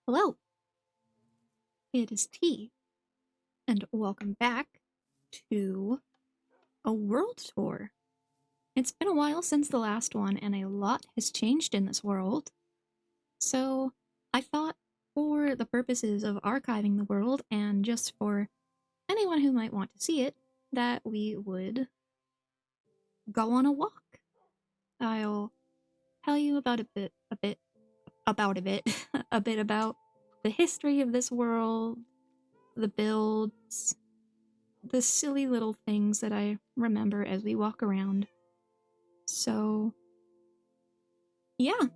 Hello, it is T, and welcome back to a world tour. It's been a while since the last one, and a lot has changed in this world. So, I thought for the purposes of archiving the world, and just for anyone who might want to see it, that we would go on a walk. I'll tell you about a bit about the history of this world, the builds, the silly little things that I remember as we walk around. So, yeah,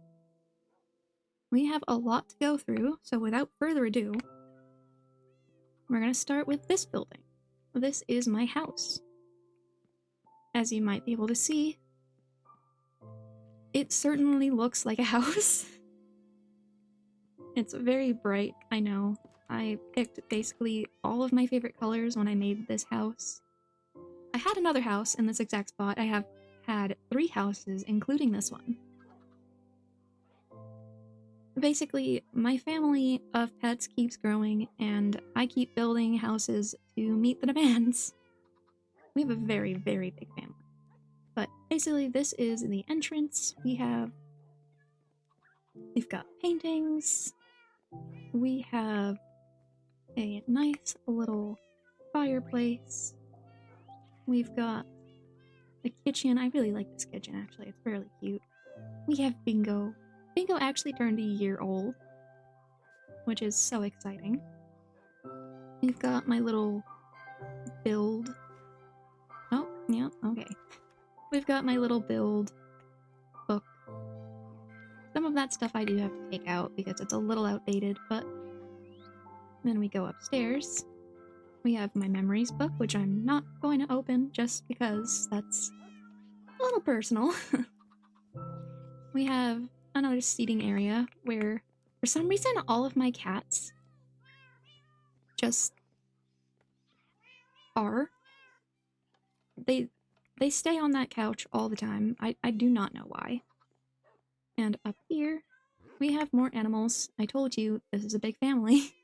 we have a lot to go through, so without further ado, we're going to start with this building. This is my house. As you might be able to see, it certainly looks like a house. It's very bright, I know. I picked basically all of my favorite colors when I made this house. I had another house in this exact spot. I have had 3 houses, including this one. Basically, my family of pets keeps growing, and I keep building houses to meet the demands. We have a very, very big family. But basically, this is the entrance. We've got paintings. We have a nice little fireplace. We've got the kitchen. I really like this kitchen, actually. It's fairly cute. We have Bingo. Bingo actually turned a year old, which is so exciting. We've got my little build. Oh, yeah, okay. We've got my little build book. Some of that stuff I do have to take out because it's a little outdated, but then we go upstairs. We have my memories book, which I'm not going to open just because that's a little personal. We have another seating area where, for some reason, all of my cats just are. They stay on that couch all the time. I do not know why. And up here, we have more animals. I told you, this is a big family.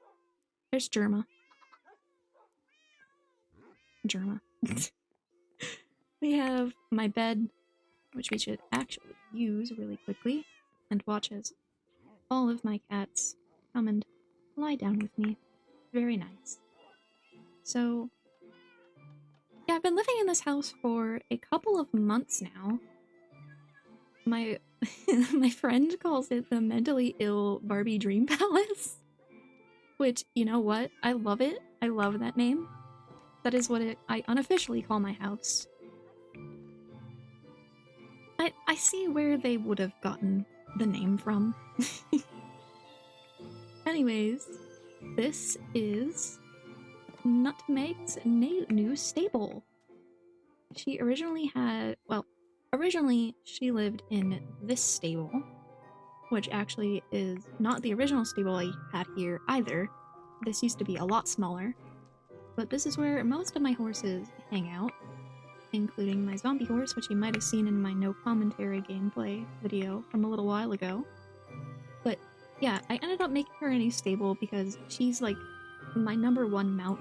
There's Germa. We have my bed, which we should actually use really quickly, and watch as all of my cats come and lie down with me. Very nice. So, yeah, I've been living in this house for a couple of months now. My my friend calls it the mentally ill Barbie Dream Palace. Which, you know what? I love it. I love that name. That is what I unofficially call my house. I see where they would have gotten the name from. Anyways, this is Nutmeg's new stable. Originally she lived in this stable, which actually is not the original stable I had here either. This used to be a lot smaller, but this is where most of my horses hang out, including my zombie horse, which you might have seen in my no commentary gameplay video from a little while ago. But yeah, I ended up making her a new stable because she's like my #1 mount.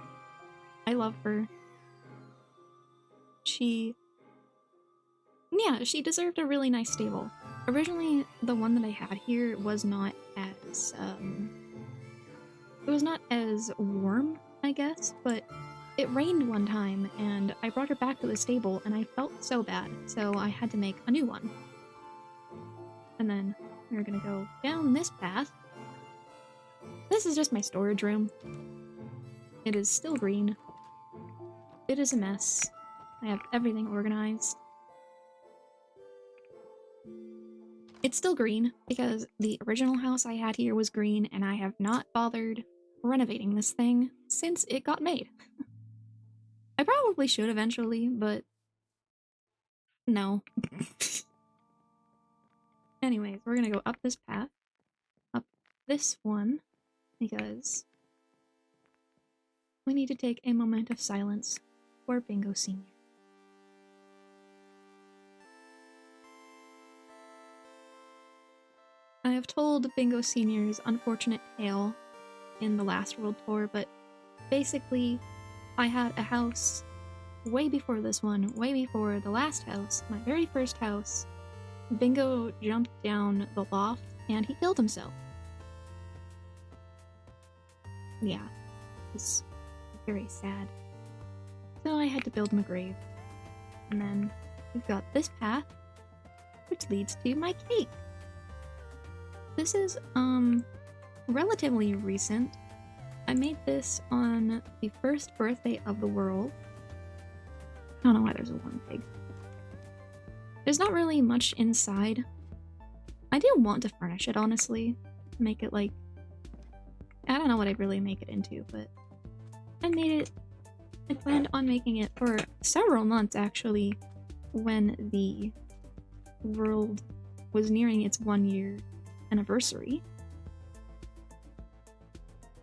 I love her. She deserved a really nice stable. Originally, the one that I had here was not as it was not as warm, I guess, but it rained one time, and I brought her back to the stable, and I felt so bad, so I had to make a new one. And then we're gonna go down this path. This is just my storage room. It is still green. It is a mess. I have everything organized. It's still green, because the original house I had here was green, and I have not bothered renovating this thing since it got made. I probably should eventually, but no. Anyways, we're gonna go up this path, up this one, because we need to take a moment of silence for Bingo Sr. I have told Bingo Senior's unfortunate tale in the last World Tour, but basically, I had a house way before this one, way before the last house, my very first house. Bingo jumped down the loft and he killed himself. Yeah, it was very sad. So I had to build him a grave. And then we've got this path, which leads to my cake. This is, relatively recent. I made this on the first birthday of the world. I don't know why there's a one pig. There's not really much inside. I do want to furnish it, honestly. Make it like... I don't know what I'd really make it into, but I made it. I planned on making it for several months, actually, when the world was nearing its 1-year anniversary.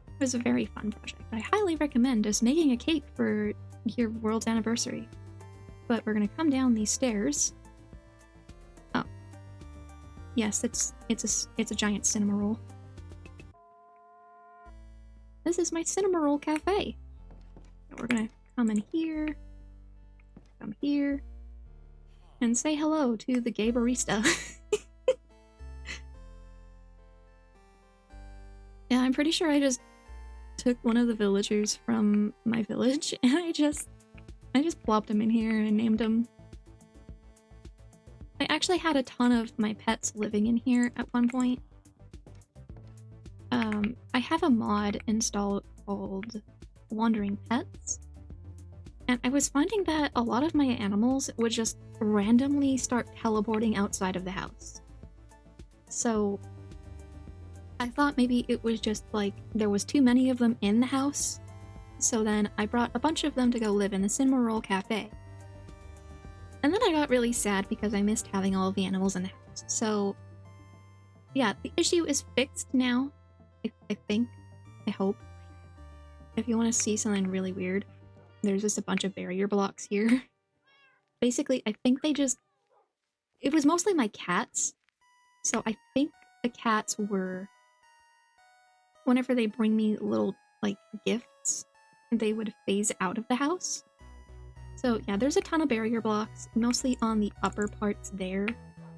It was a very fun project. I highly recommend just making a cake for your world's anniversary. But we're gonna come down these stairs. Oh. Yes, it's a giant cinema roll. This is my cinema roll cafe. We're gonna come in here, come here, and say hello to the gay barista. Yeah, I'm pretty sure I just took one of the villagers from my village and I just plopped him in here and named him. I actually had a ton of my pets living in here at one point. I have a mod installed called Wandering Pets, and I was finding that a lot of my animals would just randomly start teleporting outside of the house. So I thought maybe it was just like there was too many of them in the house, so then I brought a bunch of them to go live in the Cinema Roll Cafe. And then I got really sad because I missed having all of the animals in the house. So yeah, the issue is fixed now, I think. I hope. If you want to see something really weird, there's just a bunch of barrier blocks here. Basically, I think they just... It was mostly my cats, so I think the cats were... Whenever they bring me little, like, gifts, they would phase out of the house. So yeah, there's a ton of barrier blocks, mostly on the upper parts there,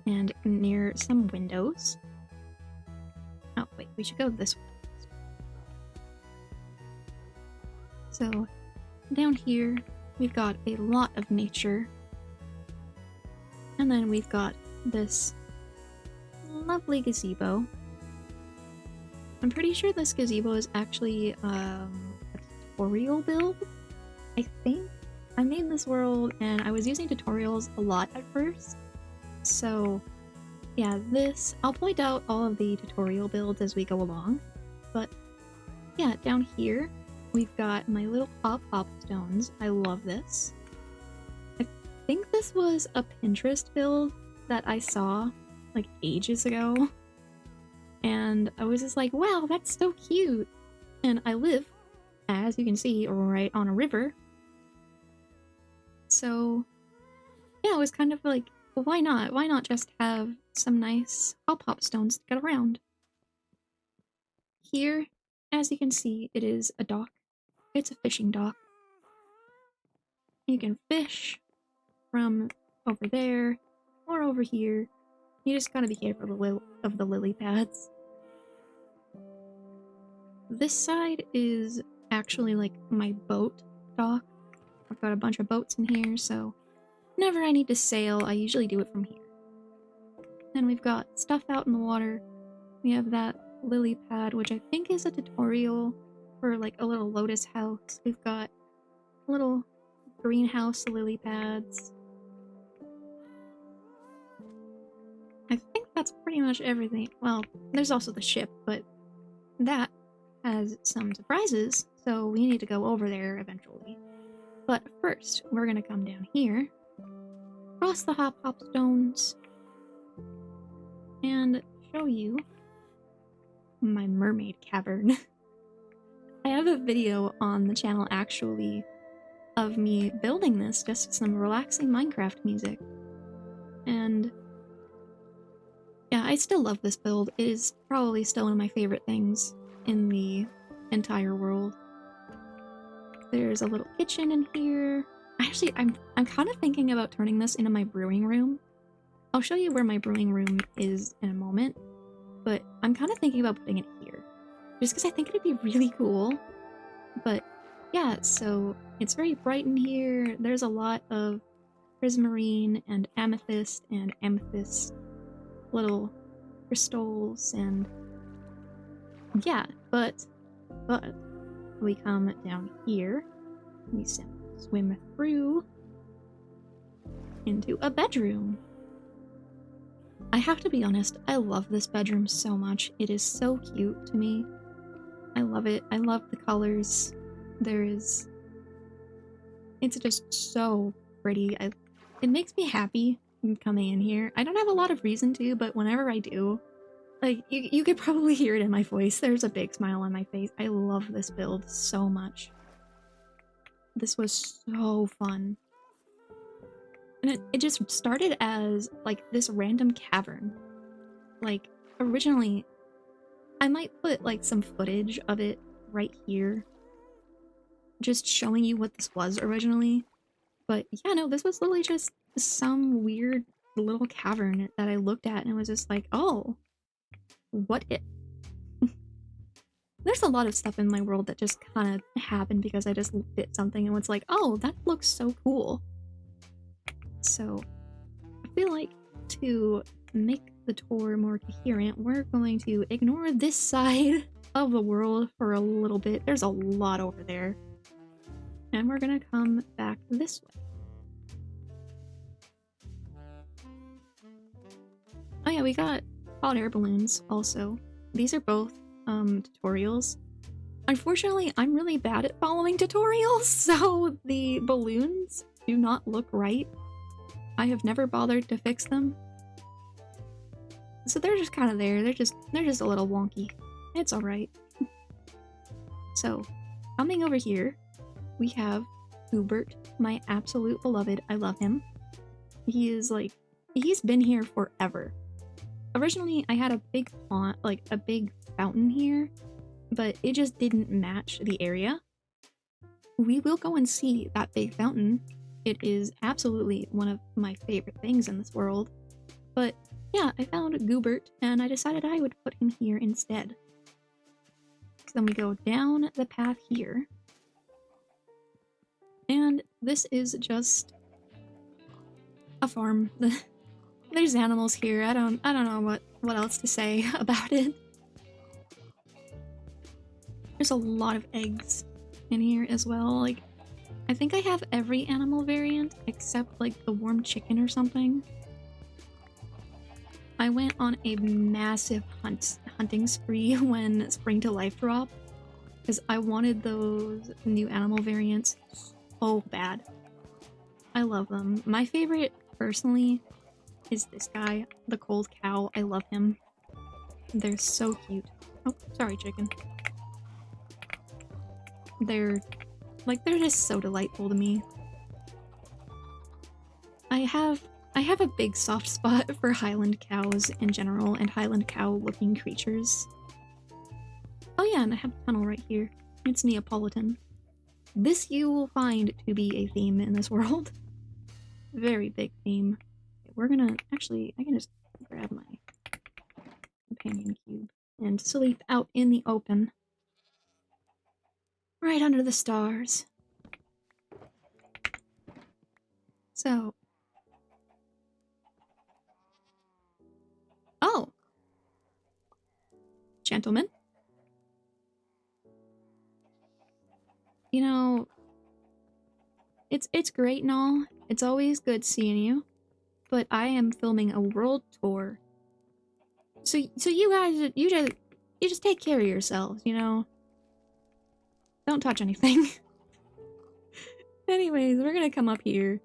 and near some windows. Oh wait, we should go this way. So, down here, we've got a lot of nature. And then we've got this lovely gazebo. I'm pretty sure this gazebo is actually a tutorial build, I think. I made this world and I was using tutorials a lot at first. So, yeah, I'll point out all of the tutorial builds as we go along. But, yeah, down here, we've got my little hop stones. I love this. I think this was a Pinterest build that I saw like ages ago. And I was just like, wow, that's so cute. And I live, as you can see, right on a river. So yeah, it was kind of like, well, why not? Why not just have some nice hop stones to get around? Here, as you can see, it is a dock. It's a fishing dock. You can fish from over there or over here. You just gotta be careful of the lily pads. This side is actually like my boat dock. I've got a bunch of boats in here, so whenever I need to sail, I usually do it from here. Then we've got stuff out in the water. We have that lily pad, which I think is a tutorial for like a little lotus house. We've got little greenhouse lily pads. I think that's pretty much everything. Well, there's also the ship, but that has some surprises, so we need to go over there eventually. But first, we're gonna come down here, cross the hop stones, and show you my mermaid cavern. I have a video on the channel, actually, of me building this, just some relaxing Minecraft music. And Yeah, I still love this build. It is probably still one of my favorite things in the entire world. There's a little kitchen in here. Actually, I'm kind of thinking about turning this into my brewing room. I'll show you where my brewing room is in a moment, but I'm kind of thinking about putting it here. Just because I think it'd be really cool. But yeah, so it's very bright in here. There's a lot of prismarine and amethyst little crystals, and yeah, but we come down here, we swim through into a bedroom. I have to be honest, I love this bedroom so much. It is so cute to me. I love it. I love the colors. It's just so pretty. It makes me happy coming in here. I don't have a lot of reason to, but whenever I do, like, you could probably hear it in my voice. There's a big smile on my face. I love this build so much. This was so fun. And it just started as, like, this random cavern. Like, originally, I might put, like, some footage of it right here. Just showing you what this was originally. But yeah, no, this was literally just some weird little cavern that I looked at and it was just like, oh, what if? There's a lot of stuff in my world that just kind of happened because I just looked at something and was like, oh, that looks so cool. So I feel like to make the tour more coherent, we're going to ignore this side of the world for a little bit. There's a lot over there. And we're gonna come back this way. Oh yeah, we got hot air balloons also. These are both tutorials. Unfortunately, I'm really bad at following tutorials, so the balloons do not look right. I have never bothered to fix them. So they're just kind of there. They're just a little wonky. It's alright. So, coming over here, we have Hubert, my absolute beloved. I love him. He is like, he's been here forever. Originally, I had a big pond, like a big fountain here, but it just didn't match the area. We will go and see that big fountain. It is absolutely one of my favorite things in this world. But yeah, I found Goobert, and I decided I would put him here instead. So then we go down the path here. And this is just a farm. There's animals here. I don't know what else to say about it. There's a lot of eggs in here as well. Like, I think I have every animal variant except like the warm chicken or something. I went on a massive hunting spree when Spring to Life dropped because I wanted those new animal variants so bad. I love them. My favorite, personally, is this guy, the cold cow. I love him. They're so cute. Oh, sorry, chicken. They're just so delightful to me. I have a big soft spot for Highland cows in general and Highland cow looking creatures. Oh yeah, and I have a tunnel right here. It's Neapolitan. This you will find to be a theme in this world. Very big theme. Okay, we're gonna, actually, I can just grab my companion cube and sleep out in the open. Right under the stars. So. Oh! Gentlemen. You know, it's great and all. It's always good seeing you. But I am filming a world tour. So you guys, you just take care of yourselves, you know? Don't touch anything. Anyways, we're gonna come up here.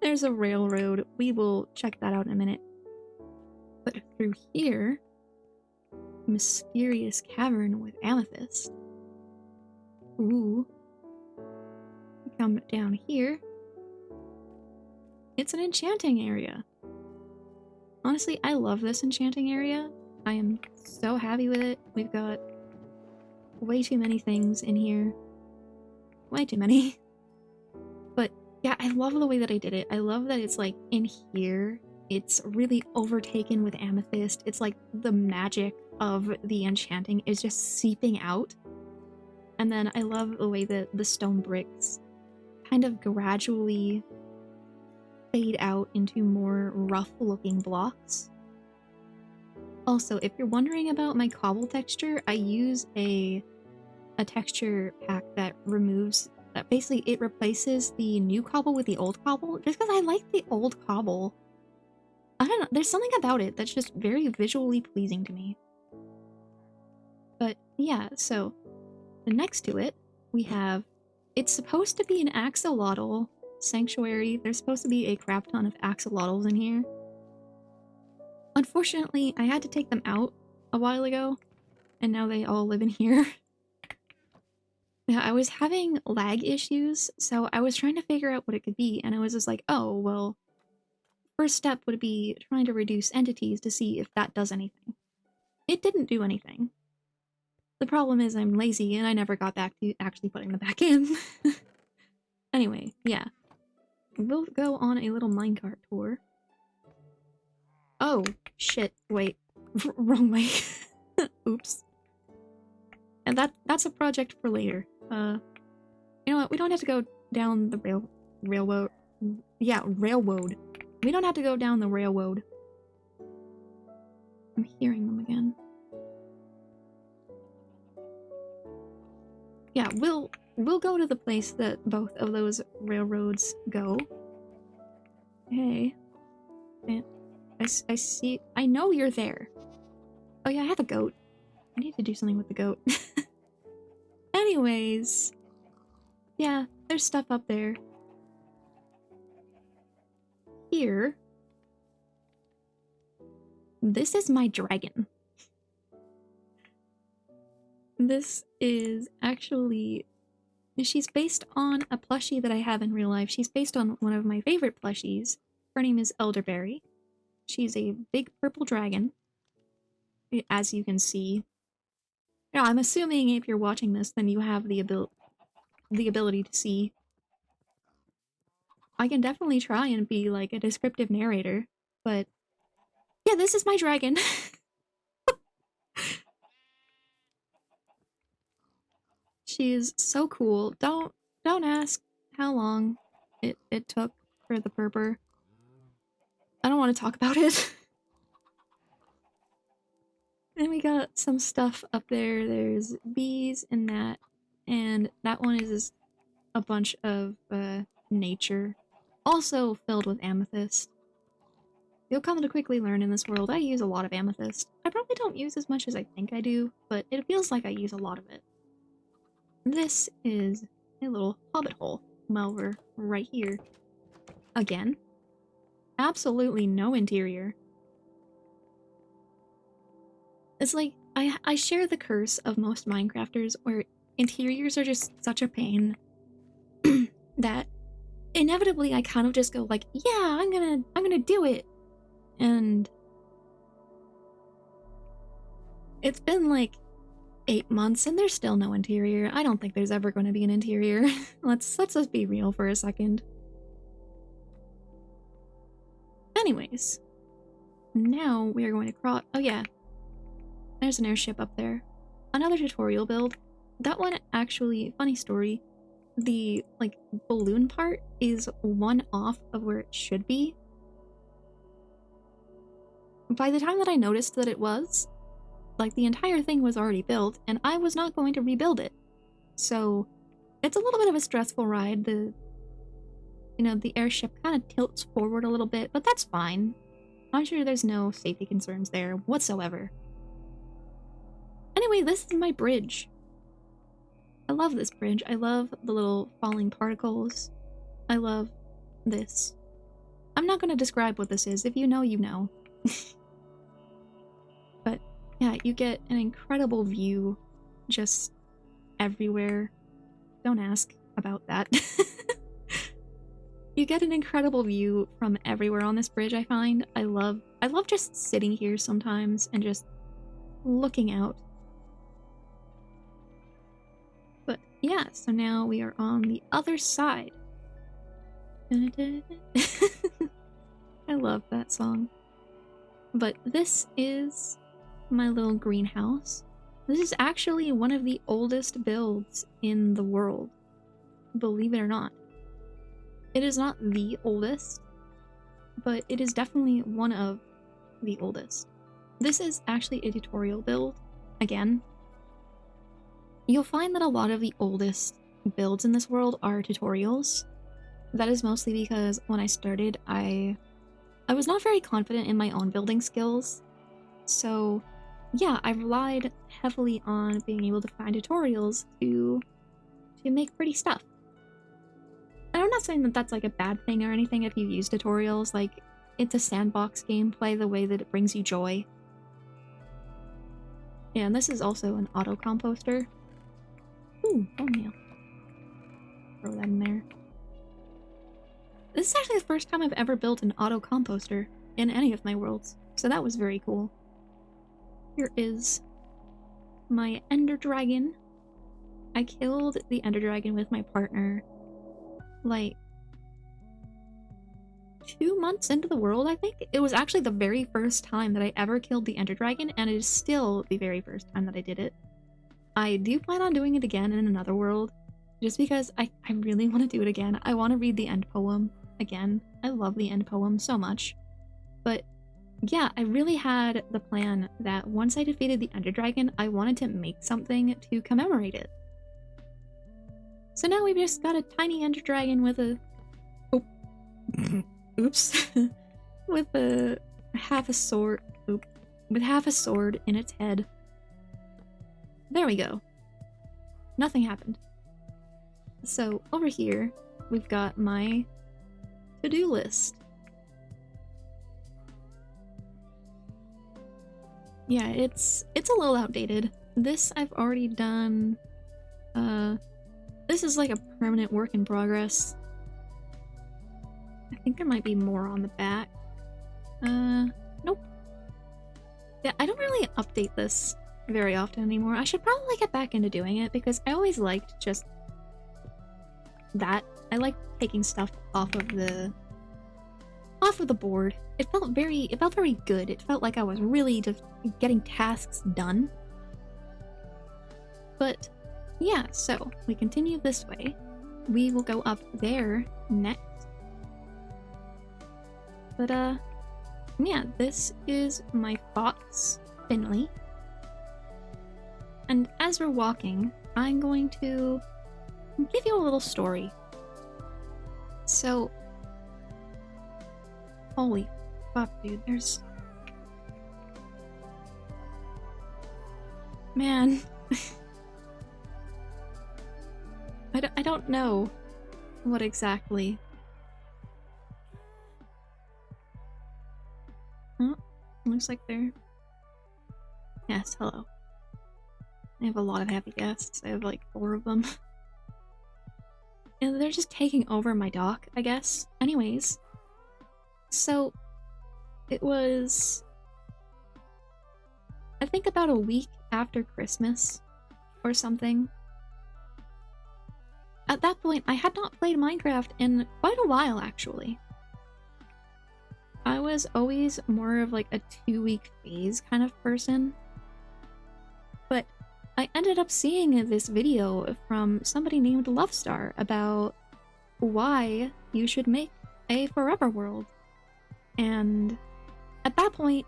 There's a railroad. We will check that out in a minute. But through here, mysterious cavern with amethyst. Ooh. Come down here. It's an enchanting area. Honestly, I love this enchanting area. I am so happy with it. We've got way too many things in here. Way too many. But yeah, I love the way that I did it. I love that it's like in here, it's really overtaken with amethyst. It's like the magic of the enchanting is just seeping out. And then I love the way that the stone bricks kind of gradually fade out into more rough looking blocks. Also, if you're wondering about my cobble texture, I use a texture pack that removes that basically it replaces the new cobble with the old cobble just because I like the old cobble. I don't know, there's something about it that's just very visually pleasing to me. But yeah, so next to it, we have, it's supposed to be an axolotl sanctuary. There's supposed to be a crap ton of axolotls in here. Unfortunately, I had to take them out a while ago, and now they all live in here. Yeah, I was having lag issues, so I was trying to figure out what it could be, and I was just like, oh, well, first step would be trying to reduce entities to see if that does anything. It didn't do anything. The problem is I'm lazy, and I never got back to actually putting them back in. Anyway, yeah. We'll go on a little minecart tour. Oh, shit, wait. Wrong way. Oops. And that's a project for later. You know what, we don't have to go down the railroad. Yeah, railroad. We don't have to go down the railroad. I'm hearing them again. Yeah, we'll go to the place that both of those railroads go. Hey. I see. I know you're there. Oh yeah, I have a goat. I need to do something with the goat. Anyways. Yeah, there's stuff up there. Here. This is my dragon. This is actually... She's based on a plushie that I have in real life. She's based on one of my favorite plushies. Her name is Elderberry. She's a big purple dragon, as you can see. Now, I'm assuming if you're watching this, then you have the ability to see. I can definitely try and be like a descriptive narrator, but yeah, this is my dragon. She is so cool. Don't ask how long it took for the purpur. I don't want to talk about it. And we got some stuff up there. There's bees and that one is a bunch of nature, also filled with amethyst. You'll come to quickly learn in this world I use a lot of amethyst. I probably don't use as much as I think I do, but it feels like I use a lot of it. This is a little hobbit hole while we're right here. Again, absolutely no interior. It's like, I share the curse of most Minecrafters where interiors are just such a pain that inevitably I kind of just go like, yeah, I'm gonna do it. And it's been like 8 months and there's still no interior. I don't think there's ever going to be an interior. Let's just be real for a second. Anyways, now we are going to cross. Oh yeah, there's an airship up there. Another tutorial build. That one actually, funny story, the like balloon part is one off of where it should be. By the time that I noticed that it was, like the entire thing was already built and I was not going to rebuild it. So it's a little bit of a stressful ride. The airship kind of tilts forward a little bit, but that's fine. I'm sure there's no safety concerns there whatsoever. Anyway, this is my bridge. I love this bridge. I love the little falling particles. I love this. I'm not going to describe what this is. If you know, you know. But yeah, you get an incredible view just everywhere. Don't ask about that. You get an incredible view from everywhere on this bridge, I find. I love I love just sitting here sometimes and just looking out. But yeah, so now we are on the other side. I love that song. But this is my little greenhouse. This is actually one of the oldest builds in the world, believe it or not. It is not the oldest, but it is definitely one of the oldest. This is actually a tutorial build, again. You'll find that a lot of the oldest builds in this world are tutorials. That is mostly because when I started, I was not very confident in my own building skills. So yeah, I relied heavily on being able to find tutorials to make pretty stuff. And I'm not saying that that's like a bad thing or anything if you use tutorials, like it's a sandbox gameplay the way that it brings you joy. Yeah, and this is also an auto composter. Ooh, bone meal. Throw that in there. This is actually the first time I've ever built an auto composter in any of my worlds, so that was very cool. Here is my ender dragon. I killed the ender dragon with my partner like 2 months into the world, I think. It was actually the very first time that I ever killed the ender dragon, and it is still the very first time that I did it. I do plan on doing it again in another world, just because I really want to do it again. I want to read the end poem again. I love the end poem so much. But yeah, I really had the plan that once I defeated the ender dragon, I wanted to make something to commemorate it. So now we've just got a tiny ender dragon with a... Oh. Oops. With a half a sword... Oop. With half a sword in its head. There we go. Nothing happened. So over here, we've got my to-do list. Yeah, it's a little outdated. This I've already done. This is like a permanent work in progress. I think there might be more on the back. Nope. Yeah, I don't really update this very often anymore. I should probably get back into doing it because I always liked just that. I like taking stuff off of the board. It felt very good. It felt like I was really just getting tasks done. But yeah, so we continue this way. We will go up there next. But yeah, this is my fox, Finley. And as we're walking, I'm going to give you a little story. So, holy fuck, dude, there's... Man. I don't know what exactly. Oh, looks like they're... Yes, hello. I have a lot of happy guests. I have like 4 of them. And they're just taking over my dock, I guess. Anyways. So, it was... I think about a week after Christmas, or something. At that point, I had not played Minecraft in quite a while, actually. I was always more of like a 2-week phase kind of person. But I ended up seeing this video from somebody named Lovestar about why you should make a forever world. And at that point,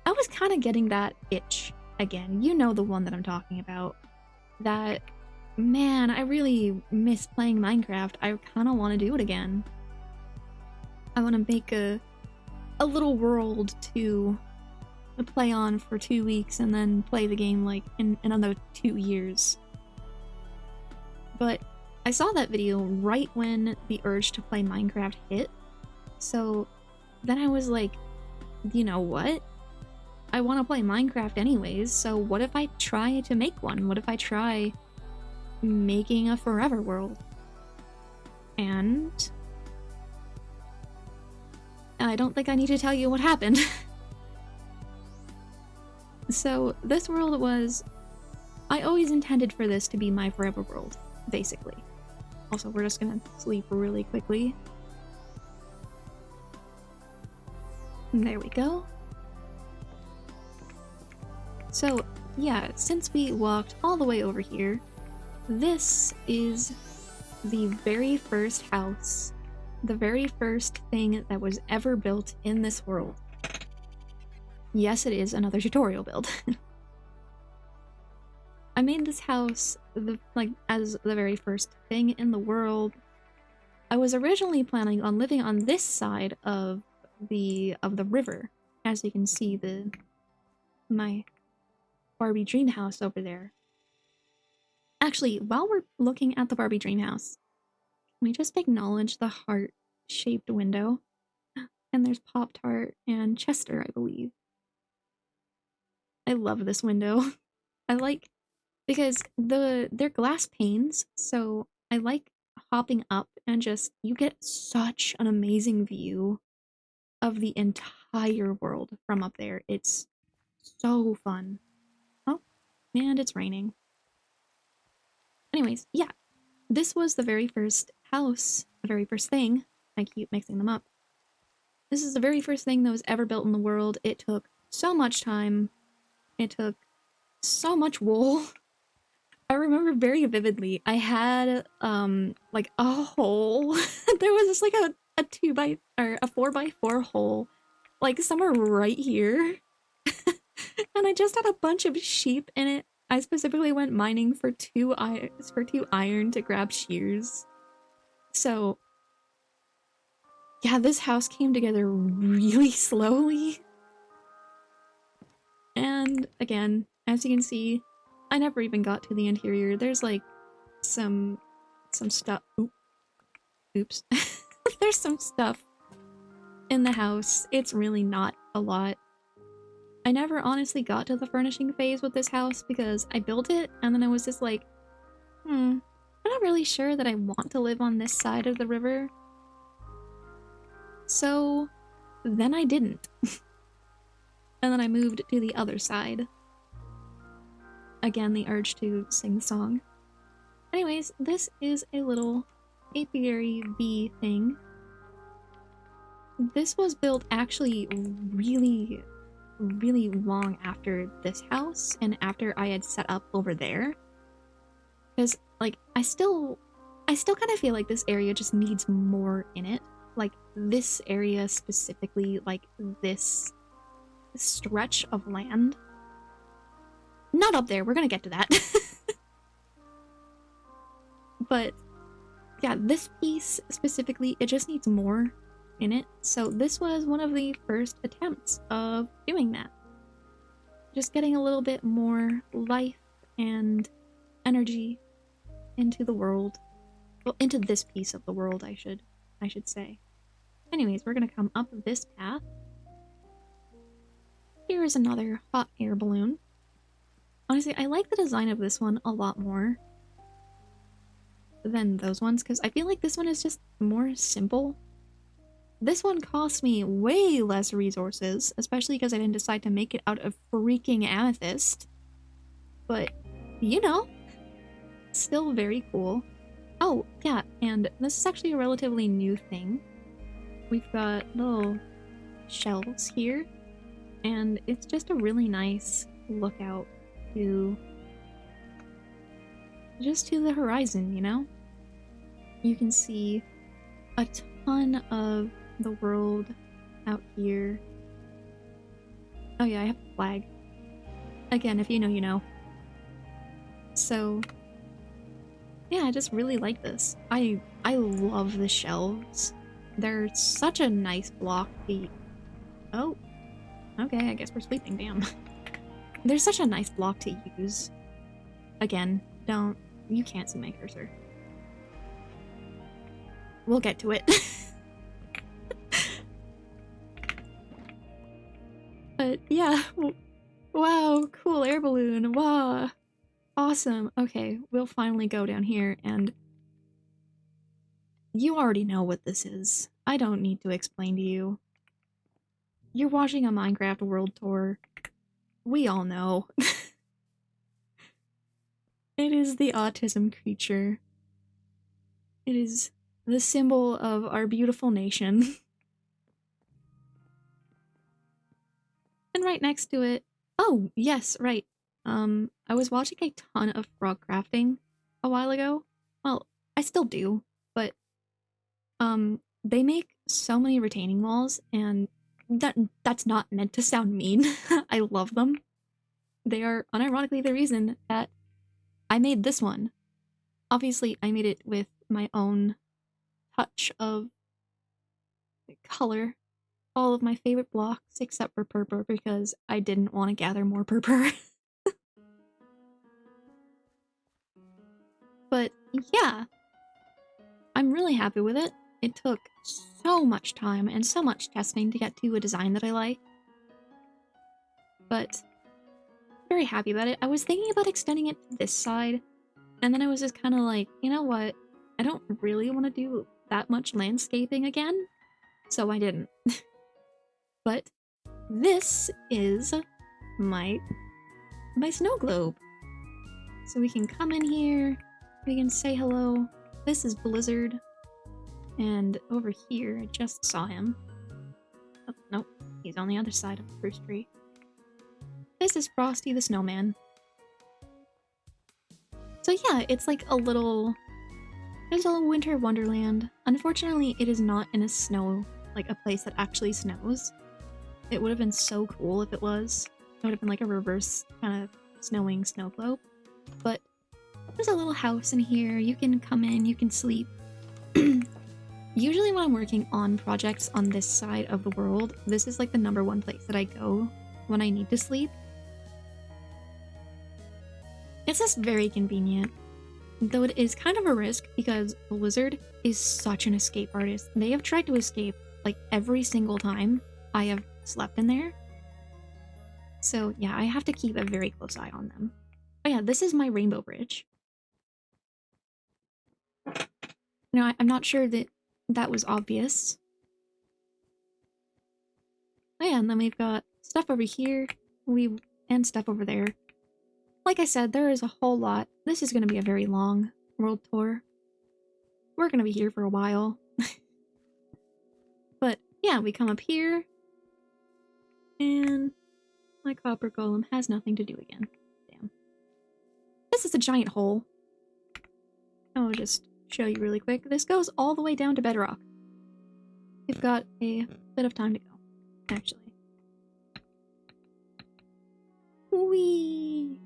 I was kind of getting that itch again. You know the one that I'm talking about. That, man, I really miss playing Minecraft. I kind of want to do it again. I want to make a little world to play on for 2 weeks and then play the game like in another 2 years. But I saw that video right when the urge to play Minecraft hit. So then I was like, you know what? I want to play Minecraft anyways, so what if I try to make one? What if I try making a forever world? And I don't think I need to tell you what happened. So this world was... I always intended for this to be my forever world, basically. Also, we're just gonna sleep really quickly. And there we go. So, yeah, since we walked all the way over here, this is the very first house, the very first thing that was ever built in this world. Yes, it is another tutorial build. I made this house as the very first thing in the world. I was originally planning on living on this side of the river. As you can see, my Barbie dream house over there. Actually, while we're looking at the Barbie dream house, can we just acknowledge the heart-shaped window? And there's Pop-Tart and Chester, I believe. I love this window. I like, because they're glass panes, so I like hopping up and just, you get such an amazing view of the entire world from up there. It's so fun. Oh, and it's raining. Anyways, yeah, this was the very first house, the very first thing. I keep mixing them up. This is the very first thing that was ever built in the world. It took so much time. It took so much wool. I remember very vividly, I had, like, a hole. There was just, like, a 4x4 hole, like, somewhere right here. And I just had a bunch of sheep in it. I specifically went mining for two iron to grab shears. So, yeah, this house came together really slowly. And, again, as you can see, I never even got to the interior. There's, like, some stuff. Oops. There's some stuff in the house. It's really not a lot. I never honestly got to the furnishing phase with this house because I built it and then I was just like, I'm not really sure that I want to live on this side of the river. So then I didn't. And then I moved to the other side. Again, the urge to sing the song. Anyways, this is a little apiary bee thing. This was built actually really long after this house and after I had set up over there. Because, like, I still kind of feel like this area just needs more in it. Like, this area specifically, like, this stretch of land. Not up there, we're gonna get to that. But, yeah, this piece specifically, it just needs more in it. So this was one of the first attempts of doing that. Just getting a little bit more life and energy into the world. Well, into this piece of the world, I should say. Anyways, we're gonna come up this path. Here is another hot air balloon. Honestly, I like the design of this one a lot more than those ones, because I feel like this one is just more simple. This one cost me way less resources, especially because I didn't decide to make it out of freaking amethyst. But, you know, still very cool. Oh, yeah, and this is actually a relatively new thing. We've got little shelves here, and it's just a really nice lookout to just to the horizon, you know? You can see a ton of the world out here. Oh yeah, I have a flag. Again, if you know, you know. So, yeah, I just really like this. I love the shelves. They're such a nice block to... Oh, okay, I guess we're sleeping, damn. They're such a nice block to use. Again, you can't see my cursor. We'll get to it. But yeah, wow, cool air balloon, wow, awesome. Okay, we'll finally go down here, and you already know what this is. I don't need to explain to you. You're watching a Minecraft world tour. we all know. It is the autism creature. It is the symbol of our beautiful nation. And right next to it, oh, yes, right. I was watching a ton of frog crafting a while ago. Well, I still do, but they make so many retaining walls, and that's not meant to sound mean. I love them. They are unironically the reason that I made this one. Obviously, I made it with my own touch of color. All of my favorite blocks except for purple because I didn't want to gather more purple. But yeah, I'm really happy with it. It took so much time and so much testing to get to a design that I like. But very happy about it. I was thinking about extending it to this side, and then I was just kind of like, you know what? I don't really want to do that much landscaping again, so I didn't. But this is my snow globe. So we can come in here, we can say hello. This is Blizzard. And over here, I just saw him. Oh, nope, he's on the other side of the first tree. This is Frosty the Snowman. So yeah, it's like a little... There's a little winter wonderland. Unfortunately, it is not in a snow, like a place that actually snows. It would have been so cool if it was. It would have been like a reverse kind of snowing snow globe. But there's a little house in here. You can come in, you can sleep. Usually when I'm working on projects on this side of the world, this is like the #1 place that I go when I need to sleep. It's just very convenient. Though it is kind of a risk because Blizzard is such an escape artist. They have tried to escape like every single time I have slept in there. So yeah, I have to keep a very close eye on them. But yeah, this is my rainbow bridge. Now, I'm not sure that that was obvious. Oh yeah, and then we've got stuff over here, and stuff over there. Like I said, there is a whole lot. This is going to be a very long world tour. We're going to be here for a while. But yeah, we come up here, and my copper golem has nothing to do again. Damn. This is a giant hole. I'll just show you really quick. This goes all the way down to bedrock. We've got a bit of time to go, actually. Whee!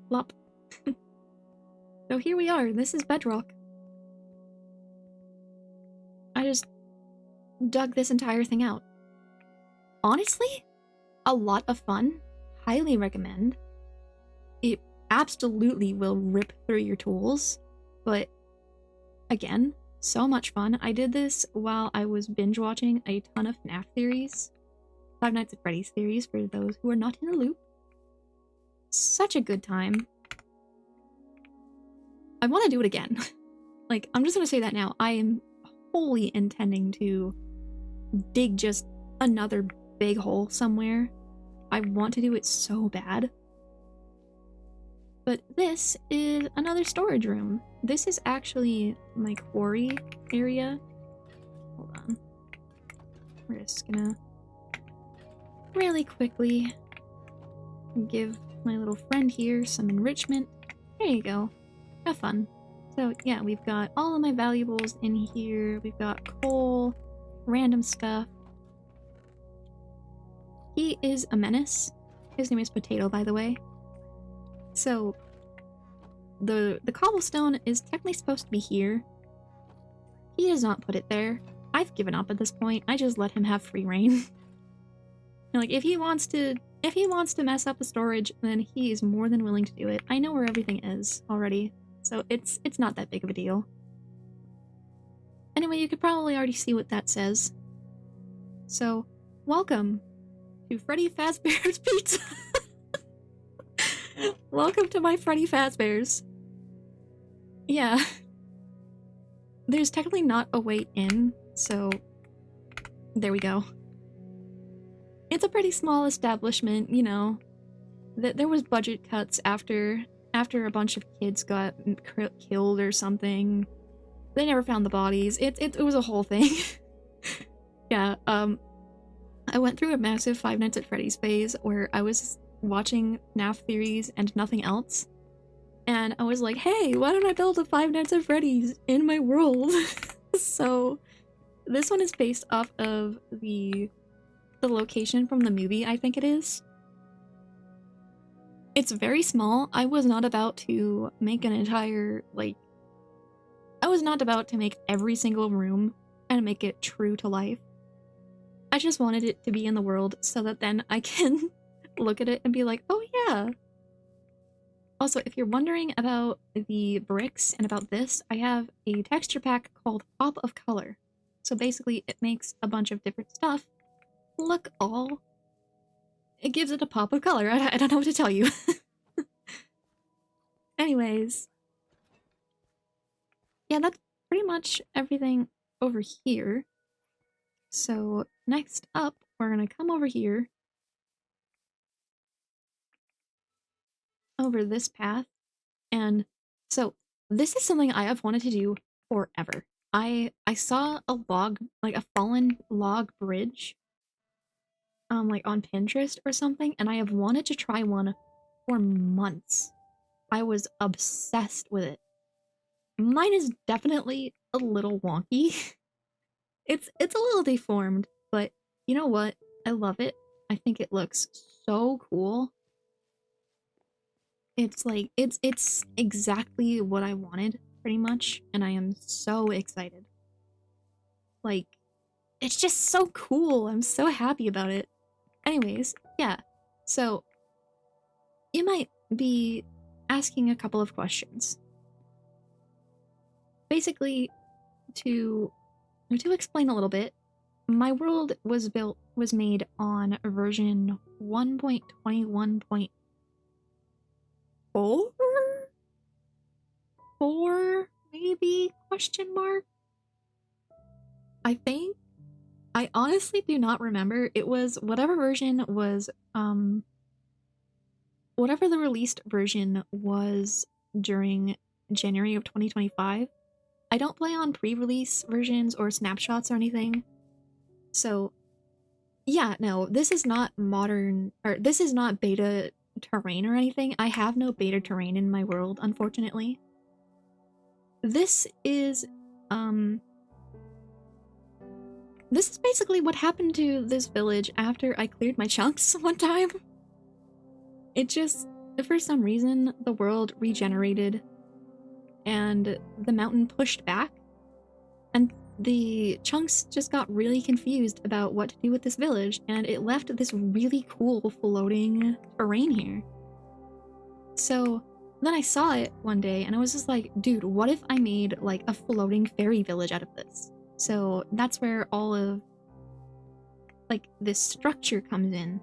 Plop. So here we are. This is bedrock. I just dug this entire thing out. Honestly, a lot of fun. Highly recommend. It absolutely will rip through your tools, but again, so much fun. I did this while I was binge watching a ton of FNAF theories. Five Nights at Freddy's theories for those who are not in the loop. Such a good time. I want to do it again. Like, I'm just gonna say that now. I am wholly intending to dig just another big hole somewhere. I want to do it so bad. But this is another storage room. This is actually my quarry area. Hold on. We're just gonna really quickly give my little friend here some enrichment. There you go. Have fun. So yeah, we've got all of my valuables in here. We've got coal, random stuff. He is a menace. His name is Potato, by the way. So the cobblestone is technically supposed to be here. He does not put it there. I've given up at this point. I just let him have free reign. Like, if he wants to mess up the storage, then he is more than willing to do it. I know where everything is already, so it's not that big of a deal. Anyway, you could probably already see what that says. So, welcome to Freddy Fazbear's Pizza. Welcome to my Freddy Fazbear's. Yeah. There's technically not a way in, so there we go. It's a pretty small establishment, you know. there was budget cuts after a bunch of kids got killed or something. They never found the bodies. It was a whole thing. Yeah, I went through a massive Five Nights at Freddy's phase where I was watching FNAF theories and nothing else. And I was like, hey, why don't I build a Five Nights at Freddy's in my world? So this one is based off of the location from the movie, I think it is. It's very small. I was not about to make an entire, like, I was not about to make every single room and make it true to life. I just wanted it to be in the world so that then I can look at it and be like, oh yeah. Also, if you're wondering about the bricks and about this, I have a texture pack called Pop of Color. So basically, it makes a bunch of different stuff look all... It gives it a pop of color. I don't know what to tell you. Anyways. Yeah, that's pretty much everything over here. So next up, we're gonna come over here. Over this path. And so this is something I have wanted to do forever. I saw a log, like a fallen log bridge, like on Pinterest or something, and I have wanted to try one for months. I was obsessed with it. Mine is definitely a little wonky. It's a little deformed, but you know what? I love it. I think it looks so cool. It's like it's exactly what I wanted, pretty much, and I am so excited. Like, it's just so cool. I'm so happy about it. Anyways, yeah. So you might be asking a couple of questions. Basically, to explain a little bit, my world was made on version 1.21.4? 4 maybe? Question mark? I think. I honestly do not remember. It was whatever version was whatever the released version was during January of 2025. I don't play on pre-release versions or snapshots or anything. So, yeah, no, this is not modern, or this is not beta terrain or anything. I have no beta terrain in my world, unfortunately. This is basically what happened to this village after I cleared my chunks one time. It just, for some reason, the world regenerated and the mountain pushed back, and the chunks just got really confused about what to do with this village, and it left this really cool floating terrain here. So then I saw it one day and I was just like, dude, what if I made like a floating fairy village out of this? So that's where all of like this structure comes in.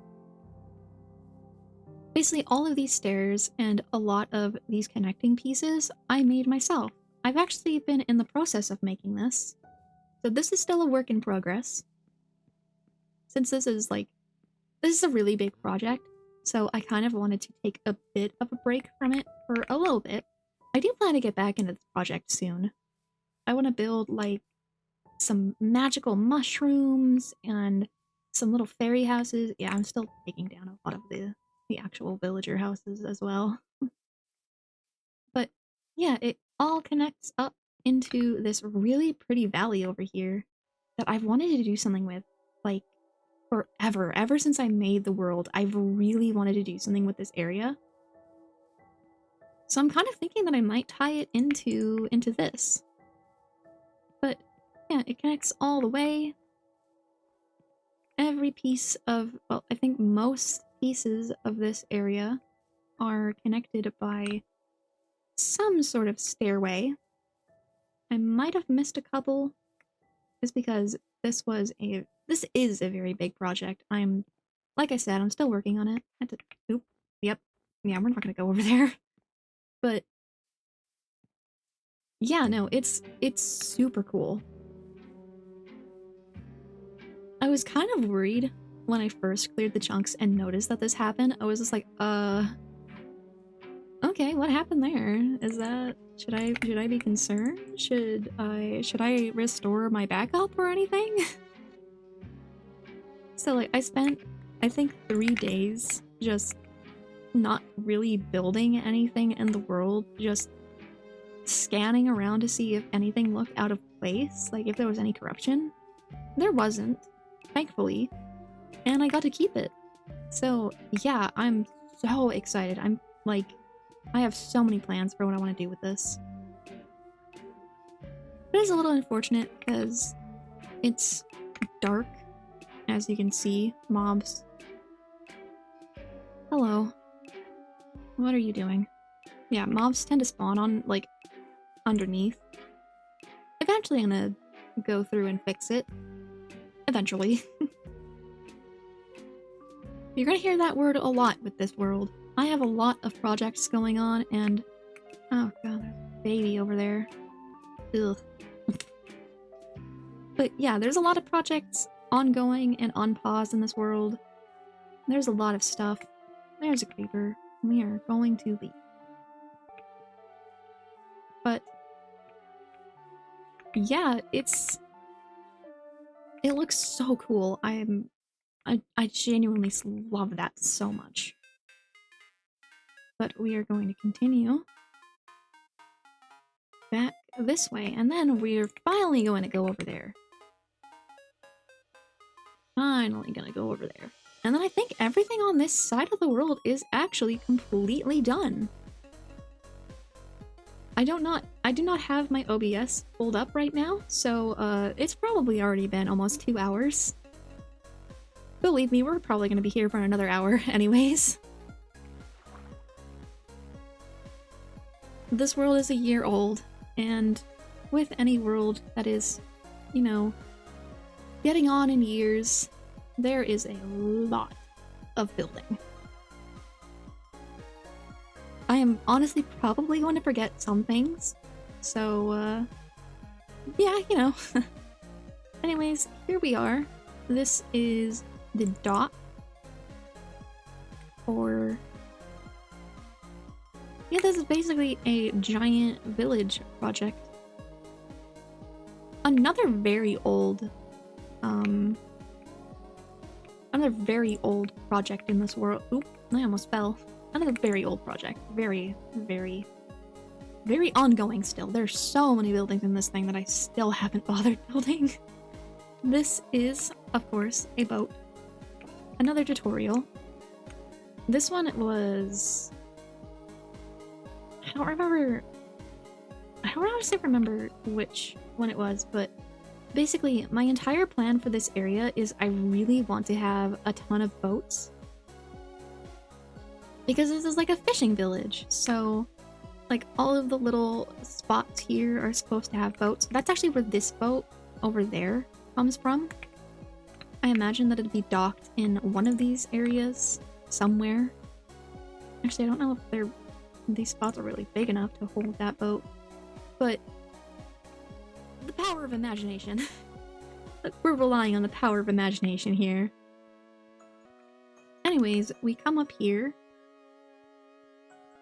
Basically all of these stairs and a lot of these connecting pieces I made myself. I've actually been in the process of making this. So this is still a work in progress. Since this is a really big project, so I kind of wanted to take a bit of a break from it for a little bit. I do plan to get back into this project soon. I want to build like some magical mushrooms and some little fairy houses. Yeah, I'm still taking down a lot of the actual villager houses as well. But yeah, it all connects up into this really pretty valley over here that I've wanted to do something with, like, forever. Ever since I made the world, I've really wanted to do something with this area. So I'm kind of thinking that I might tie it into this. But yeah, it connects all the way. Every piece of, well, I think most pieces of this area are connected by some sort of stairway. I might have missed a couple, just because this is a very big project. Like I said, I'm still working on it. Yep. Yeah, we're not gonna go over there. But yeah, no, it's super cool. I was kind of worried when I first cleared the chunks and noticed that this happened, I was just like, okay, what happened there? Is that, should I be concerned? Should I restore my backup or anything? So like I spent, I think 3 days just not really building anything in the world, just scanning around to see if anything looked out of place, like if there was any corruption. There wasn't, thankfully, and I got to keep it. So yeah, I'm so excited. I'm like, I have so many plans for what I want to do with this. It is a little unfortunate because it's dark, as you can see. Mobs. Hello. What are you doing? Yeah, mobs tend to spawn on, like, underneath. Eventually I'm gonna go through and fix it. Eventually. You're gonna hear that word a lot with this world. I have a lot of projects going on, and... oh god, there's a baby over there. Ugh. But yeah, there's a lot of projects ongoing and on pause in this world. There's a lot of stuff. There's a creeper. We are going to leave. But... yeah, it looks so cool. I genuinely love that so much. But we are going to continue back this way, and then we're finally going to go over there. Finally gonna go over there. And then I think everything on this side of the world is actually completely done. I do not have my OBS pulled up right now, so it's probably already been almost 2 hours. Believe me, we're probably gonna be here for another hour anyways. This world is a year old, and with any world that is, you know, getting on in years, there is a lot of building. I am honestly probably going to forget some things, so, yeah, you know. Anyways, here we are. This is the dock, or... yeah, this is basically a giant village project. Another very old project in this world. Oop, I almost fell. Another very old project. Very, very, very ongoing still. There's so many buildings in this thing that I still haven't bothered building. This is, of course, a boat. Another tutorial. This one was... I don't honestly remember which one it was, but basically, my entire plan for this area is I really want to have a ton of boats. Because this is like a fishing village, so like all of the little spots here are supposed to have boats. That's actually where this boat over there comes from. I imagine that it'd be docked in one of these areas somewhere. Actually, I don't know if these spots are really big enough to hold that boat, but the power of imagination. We're relying on the power of imagination here. Anyways, we come up here,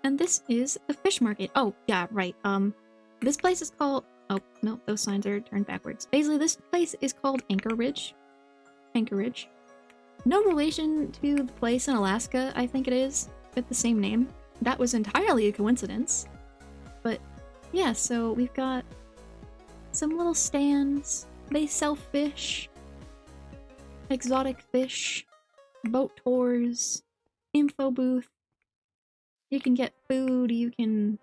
and this is the fish market. Oh, yeah, right. This place is called... oh, no, those signs are turned backwards. Basically, this place is called Anchorage. Anchorage. No relation to the place in Alaska, I think it is, with the same name. That was entirely a coincidence. But, yeah, so we've got some little stands. They sell fish, exotic fish, boat tours, info booth. You can get food, you can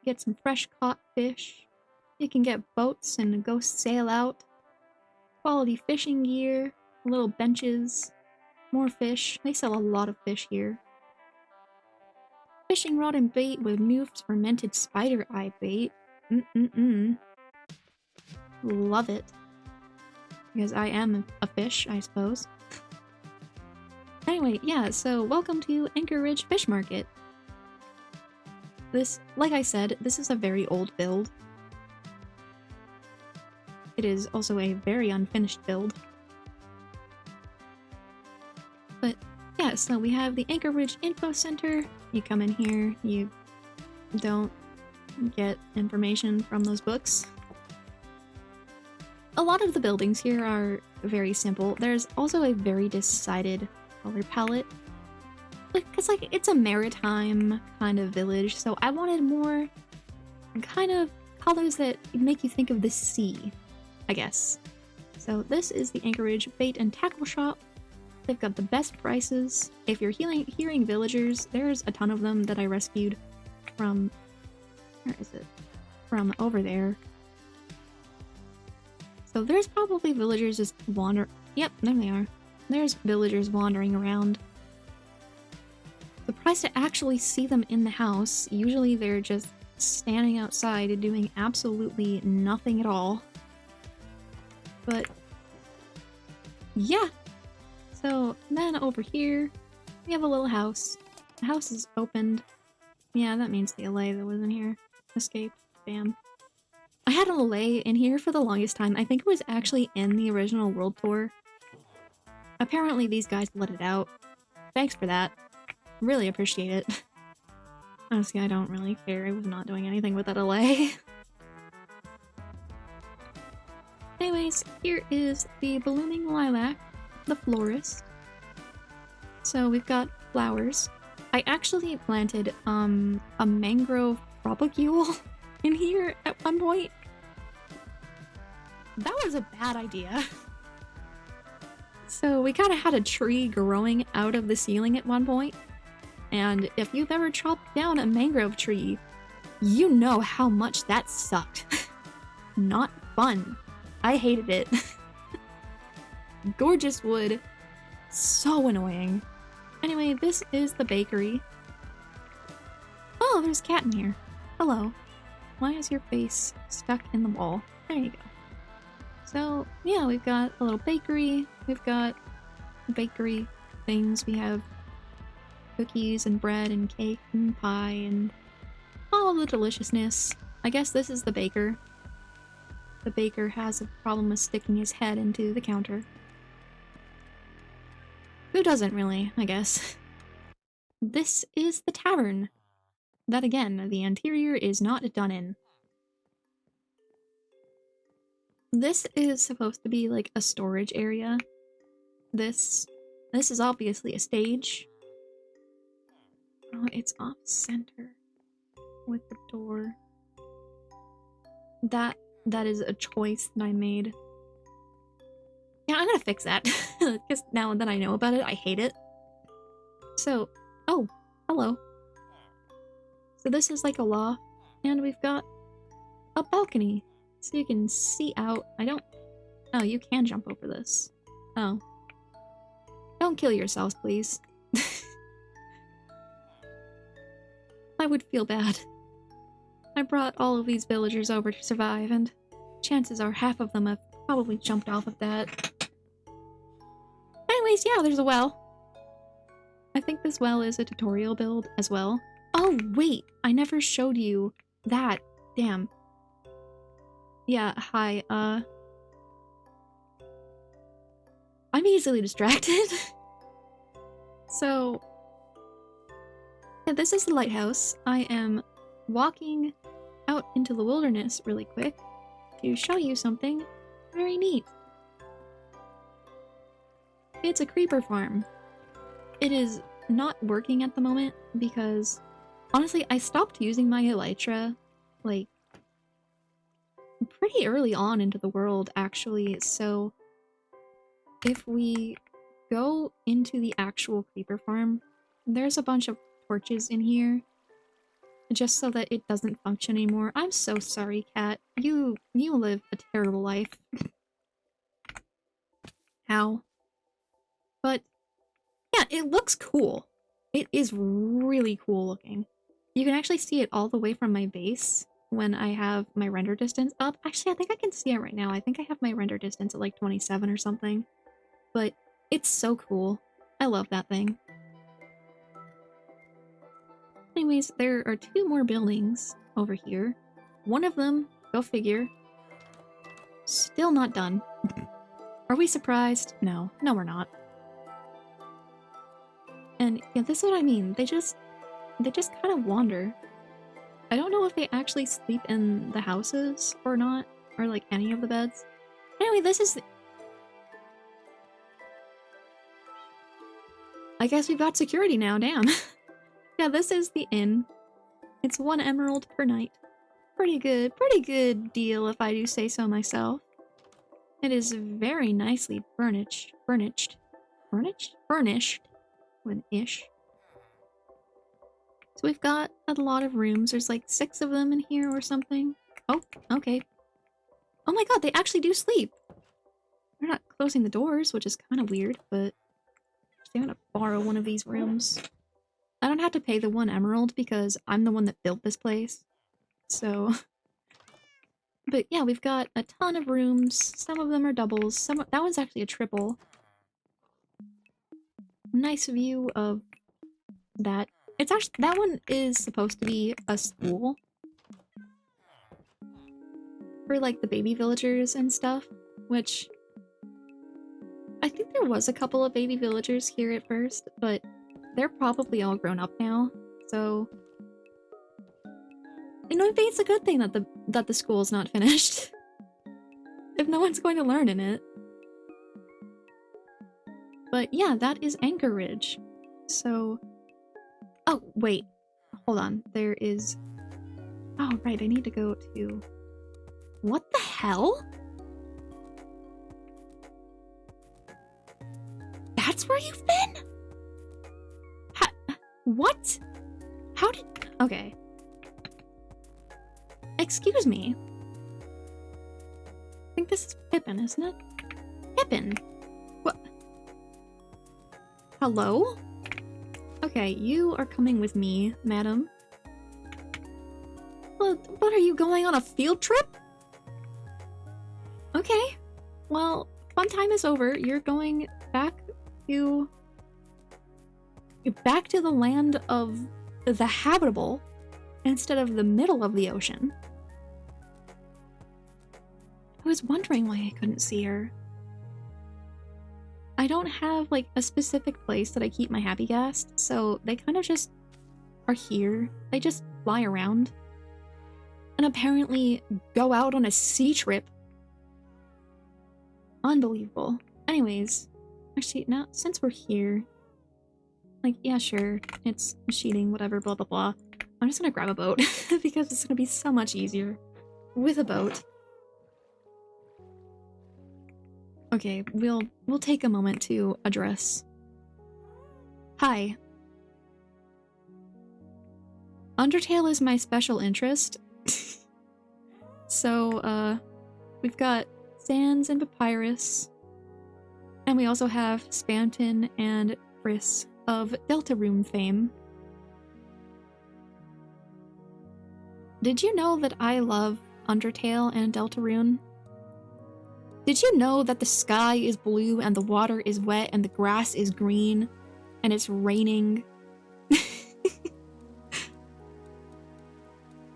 get some fresh caught fish, you can get boats and go sail out, quality fishing gear, little benches, more fish. They sell a lot of fish here. Fishing rod and bait with new fermented spider eye bait. Love it. Because I am a fish, I suppose. Anyway, yeah, so welcome to Anchorage Fish Market. This, like I said, this is a very old build. It is also a very unfinished build. yeah, so we have the Anchorage Info Center. You come in here, you don't get information from those books. A lot of the buildings here are very simple. There's also a very decided color palette. Because, like, it's a maritime kind of village, so I wanted more kind of colors that make you think of the sea, I guess. So this is the Anchorage Bait and Tackle Shop. They've got the best prices. If you're hearing villagers, there's a ton of them that I rescued from... Where is it? From over there. So there's probably villagers just Yep, there they are. There's villagers wandering around. Surprised to actually see them in the house. Usually they're just standing outside doing absolutely nothing at all. But yeah. So then over here, we have a little house. The house is opened. Yeah, that means the LA that was in here escaped. Bam. I had an LA in here for the longest time. I think it was actually in the original World Tour. Apparently these guys let it out. Thanks for that. Really appreciate it. Honestly, I don't really care. I was not doing anything with that LA. Anyways, here is the Blooming Lilac, the florist. So we've got flowers. I actually planted a mangrove propagule in here at one point. That was a bad idea. So we kind of had a tree growing out of the ceiling at one point. And if you've ever chopped down a mangrove tree, you know how much that sucked. Not fun. I hated it. Gorgeous wood. So annoying. Anyway, this is the bakery. Oh, there's a cat in here. Hello. Why is your face stuck in the wall? There you go. So, yeah, we've got a little bakery. We've got bakery things. We have cookies and bread and cake and pie and all the deliciousness. I guess this is the baker. The baker has a problem with sticking his head into the counter. Who doesn't really, I guess. This is the tavern. That again, the interior is not done in. This is supposed to be like a storage area. This is obviously a stage. Oh, it's off center with the door. That is a choice that I made. Yeah, I'm gonna fix that. Because now that I know about it, I hate it. So, oh, hello. So this is like a loft, and we've got a balcony. So you can see out. Oh, you can jump over this. Oh. Don't kill yourselves, please. I would feel bad. I brought all of these villagers over to survive, and chances are half of them have probably jumped off of that. Anyways, yeah, there's a well. I think this well is a tutorial build as well. Oh, wait! I never showed you that. Damn. Yeah, hi, I'm easily distracted. So, yeah, this is the lighthouse. I am walking out into the wilderness really quick to show you something very neat. It's a creeper farm. It is not working at the moment because, honestly, I stopped using my elytra, like, pretty early on into the world, actually, so if we go into the actual creeper farm, there's a bunch of torches in here, just so that it doesn't function anymore. I'm so sorry, cat. You live a terrible life. How? But, yeah, it looks cool. It is really cool looking. You can actually see it all the way from my base when I have my render distance up. Actually, I think I can see it right now. I think I have my render distance at like 27 or something. But it's so cool. I love that thing. Anyways, there are two more buildings over here. One of them, go figure, still not done. Are we surprised? No. No, we're not. And yeah, this is what I mean. They just kind of wander. I don't know if they actually sleep in the houses or not, or like any of the beds. Anyway, this is... I guess we've got security now, damn. Yeah, this is the inn. It's 1 emerald per night. Pretty good deal if I do say so myself. It is very nicely furnished with an ish. So we've got a lot of rooms. There's like 6 of them in here or something. Oh, okay. Oh my god, they actually do sleep. They're not closing the doors, which is kind of weird, but I'm gonna borrow one of these rooms. I don't have to pay the 1 emerald because I'm the one that built this place. So... But yeah, we've got a ton of rooms. Some of them are doubles. That one's actually a triple. Nice view of that. It's actually... That one is supposed to be a school. For like the baby villagers and stuff, which... I think there was a couple of baby villagers here at first, but they're probably all grown up now, so... You know, maybe it's a good thing that the school's not finished. If no one's going to learn in it. But yeah, that is Anchorage. So... Oh, wait. Hold on. There is... Oh, right, I need to go to... What the hell? That's where you've been? What? How did... Okay. Excuse me. I think this is Pippin, isn't it? Pippin! What? Hello? Okay, you are coming with me, madam. What are you going on a field trip? Okay. Well, fun time is over. You're going back to the land of the habitable instead of the middle of the ocean. I was wondering why I couldn't see her. I don't have like a specific place that I keep my happy guests, so they kind of just are here. They just fly around. And apparently go out on a sea trip. Unbelievable. Anyways, actually, now, since we're here, like, yeah, sure, it's cheating, whatever, blah, blah, blah. I'm just gonna grab a boat, because it's gonna be so much easier with a boat. Okay, we'll take a moment to address. Hi. Undertale is my special interest. So, we've got Sans and Papyrus, and we also have Spanton and Friss of Deltarune fame. Did you know that I love Undertale and Deltarune? Did you know that the sky is blue and the water is wet and the grass is green and it's raining?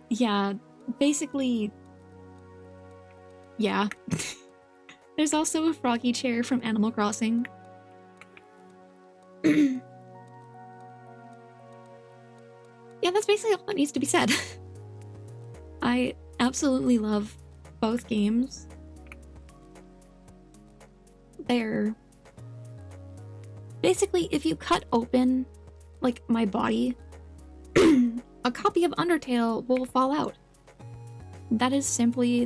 Yeah, basically... Yeah. There's also a froggy chair from Animal Crossing. Yeah, that's basically all that needs to be said. I absolutely love both games. They're... Basically, if you cut open, like, my body, a copy of Undertale will fall out. That's simply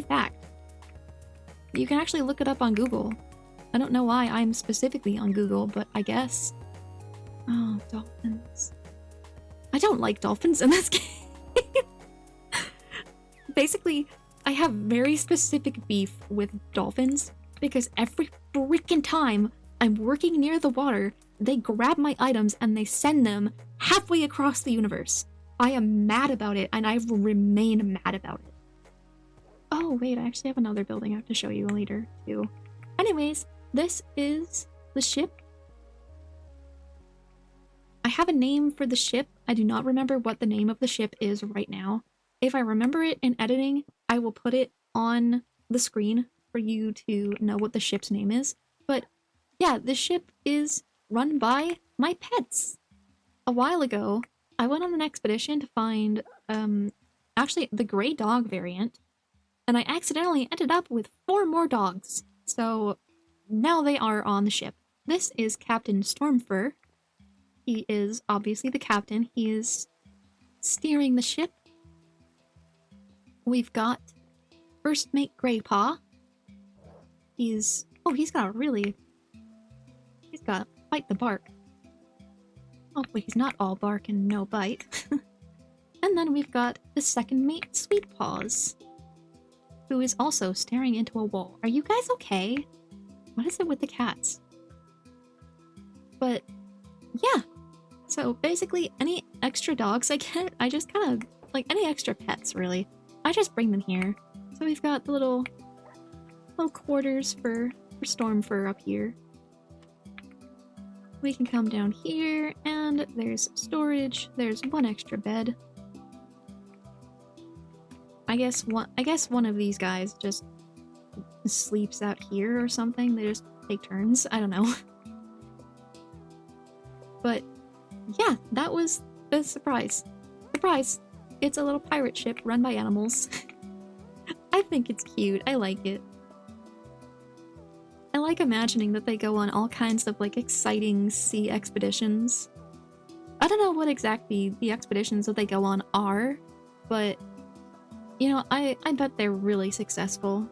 fact. You can actually look it up on Google. I don't know why I'm specifically on Google, but I guess. Oh, dolphins. I don't like dolphins in this game. Basically, I have very specific beef with dolphins because every freaking time I'm working near the water, they grab my items and they send them halfway across the universe. I am mad about it, and I remain mad about it. Oh, wait, I actually have another building I have to show you later, too. Anyways, this is the ship. I have a name for the ship. I do not remember what the name of the ship is right now. If I remember it in editing, I will put it on the screen for you to know what the ship's name is. But yeah, the ship is run by my pets. A while ago, I went on an expedition to find, actually the gray dog variant, and I accidentally ended up with 4 more dogs. So now they are on the ship. This is Captain Stormfur. He is obviously the captain. He is steering the ship. We've got First Mate Greypaw. He's got bite the bark. Hopefully he's not all bark and no bite. And then we've got the second mate, Sweet Paws, who is also staring into a wall. Are you guys okay? What is it with the cats? But yeah, so basically any extra dogs I get, I just kind of, like any extra pets really, I just bring them here. So we've got the little quarters for Stormfur up here. We can come down here, and there's storage. There's 1 extra bed. I guess one of these guys just sleeps out here or something. They just take turns. I don't know. But yeah, that was the surprise. Surprise! It's a little pirate ship run by animals. I think it's cute. I like it. I like imagining that they go on all kinds of like exciting sea expeditions. I don't know what exactly the expeditions that they go on are, but you know, I bet they're really successful.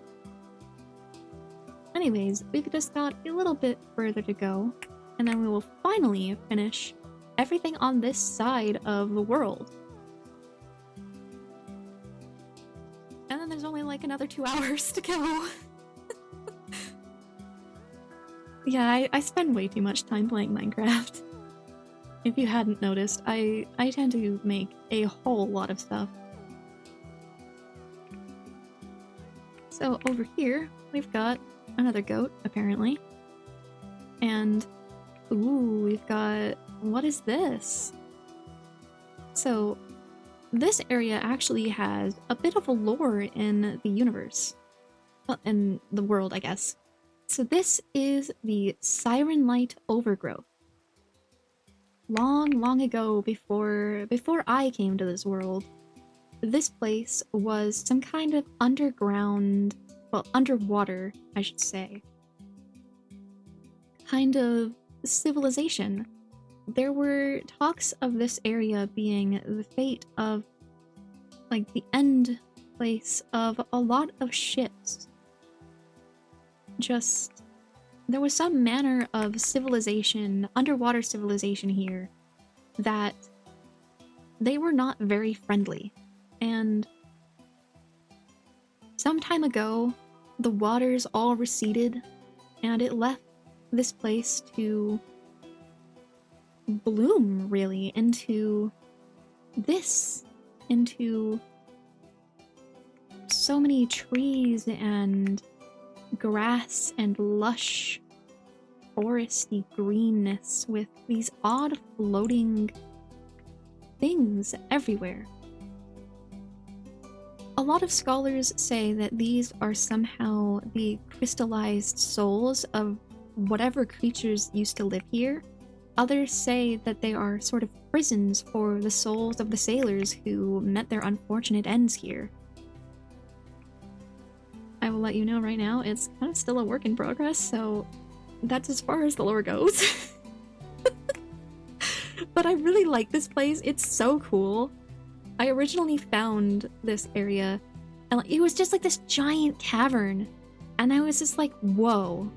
Anyways, we've just got a little bit further to go, and then we will finally finish everything on this side of the world. And then there's only like another 2 hours to go. Yeah, I spend way too much time playing Minecraft. If you hadn't noticed, I tend to make a whole lot of stuff. So over here, we've got another goat, apparently. And, ooh, we've got... what is this? So, this area actually has a bit of a lore in the universe. Well, in the world, I guess. So this is the Siren Light Overgrowth. Long ago, before I came to this world, this place was some kind of underground, well, underwater, I should say, kind of civilization. There were talks of this area being the fate of, like, the end place of a lot of ships. Just, there was some manner of civilization, underwater civilization here, that they were not very friendly. And some time ago, the waters all receded, and it left this place to bloom, really, into this, into so many trees and grass and lush foresty greenness with these odd floating things everywhere. A lot of scholars say that these are somehow the crystallized souls of whatever creatures used to live here. Others say that they are sort of prisons for the souls of the sailors who met their unfortunate ends here. I will let you know right now, it's kind of still a work in progress, so that's as far as the lore goes. But I really like this place, it's so cool. I originally found this area, and it was just like this giant cavern, and I was just like, whoa.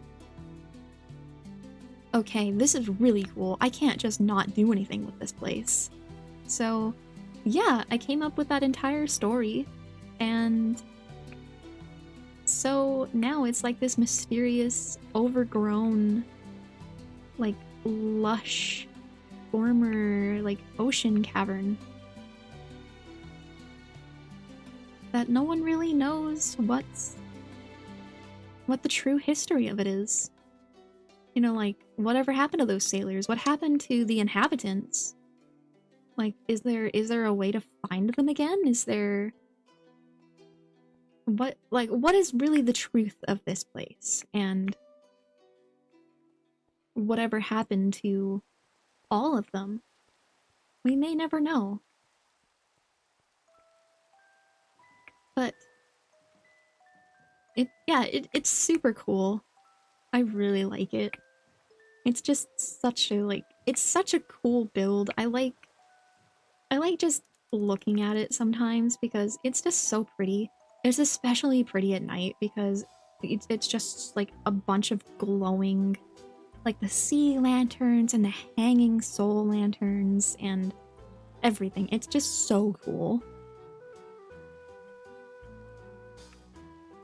Okay, this is really cool. I can't just not do anything with this place. So, yeah, I came up with that entire story, and so now it's like this mysterious, overgrown, like, lush, former, like, ocean cavern that no one really knows what the true history of it is. You know, like, whatever happened to those sailors? What happened to the inhabitants? Like, is there a way to find them again? Is there... what is really the truth of this place? And whatever happened to all of them. We may never know. But it's super cool. I really like it. It's just such a it's such a cool build. I like just looking at it sometimes because it's just so pretty. It's especially pretty at night because it's just like a bunch of glowing, like the sea lanterns and the hanging soul lanterns and everything. It's just so cool.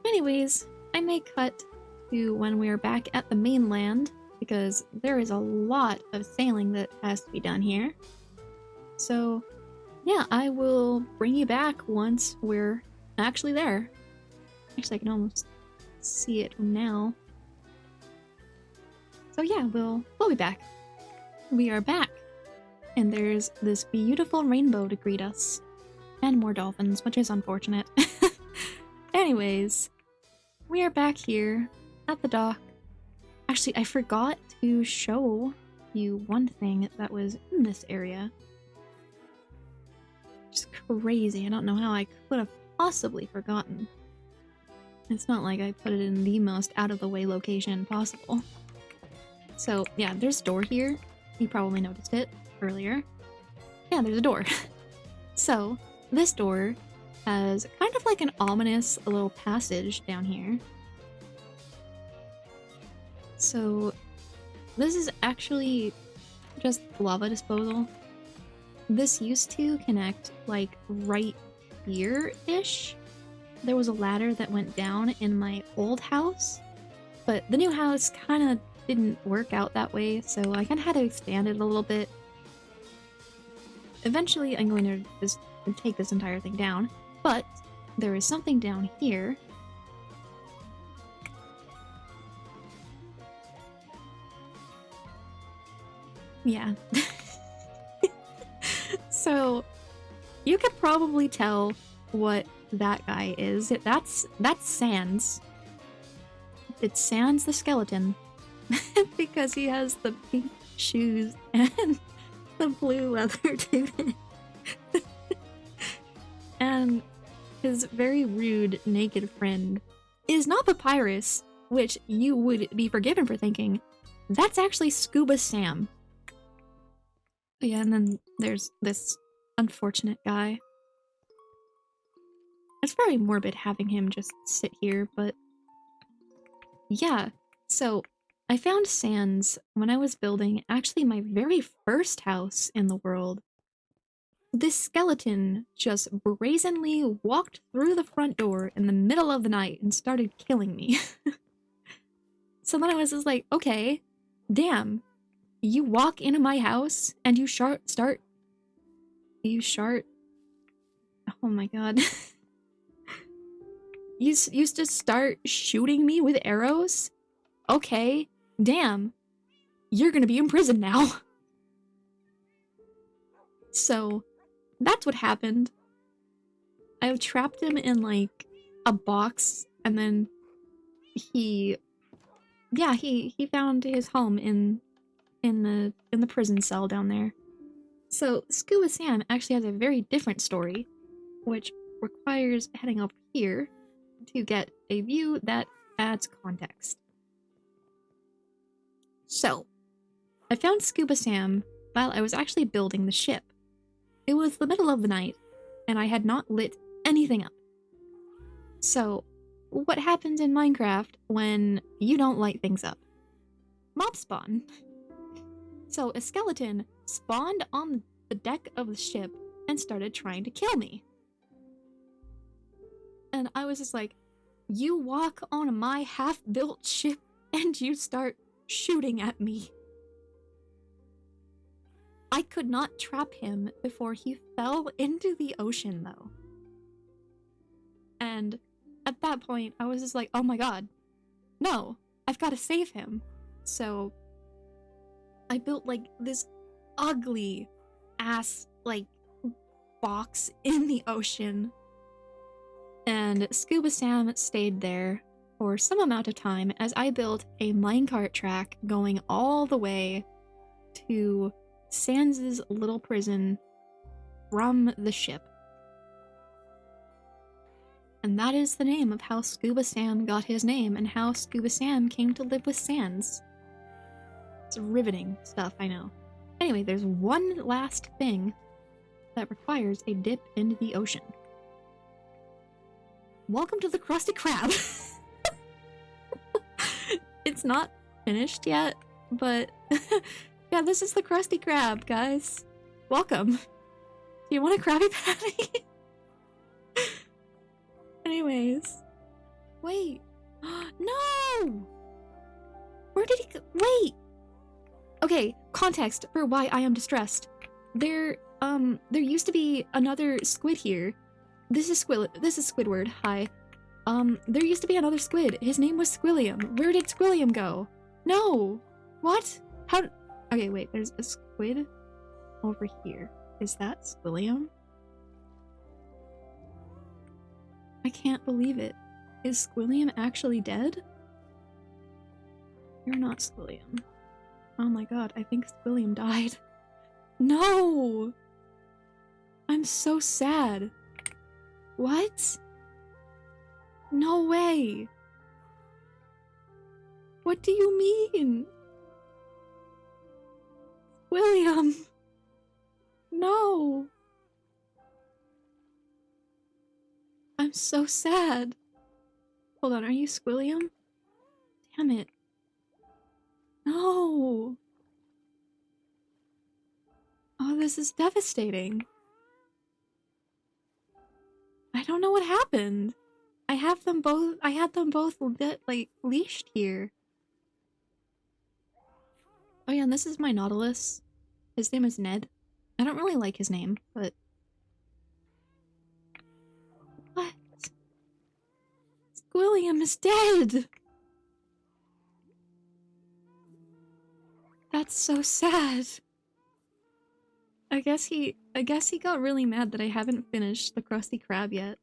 Anyways, I may cut to when we're back at the mainland because there is a lot of sailing that has to be done here. So yeah, I will bring you back once we're actually there. Actually, I can almost see it now. So yeah, we'll be back. We are back. And there's this beautiful rainbow to greet us. And more dolphins, which is unfortunate. Anyways, we are back here at the dock. Actually, I forgot to show you one thing that was in this area. Just crazy. I don't know how I could have possibly forgotten. It's not like I put it in the most out-of-the-way location possible. So, yeah, there's a door here. You probably noticed it earlier. Yeah, there's a door. So, this door has kind of like an ominous little passage down here. So, this is actually just lava disposal. This used to connect, like, right here-ish. There was a ladder that went down in my old house, but the new house kind of didn't work out that way, so I kind of had to expand it a little bit. Eventually, I'm going to just take this entire thing down, but there is something down here. Yeah. So, you could probably tell what that guy is. That's Sans. It's Sans the skeleton. Because he has the pink shoes and the blue leather tunic. And his very rude naked friend is not Papyrus, which you would be forgiven for thinking. That's actually Scuba Sam. Yeah, and then there's this unfortunate guy. It's very morbid having him just sit here, but yeah. So, I found Sans when I was building actually my very first house in the world. This skeleton just brazenly walked through the front door in the middle of the night and started killing me. So then I was just like, okay, damn. You walk into my house and you start. Oh my god. You used to start shooting me with arrows? Okay, damn. You're gonna be in prison now. So, that's what happened. I trapped him in, like, a box, and then he found his home in the prison cell down there. So, Scuba Sam actually has a very different story, which requires heading up here to get a view that adds context. So, I found Scuba Sam while I was actually building the ship. It was the middle of the night, and I had not lit anything up. So, what happens in Minecraft when you don't light things up? Mob spawn. So, a skeleton spawned on the deck of the ship and started trying to kill me. And I was just like, you walk on my half-built ship and you start shooting at me. I could not trap him before he fell into the ocean, though. And at that point, I was just like, oh my god, no, I've got to save him. So I built, like, this ugly ass, like, box in the ocean. And Scuba Sam stayed there for some amount of time as I built a minecart track going all the way to Sans' little prison from the ship. And that is the name of how Scuba Sam got his name and how Scuba Sam came to live with Sans. It's riveting stuff, I know. Anyway, there's one last thing that requires a dip into the ocean. Welcome to the Krusty Krab! It's not finished yet, but yeah, this is the Krusty Krab, guys. Welcome. Do you want a Krabby Patty? Anyways. Wait. No! Where did he go? Wait! Okay, context for why I am distressed. There used to be another squid here. This is Squidward, hi. There used to be another squid. His name was Squilliam. Where did Squilliam go? No! What? How? Okay, wait, there's a squid over here. Is that Squilliam? I can't believe it. Is Squilliam actually dead? You're not Squilliam. Oh my god, I think Squilliam died. No! I'm so sad. What? No way! What do you mean? William! No! I'm so sad. Hold on, are you Squilliam? Damn it. No! Oh, this is devastating. I don't know what happened. I had them both like leashed here. Oh yeah, and this is my Nautilus. His name is Ned. I don't really like his name, but what? Squilliam is dead. That's so sad. I guess he got really mad that I haven't finished the Krusty Krab yet.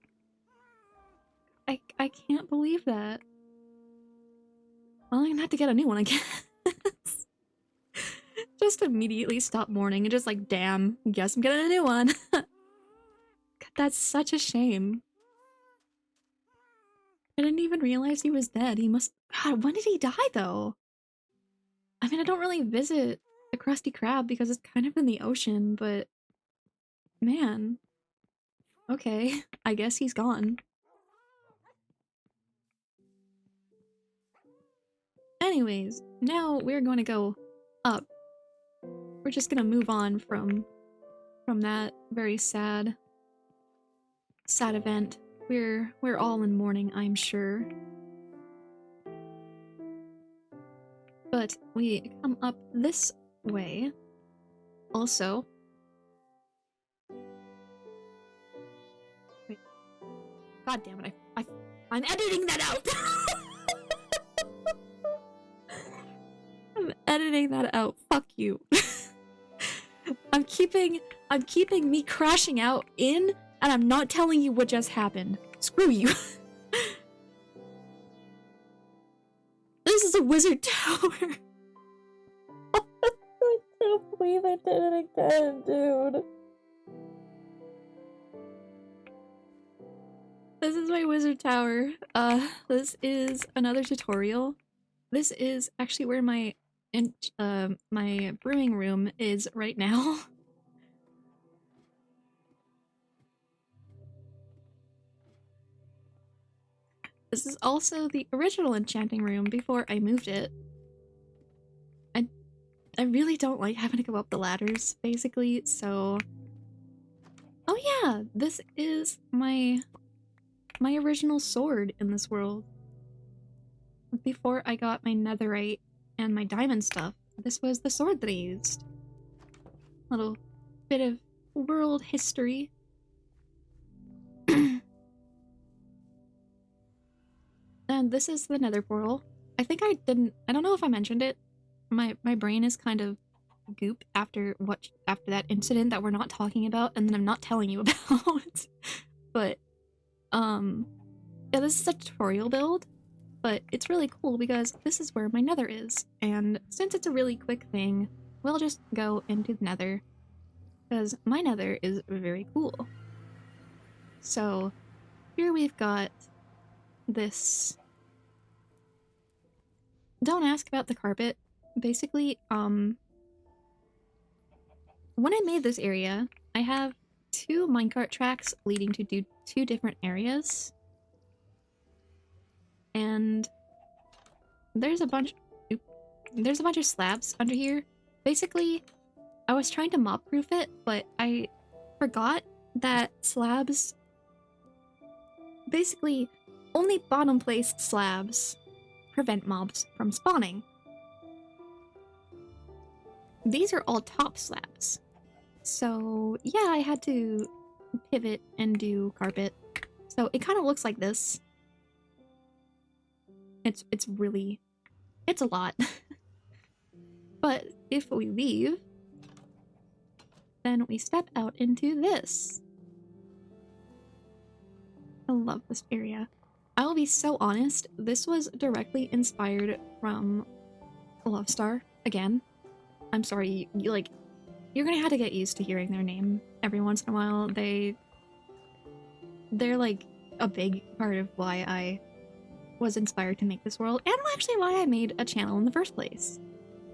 I can't believe that. Well, I'm gonna have to get a new one, I guess. Just immediately stop mourning and just like, damn, guess I'm getting a new one. God, that's such a shame. I didn't even realize he was dead. He must— God, when did he die though? I mean, I don't really visit the Krusty Krab because it's kind of in the ocean, but man. Okay, I guess he's gone. Anyways, now we're going to go up. We're just gonna move on from that very sad event. We're all in mourning, I'm sure. But we come up this way. Also. Wait. God damn it, I'm editing that out! I'm editing that out. Fuck you. I'm keeping me crashing out in, and I'm not telling you what just happened. Screw you. This is a wizard tower. I can't believe I did it again, dude. This is my wizard tower. This is another tutorial. This is actually where my brewing room is right now. This is also the original enchanting room before I moved it. I really don't like having to go up the ladders, basically, so... Oh yeah, this is my original sword in this world. Before I got my netherite and my diamond stuff, this was the sword that I used. Little bit of world history. And this is the nether portal. I think I don't know if I mentioned it. My brain is kind of goop after that incident that we're not talking about and then I'm not telling you about. But yeah, this is a tutorial build. but it's really cool because this is where my nether is, and since it's a really quick thing, we'll just go into the nether, because my nether is very cool. So here we've got this... Don't ask about the carpet. Basically, when I made this area, I have 2 minecart tracks leading to 2 different areas. And there's a bunch of slabs under here. Basically, I was trying to mob-proof it, but I forgot that slabs... Basically, only bottom-placed slabs prevent mobs from spawning. These are all top slabs. So, yeah, I had to pivot and do carpet. So it kind of looks like this. It's a lot. But if we leave, then we step out into this. I love this area. I will be so honest, this was directly inspired from Love Star, again. I'm sorry, you're gonna have to get used to hearing their name every once in a while. They're like a big part of why I was inspired to make this world, and actually why I made a channel in the first place.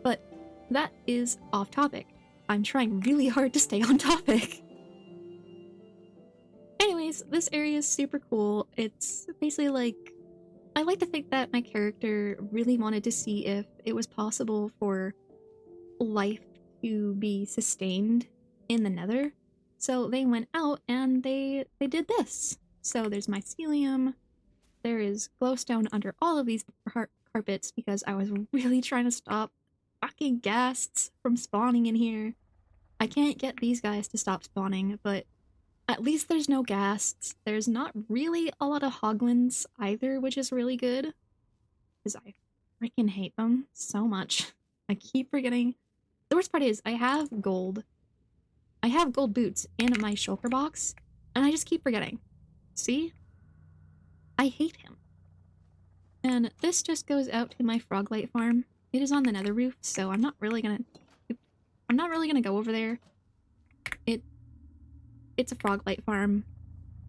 But that is off topic. I'm trying really hard to stay on topic. Anyways, this area is super cool. It's basically like... I like to think that my character really wanted to see if it was possible for life to be sustained in the nether. So they went out and they did this. So there's mycelium. There is glowstone under all of these carpets because I was really trying to stop fucking ghasts from spawning in here. I can't get these guys to stop spawning, but at least there's no ghasts. There's not really a lot of hoglins either, which is really good. Because I freaking hate them so much. I keep forgetting. The worst part is, I have gold. I have gold boots in my shulker box, and I just keep forgetting. See? I hate him. And this just goes out to my froglight farm. It is on the nether roof, so I'm not really gonna go over there. It's a froglight farm.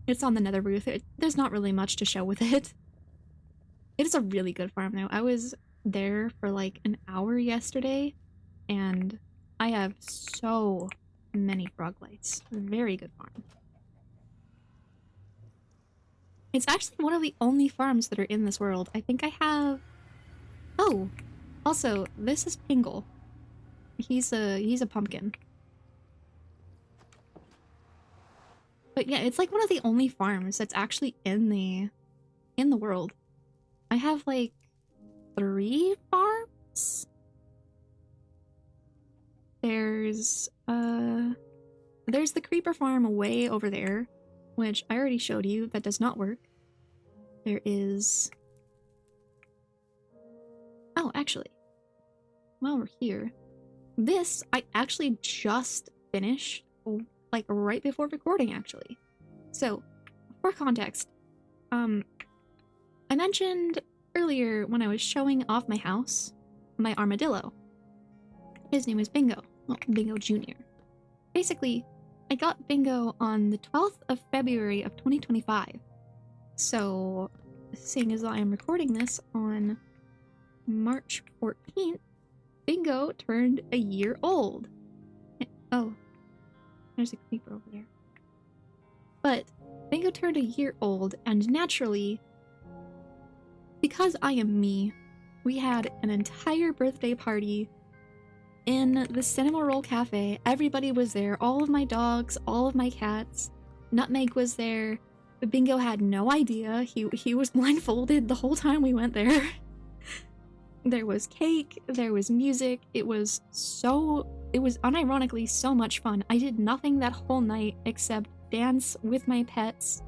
It's on the nether roof. There's not really much to show with it. It is a really good farm, though. I was there for like an hour yesterday, and I have so many froglights. Very good farm. It's actually one of the only farms that are in this world. I think I have... Oh! Also, this is Pingle. He's a pumpkin. But yeah, it's like one of the only farms that's actually in the world. I have like 3 farms? There's the creeper farm way over there, which I already showed you, that does not work. There is... Oh, actually, while we're here, this I actually just finished, like right before recording, actually. So, for context, I mentioned earlier when I was showing off my house, my armadillo. His name is Bingo. Well, Bingo Jr. Basically, I got Bingo on the 12th of February of 2025. So, seeing as I am recording this on March 14th, Bingo turned a year old. Oh, there's a creeper over there. But Bingo turned a year old, and naturally, because I am me, we had an entire birthday party in the Cinema Roll Cafe. Everybody was there. All of my dogs, all of my cats. Nutmeg was there. But Bingo had no idea. He was blindfolded the whole time we went there. There was cake, there was music. It was unironically so much fun. I did nothing that whole night except dance with my pets.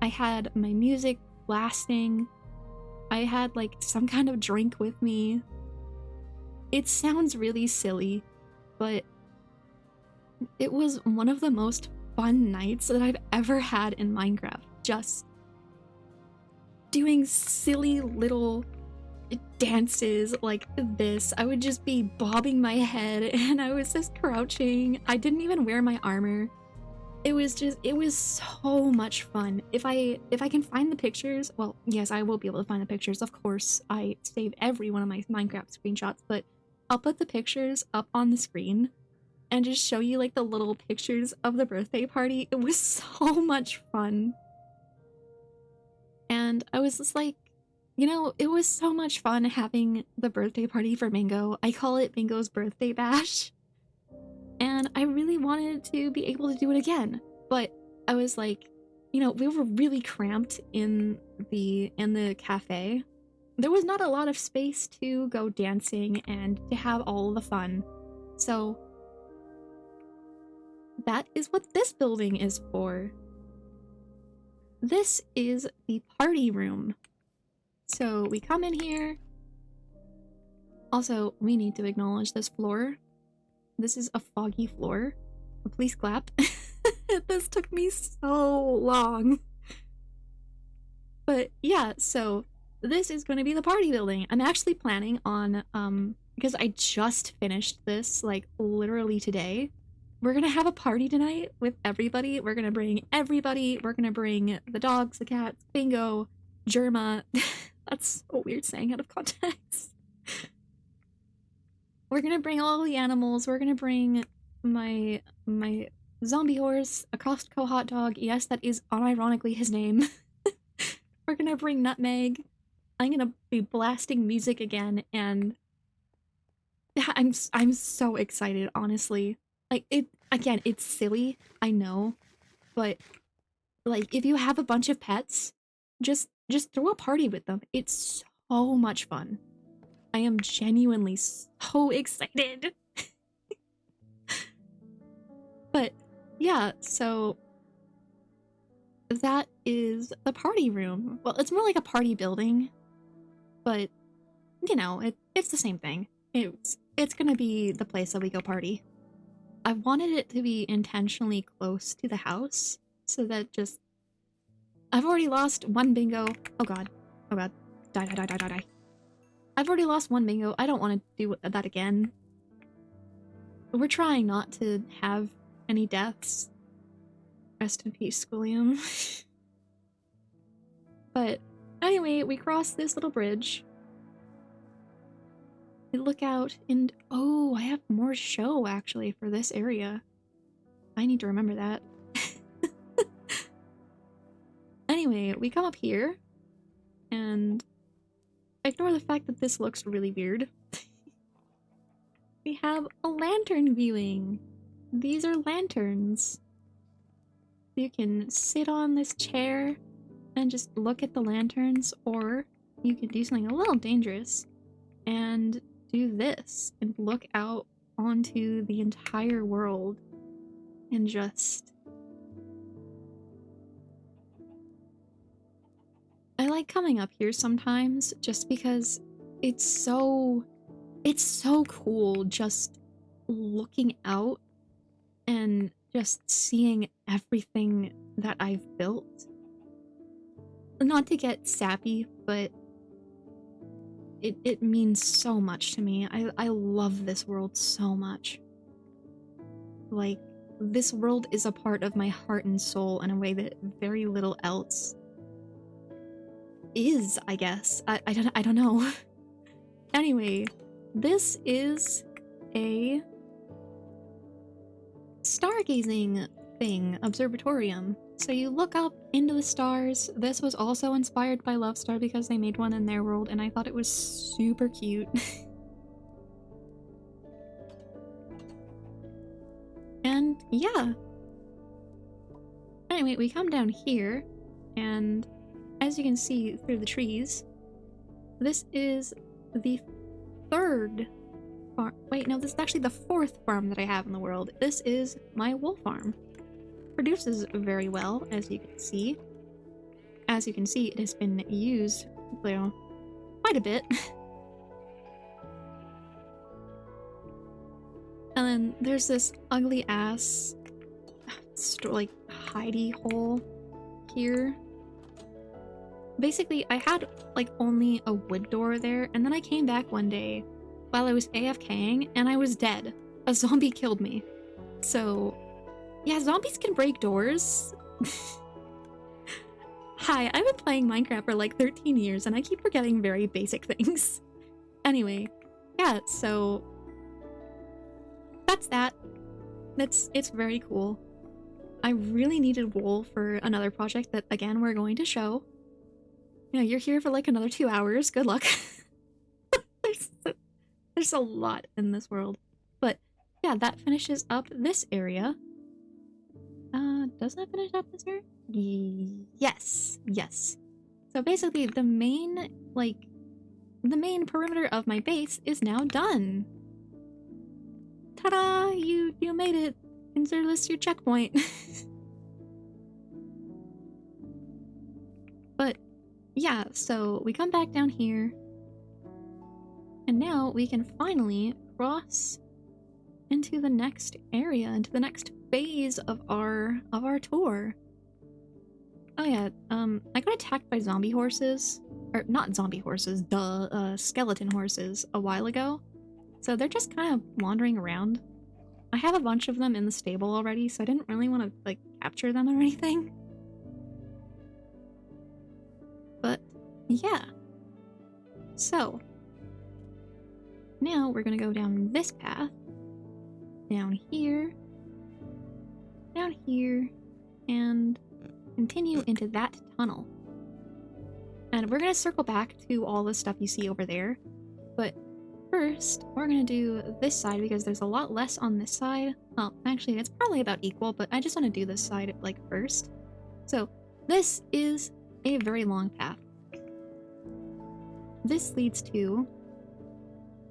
I had my music blasting. I had like some kind of drink with me. It sounds really silly, but it was one of the most fun nights that I've ever had in Minecraft. Just doing silly little dances like this. I would just be bobbing my head and I was just crouching. I didn't even wear my armor. It was so much fun. If I can find the pictures, well, yes, I will be able to find the pictures. Of course, I save every one of my Minecraft screenshots, but I'll put the pictures up on the screen and just show you like the little pictures of the birthday party. It was so much fun. And I was just like, you know, it was so much fun having the birthday party for Bingo. I call it Bingo's birthday bash. And I really wanted to be able to do it again. But I was like, you know, we were really cramped in the cafe. There was not a lot of space to go dancing and to have all the fun. So that is what this building is for. This is the party room. So we come in here. Also, we need to acknowledge this floor. This is a foggy floor. Please clap. This took me so long. But yeah, so this is going to be the party building. I'm actually planning on, because I just finished this, like, literally today. We're gonna have a party tonight with everybody. We're gonna bring everybody. We're gonna bring the dogs, the cats, Bingo, Germa. That's so weird saying out of context. We're gonna bring all the animals. We're gonna bring my zombie horse, a Costco hot dog. Yes, that is unironically his name. We're gonna bring Nutmeg. I'm gonna be blasting music again, and I'm so excited, honestly. Like, again, it's silly, I know, but like, if you have a bunch of pets, just throw a party with them. It's so much fun. I am genuinely so excited. But yeah, so that is the party room. Well, it's more like a party building, but you know, it's the same thing. It's gonna be the place that we go party. I wanted it to be intentionally close to the house, so that just... I've already lost one Bingo. Oh god. Oh god. Die, die, die, die, die, die. I've already lost one Bingo. I don't want to do that again. We're trying not to have any deaths. Rest in peace, Squilliam. But anyway, we cross this little bridge. We look out and... oh, I have more show, actually, for this area. I need to remember that. Anyway, we come up here, and ignore the fact that this looks really weird. We have a lantern viewing. These are lanterns. You can sit on this chair and just look at the lanterns, or you can do something a little dangerous and do this and look out onto the entire world and just... I like coming up here sometimes just because it's so cool just looking out and just seeing everything that I've built. Not to get sappy, but it means so much to me. I love this world so much. Like, this world is a part of my heart and soul in a way that very little else is, I guess. I don't know. Anyway, this is a stargazing thing, observatorium. So you look up into the stars. This was also inspired by Love Star because they made one in their world, and I thought it was super cute. And yeah. Anyway, we come down here, and as you can see through the trees, this is the third farm. Wait, no, this is actually the fourth farm that I have in the world. This is my wool farm. Produces very well, as you can see. As you can see, it has been used, you know, quite a bit. And then there's this ugly ass, like, hidey hole here. basically, I had, like, only a wood door there, and then I came back one day while I was AFKing, and I was dead. A zombie killed me. So, yeah, zombies can break doors. Hi, I've been playing Minecraft for like 13 years, and I keep forgetting very basic things. Anyway, yeah, so that's that. It's very cool. I really needed wool for another project that, again, we're going to show. You know, you're here for like another 2 hours. Good luck. There's a lot in this world. But yeah, that finishes up this area. Does that finish up this area? Yes, yes. So basically the main perimeter of my base is now done. Ta-da! You made it. Consider this your checkpoint. But yeah, so we come back down here, and now we can finally cross into the next area, into the next phase of our tour. Oh yeah, I got attacked by zombie horses, or not zombie horses, skeleton horses a while ago. So they're just kind of wandering around. I have a bunch of them in the stable already, so I didn't really want to like capture them or anything. But yeah. So now we're gonna go down this path, down here, and continue into that tunnel. And we're gonna circle back to all the stuff you see over there, but first we're gonna do this side because there's a lot less on this side. Well, actually it's probably about equal, but I just want to do this side like first. So this is a very long path. This leads to,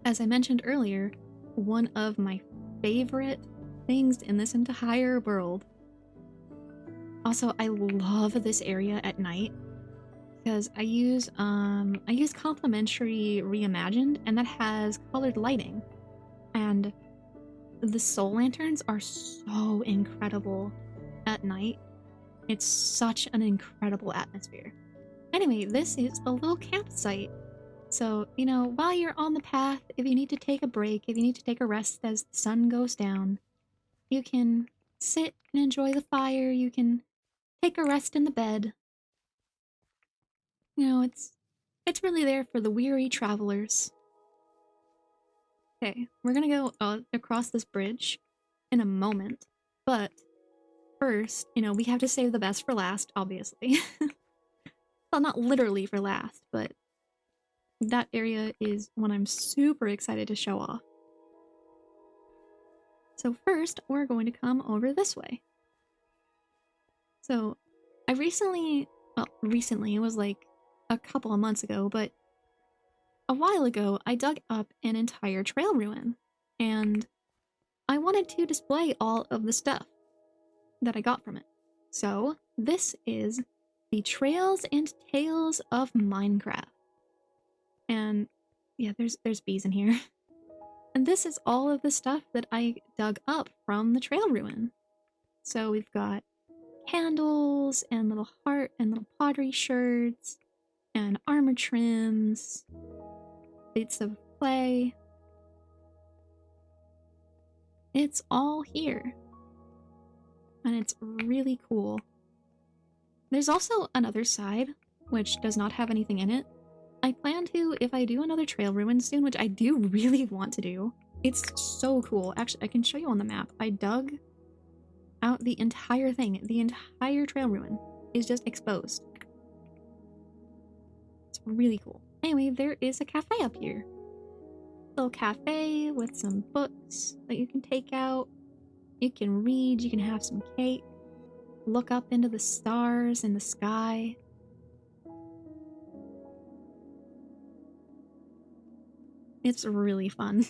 as I mentioned earlier, one of my favorite things in this entire world. Also, I love this area at night because I use complimentary reimagined, and that has colored lighting, and the soul lanterns are so incredible at night. It's such an incredible atmosphere. Anyway, this is a little campsite. So, you know, while you're on the path, if you need to take a break, if you need to take a rest as the sun goes down, you can sit and enjoy the fire, you can take a rest in the bed. You know, it's really there for the weary travelers. Okay, we're gonna go across this bridge in a moment, but first, you know, we have to save the best for last, obviously. Well, not literally for last, but that area is one I'm super excited to show off. So first, we're going to come over this way. So, I recently, it was like a couple of months ago, but a while ago, I dug up an entire trail ruin, and I wanted to display all of the stuff that I got from it. So, this is the Trails and Tales of Minecraft. And yeah, there's bees in here. And this is all of the stuff that I dug up from the trail ruin. So we've got candles and little heart and little pottery sherds and armor trims, bits of clay. It's all here. And it's really cool. There's also another side, which does not have anything in it. I plan to, if I do another trail ruin soon, which I do really want to do. It's so cool. Actually, I can show you on the map. I dug out the entire thing. The entire trail ruin is just exposed. It's really cool. Anyway, there is a cafe up here. A little cafe with some books that you can take out. You can read, you can have some cake. Look up into the stars in the sky. It's really fun.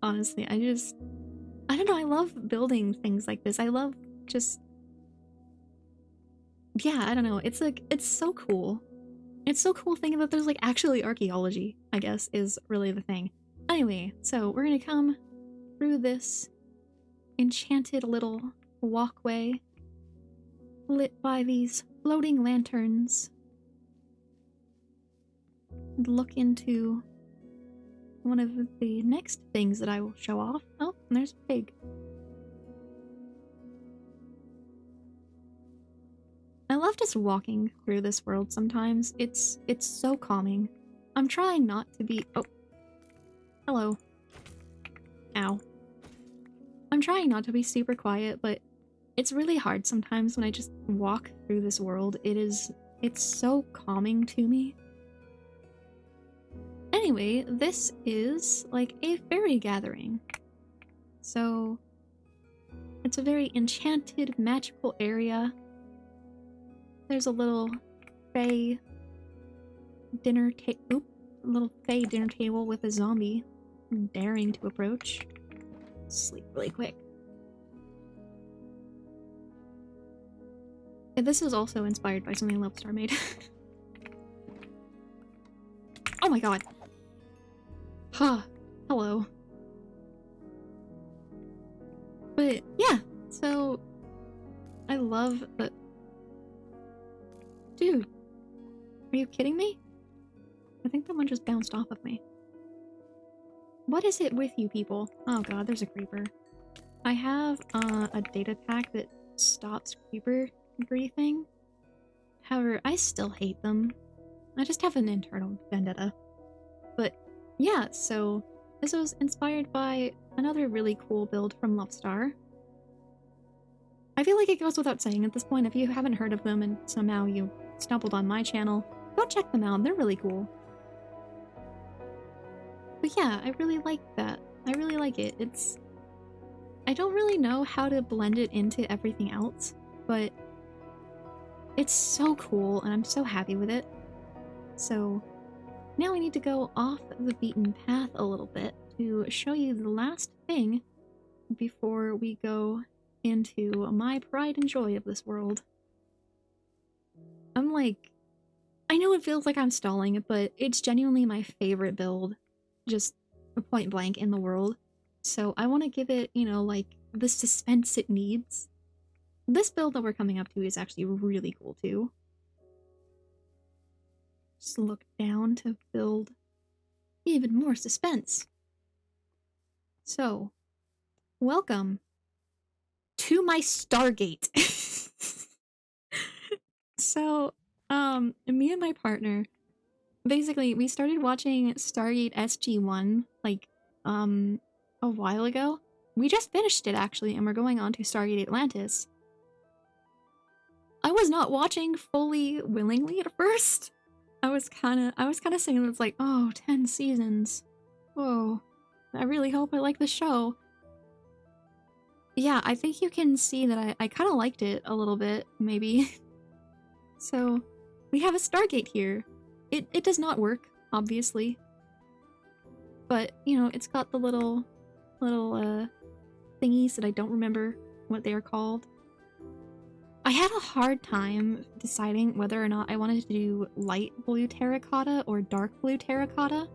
Honestly, I don't know, I love building things like this. I love just... Yeah, I don't know. It's like, it's so cool. It's so cool thinking that there's like actually archaeology, I guess, is really the thing. Anyway, so we're gonna come through this enchanted little walkway lit by these floating lanterns. look into one of the next things that I will show off. Oh, and there's a pig. I love just walking through this world sometimes. It's so calming. I'm trying not to be— oh. Hello. Ow. I'm trying not to be super quiet, but it's really hard sometimes when I just walk through this world. It's so calming to me. Anyway, this is like a fairy gathering. So it's a very enchanted, magical area. There's a little fey dinner table with a zombie daring to approach. Sleep really quick. Yeah, this is also inspired by something Lobstar made. Oh my god. Huh. Hello. But yeah, so I love that. Dude, are you kidding me? I think that one just bounced off of me. What is it with you people? Oh god, there's a creeper. I have a data pack that stops creeper griefing. However, I still hate them. I just have an internal vendetta. But yeah, so this was inspired by another really cool build from Lobstar. I feel like it goes without saying at this point, if you haven't heard of them and somehow you stumbled on my channel, go check them out, they're really cool. But yeah, I really like that. I really like it. I don't really know how to blend it into everything else, but it's so cool and I'm so happy with it. So now we need to go off the beaten path a little bit to show you the last thing before we go into my pride and joy of this world. I'm like, I know it feels like I'm stalling, but it's genuinely my favorite build, just point blank in the world. So I want to give it, you know, like the suspense it needs. This build that we're coming up to is actually really cool too. Just look down to build even more suspense. So, welcome to my Stargate. So, me and my partner, basically, we started watching Stargate SG-1, like, a while ago. We just finished it, actually, and we're going on to Stargate Atlantis. I was not watching fully willingly at first. I was kind of saying it's like, oh, 10 seasons. Whoa. I really hope I like the show. Yeah, I think you can see that I kind of liked it a little bit, maybe. So, we have a Stargate here. It does not work, obviously. But, you know, it's got the little thingies that I don't remember what they are called. I had a hard time deciding whether or not I wanted to do light blue terracotta or dark blue terracotta.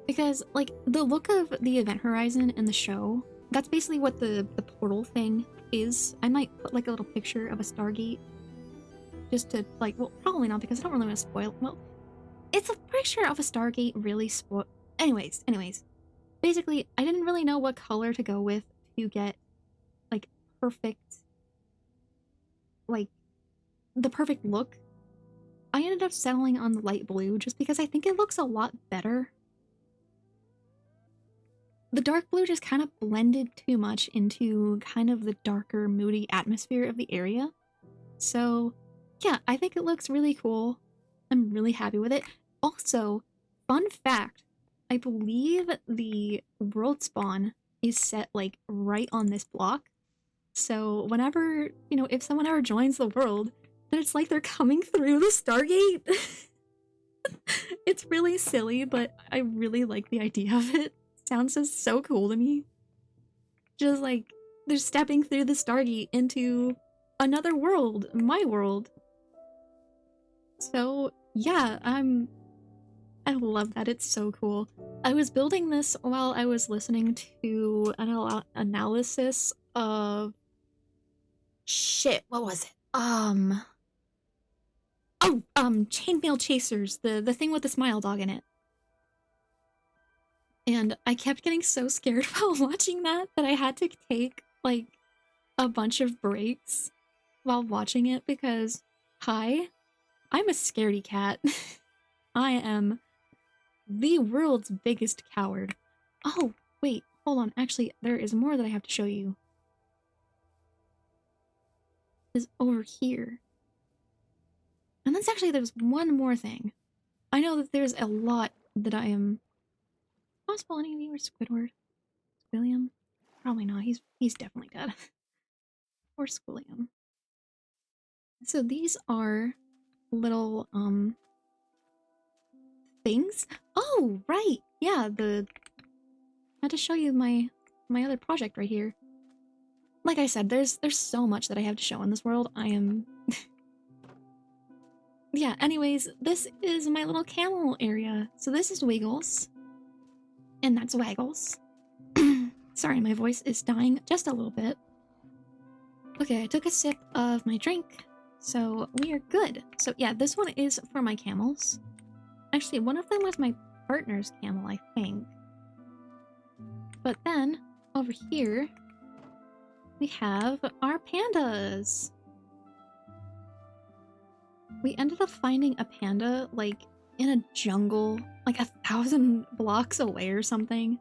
Because, like, the look of the event horizon in the show, that's basically what the portal thing is. I might put, like, a little picture of a Stargate. Just to, like, well, probably not because I don't really want to spoil it. Well, it's a picture of a Stargate really Anyways. Basically, I didn't really know what color to go with to get, like, perfect, like, the perfect look. I ended up settling on the light blue just because I think it looks a lot better. The dark blue just kind of blended too much into kind of the darker, moody atmosphere of the area. So, yeah, I think it looks really cool. I'm really happy with it. Also, fun fact, I believe the world spawn is set, like, right on this block. So whenever, you know, if someone ever joins the world, then it's like they're coming through the Stargate. It's really silly, but I really like the idea of it. Sounds just so cool to me. Just like, they're stepping through the Stargate into another world, my world. So, yeah, I love that, it's so cool. I was building this while I was listening to an analysis of... Shit, what was it? Oh, chainmail chasers, the thing with the smile dog in it. And I kept getting so scared while watching that I had to take, like, a bunch of breaks while watching it because, hi, I'm a scaredy cat. I am the world's biggest coward. Oh, wait, hold on. Actually, there is more that I have to show you. Is over here. And that's actually, there's one more thing. I know that there's a lot that I am... Possible any of you are Squidward? Squilliam? Probably not. He's definitely dead. Or Squilliam. So these are little, things? Oh, right! Yeah, I had to show you my other project right here. Like I said, there's so much that I have to show in this world. I am... Yeah, anyways, this is my little camel area. So this is Wiggles. And that's Waggles. Sorry, my voice is dying just a little bit. Okay, I took a sip of my drink, so we are good. So yeah, this one is for my camels. Actually, one of them was my partner's camel, I think. But then, over here, we have our pandas. We ended up finding a panda, like, in a jungle, like 1,000 blocks away or something.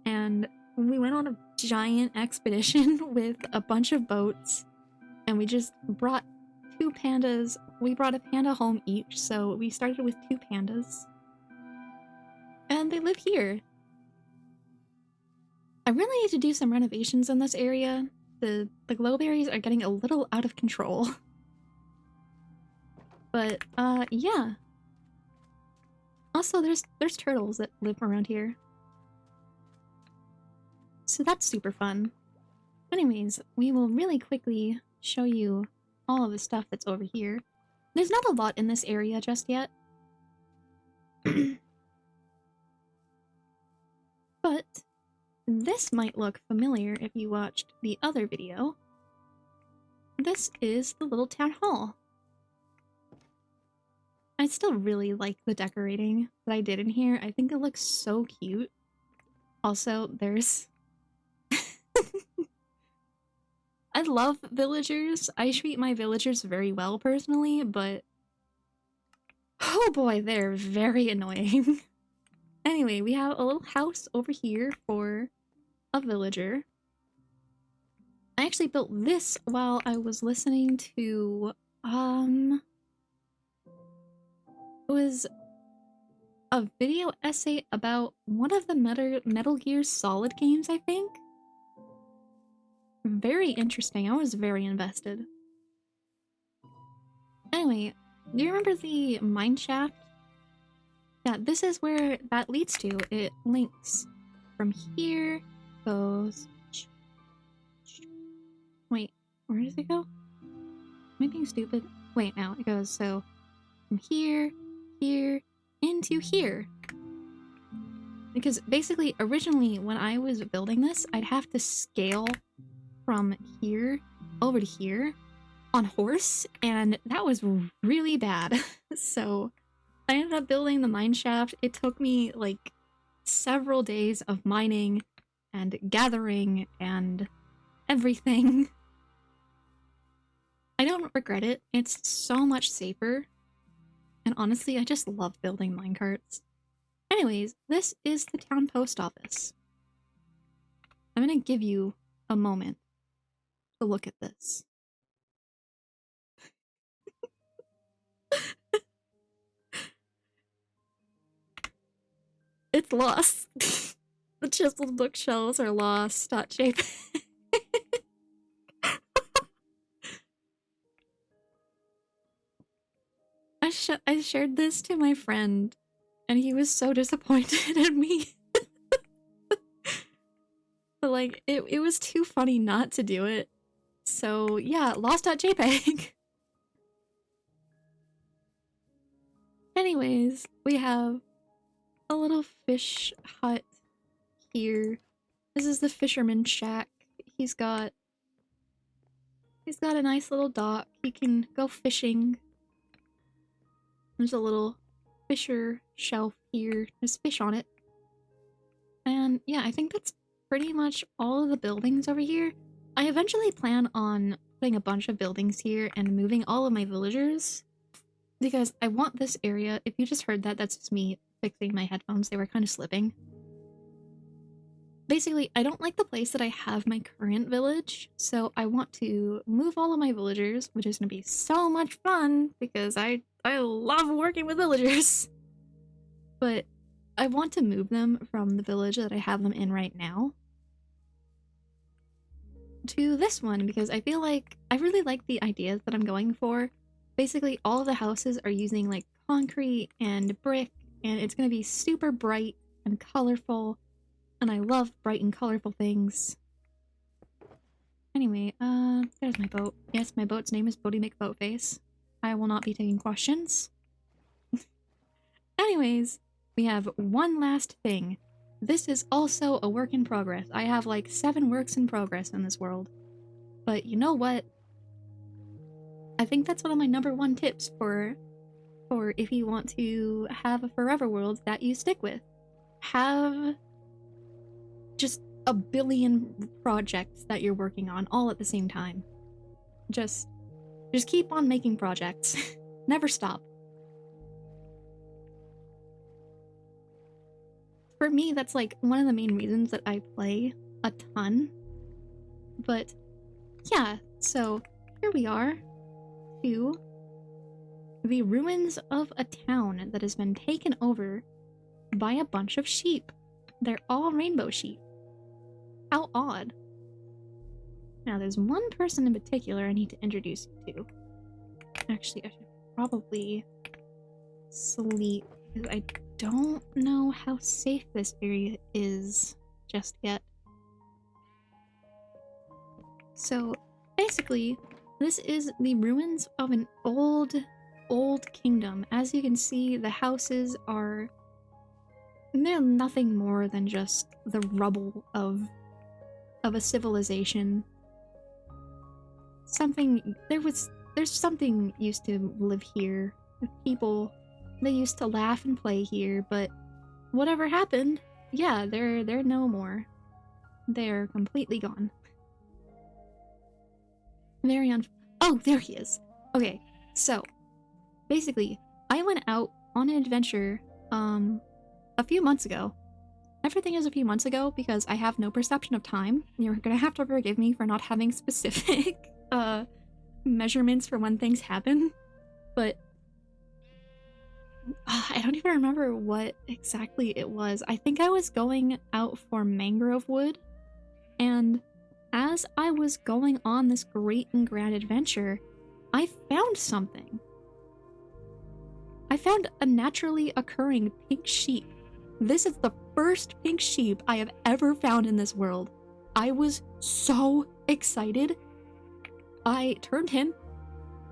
And we went on a giant expedition with a bunch of boats, and we just brought 2 pandas. We brought a panda home each, so we started with 2 pandas. And they live here. I really need to do some renovations in this area. The glowberries are getting a little out of control. But, yeah. Also, there's turtles that live around here. So that's super fun. Anyways, we will really quickly show you all of the stuff that's over here. There's not a lot in this area just yet. But this might look familiar if you watched the other video. This is the little town hall. I still really like the decorating that I did in here. I think it looks so cute. Also, there's... I love villagers. I treat my villagers very well personally, but... Oh boy, they're very annoying. Anyway, we have a little house over here for a villager. I actually built this while I was listening to, it was a video essay about one of the Metal Gear Solid games, I think. Very interesting. I was very invested. Anyway, do you remember the mine shaft? Yeah, this is where that leads to. It links from here, goes... Wait, where does it go? Am I being stupid? Wait, now it goes so from here, here, into here. Because basically, originally, when I was building this, I'd have to scale from here over to here on horse, and that was really bad. So I ended up building the mine shaft. It took me like several days of mining and gathering and everything. I don't regret it. It's so much safer. And honestly, I just love building minecarts. Anyways, this is the town post office. I'm gonna give you a moment to look at this. It's lost. The chiseled bookshelves are lost. .jpg. I shared this to my friend, and he was so disappointed in me. But like, it was too funny not to do it. So yeah, lost.jpg. Anyways, we have a little fish hut here. This is the fisherman's shack. He's got a nice little dock. He can go fishing. There's a little fisher shelf here. There's fish on it. And yeah, I think that's pretty much all of the buildings over here. I eventually plan on putting a bunch of buildings here and moving all of my villagers because I want this area. If you just heard that, that's just me fixing my headphones. They were kind of slipping. Basically, I don't like the place that I have my current village, so I want to move all of my villagers, which is going to be so much fun because I love working with villagers. But I want to move them from the village that I have them in right now to this one because I feel like I really like the ideas that I'm going for. Basically, all of the houses are using like concrete and brick, and it's going to be super bright and colorful. And I love bright and colorful things. Anyway, there's my boat. Yes, my boat's name is Bodie McBoatface. I will not be taking questions. Anyways, we have one last thing. This is also a work in progress. I have like 7 works in progress in this world. But you know what? I think that's one of my #1 tips for if you want to have a forever world that you stick with. Have just a billion projects that you're working on all at the same time. Just keep on making projects. Never stop. For me, that's like one of the main reasons that I play a ton. But yeah, so here we are to the ruins of a town that has been taken over by a bunch of sheep. They're all rainbow sheep. How odd. Now, there's one person in particular I need to introduce you to. Actually, I should probably sleep, because I don't know how safe this area is just yet. So, basically, this is the ruins of an old kingdom. As you can see, the houses are... they're nothing more than just the rubble of a civilization. There's something used to live here. People, they used to laugh and play here, but whatever happened, yeah, they're no more. They're completely gone. Oh, there he is. Okay, so basically, I went out on an adventure a few months ago. Everything is a few months ago because I have no perception of time. You're gonna have to forgive me for not having specific measurements for when things happen. But I don't even remember what exactly it was. I think I was going out for mangrove wood, and as I was going on this great and grand adventure, I found something. I found a naturally occurring pink sheep. This is the first pink sheep I have ever found in this world. I was so excited. I turned him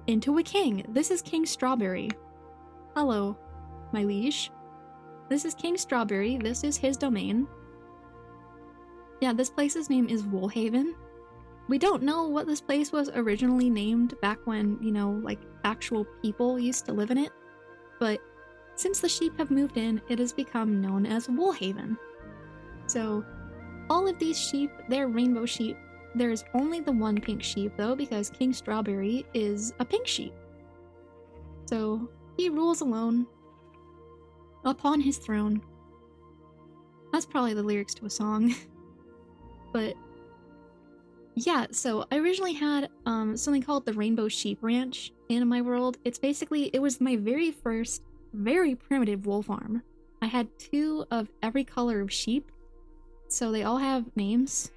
into a king. This is King Strawberry. Hello, my liege. This is King Strawberry. This is his domain. Yeah, this place's name is Woolhaven. We don't know what this place was originally named back when, you know, like actual people used to live in it, but since the sheep have moved in, it has become known as Woolhaven. So, all of these sheep, they're rainbow sheep. There's only the one pink sheep, though, because King Strawberry is a pink sheep. So, he rules alone upon his throne. That's probably the lyrics to a song. But, yeah, so I originally had something called the Rainbow Sheep Ranch in my world. It was my very first very primitive wool farm. I had 2 of every color of sheep, so they all have names.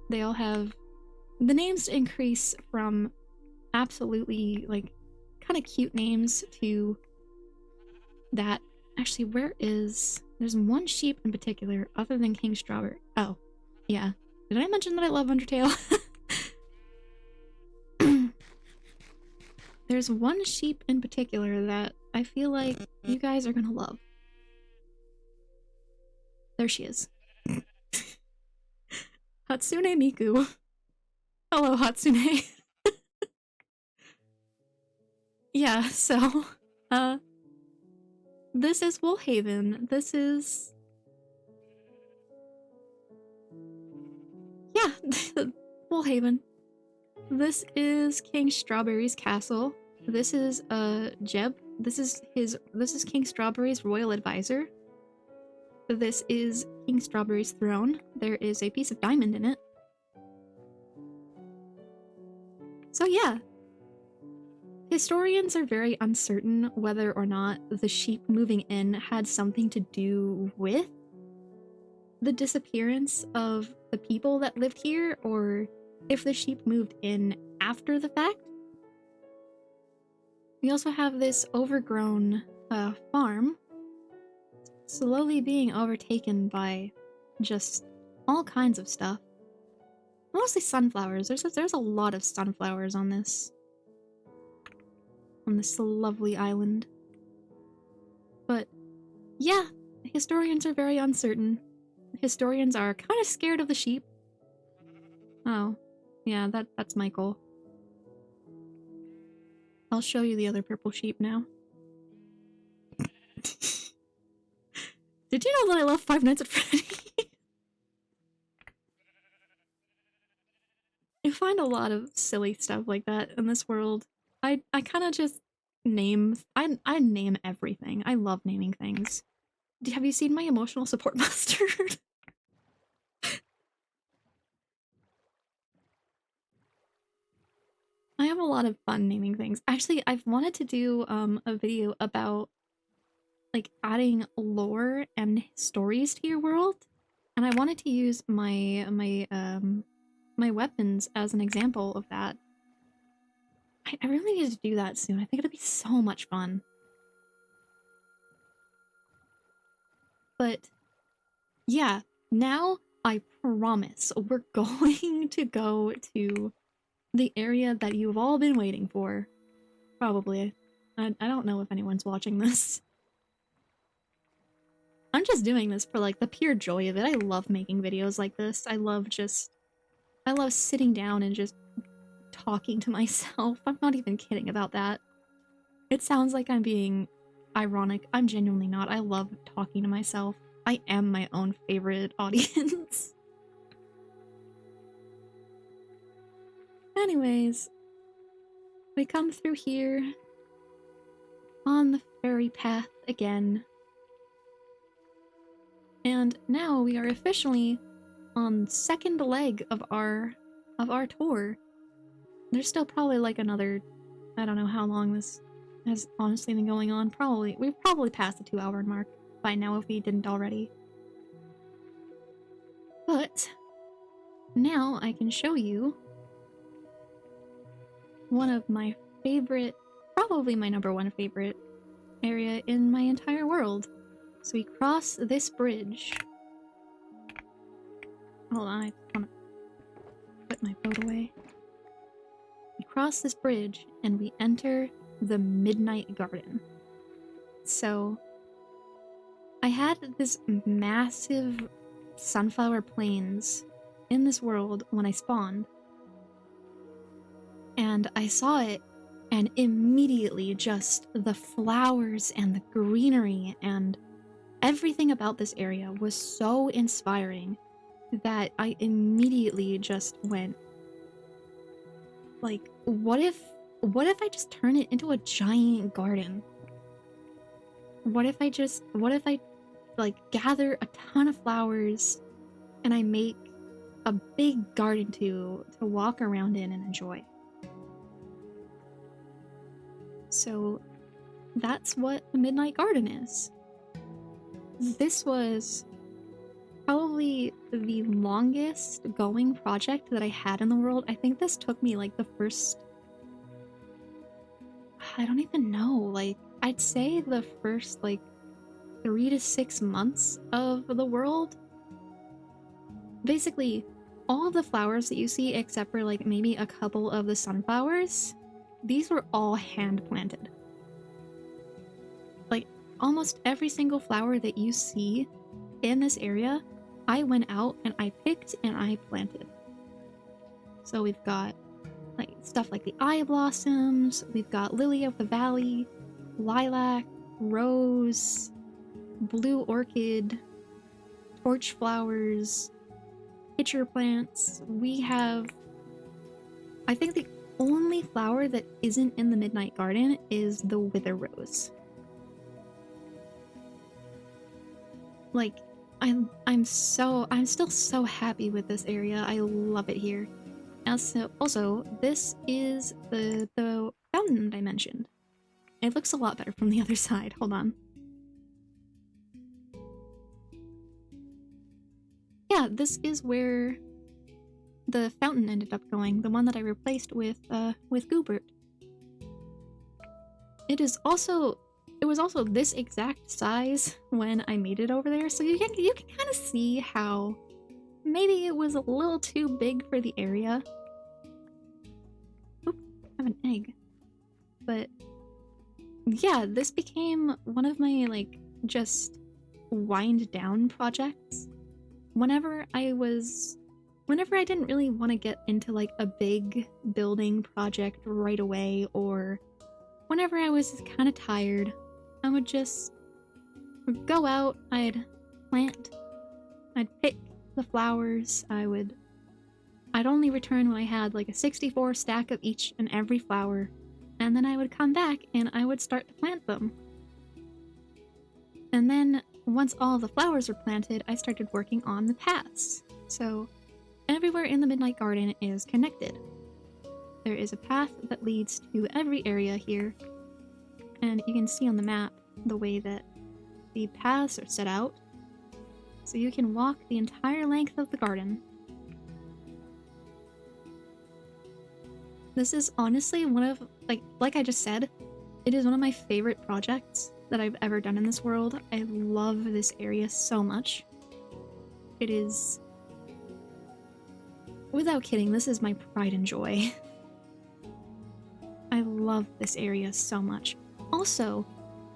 They all have... the names increase from absolutely, like, kind of cute names to that... Actually, there's one sheep in particular, other than King Strawberry. Oh, yeah. Did I mention that I love Undertale? There's one sheep in particular that I feel like you guys are gonna love. There she is. Hatsune Miku. Hello, Hatsune. Yeah, so This is Woolhaven. This is... Yeah, Woolhaven. This is King Strawberry's castle. This is Jeb. This is King Strawberry's royal advisor. This is King Strawberry's throne. There is a piece of diamond in it. So yeah. Historians are very uncertain whether or not the sheep moving in had something to do with the disappearance of the people that lived here, or if the sheep moved in after the fact. We also have this overgrown farm slowly being overtaken by just all kinds of stuff. Mostly sunflowers. There's a lot of sunflowers on this lovely island. But yeah, historians are very uncertain. Historians are kind of scared of the sheep. Oh, yeah, that's Michael. I'll show you the other purple sheep now. Did you know that I love Five Nights at Freddy's? You find a lot of silly stuff like that in this world. I kind of just name... I name everything. I love naming things. Have you seen my emotional support mustard? I have a lot of fun naming things. Actually, I've wanted to do a video about like adding lore and stories to your world, and I wanted to use my weapons as an example of that. I really need to do that soon. I think it'll be so much fun. But yeah, now I promise we're going to go to the area that you've all been waiting for. Probably. I don't know if anyone's watching this. I'm just doing this for like the pure joy of it. I love making videos like this. I love sitting down and just talking to myself. I'm not even kidding about that. It sounds like I'm being ironic. I'm genuinely not. I love talking to myself. I am my own favorite audience. Anyways, we come through here on the fairy path again. And now we are officially on second leg of our tour. There's still probably like another, I don't know how long this has honestly been going on. We've probably passed the 2-hour mark by now if we didn't already. But now I can show you one of my favorite, probably my #1 favorite area in my entire world. So we cross this bridge. Hold on, I just want to put my boat away. We cross this bridge and we enter the Midnight Garden. So I had this massive sunflower plains in this world when I spawned. And I saw it, and immediately just the flowers and the greenery and everything about this area was so inspiring that I immediately just went, like, what if I just turn it into a giant garden? What if I like gather a ton of flowers and I make a big garden to walk around in and enjoy? So that's what the Midnight Garden is. This was probably the longest going project that I had in the world. I think this took me like the first, I don't even know, like I'd say the first like 3 to 6 months of the world. Basically, all of the flowers that you see except for like maybe a couple of the sunflowers, these were all hand planted. Like almost every single flower that you see in this area, I went out and I picked and I planted. So we've got like stuff like the eye blossoms, we've got lily of the valley, lilac, rose, blue orchid, torch flowers, pitcher plants. We have, I think the only flower that isn't in the Midnight Garden is the wither rose. Like, I'm still so happy with this area. I love it here. Also, this is the fountain that I mentioned. It looks a lot better from the other side. Hold on. Yeah, this is where the fountain ended up going, the one that I replaced with Goobert. It was also this exact size when I made it over there, so you can kind of see how maybe it was a little too big for the area. Oop, I have an egg. But yeah, this became one of my like just wind down projects. Whenever I didn't really want to get into like a big building project right away, or whenever I was kind of tired, I would just go out, I'd plant, I'd pick the flowers, I'd only return when I had like a 64 stack of each and every flower, and then I would come back and I would start to plant them. And then once all the flowers were planted, I started working on the paths. So everywhere in the Midnight Garden is connected. There is a path that leads to every area here, and you can see on the map the way that the paths are set out, so you can walk the entire length of the garden. This is honestly one of, like I just said, it is one of my favorite projects that I've ever done in this world. I love this area so much. It is, without kidding, this is my pride and joy. I love this area so much. Also,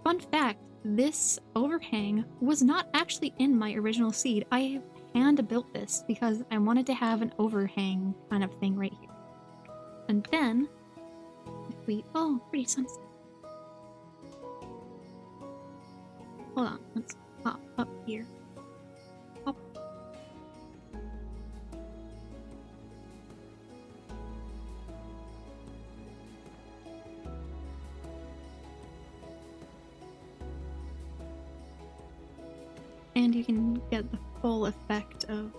fun fact, this overhang was not actually in my original seed. I hand built this because I wanted to have an overhang kind of thing right here. And then, if we, oh, pretty sunset. Hold on, let's hop up here. Hop. And you can get the full effect of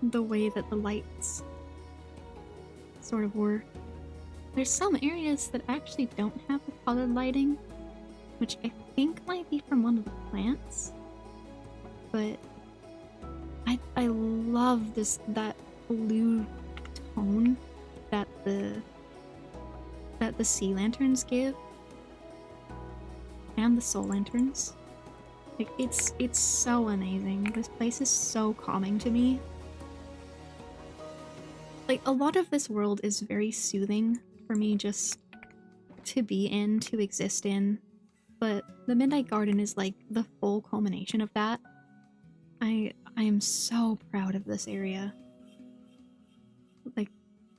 the way that the lights sort of work. There's some areas that actually don't have the colored lighting, which I think might be from one of the plants. But I love that blue tone that the sea lanterns give. And the soul lanterns. Like, it's so amazing. This place is so calming to me. Like, a lot of this world is very soothing for me just to be in, to exist in. But the Midnight Garden is like the full culmination of that. I am so proud of this area. Like,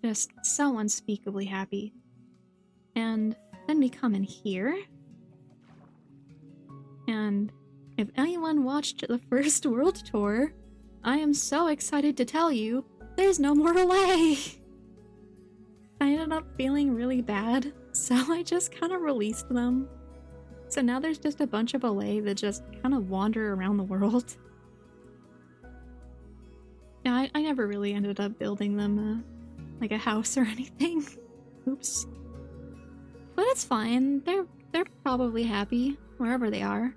just so unspeakably happy. And then we come in here. And if anyone watched the first world tour, I am so excited to tell you, there's no more away! I ended up feeling really bad, so I just kind of released them. So now there's just a bunch of away that just kind of wander around the world. Yeah, I never really ended up building them like a house or anything. Oops. But it's fine, they're probably happy wherever they are.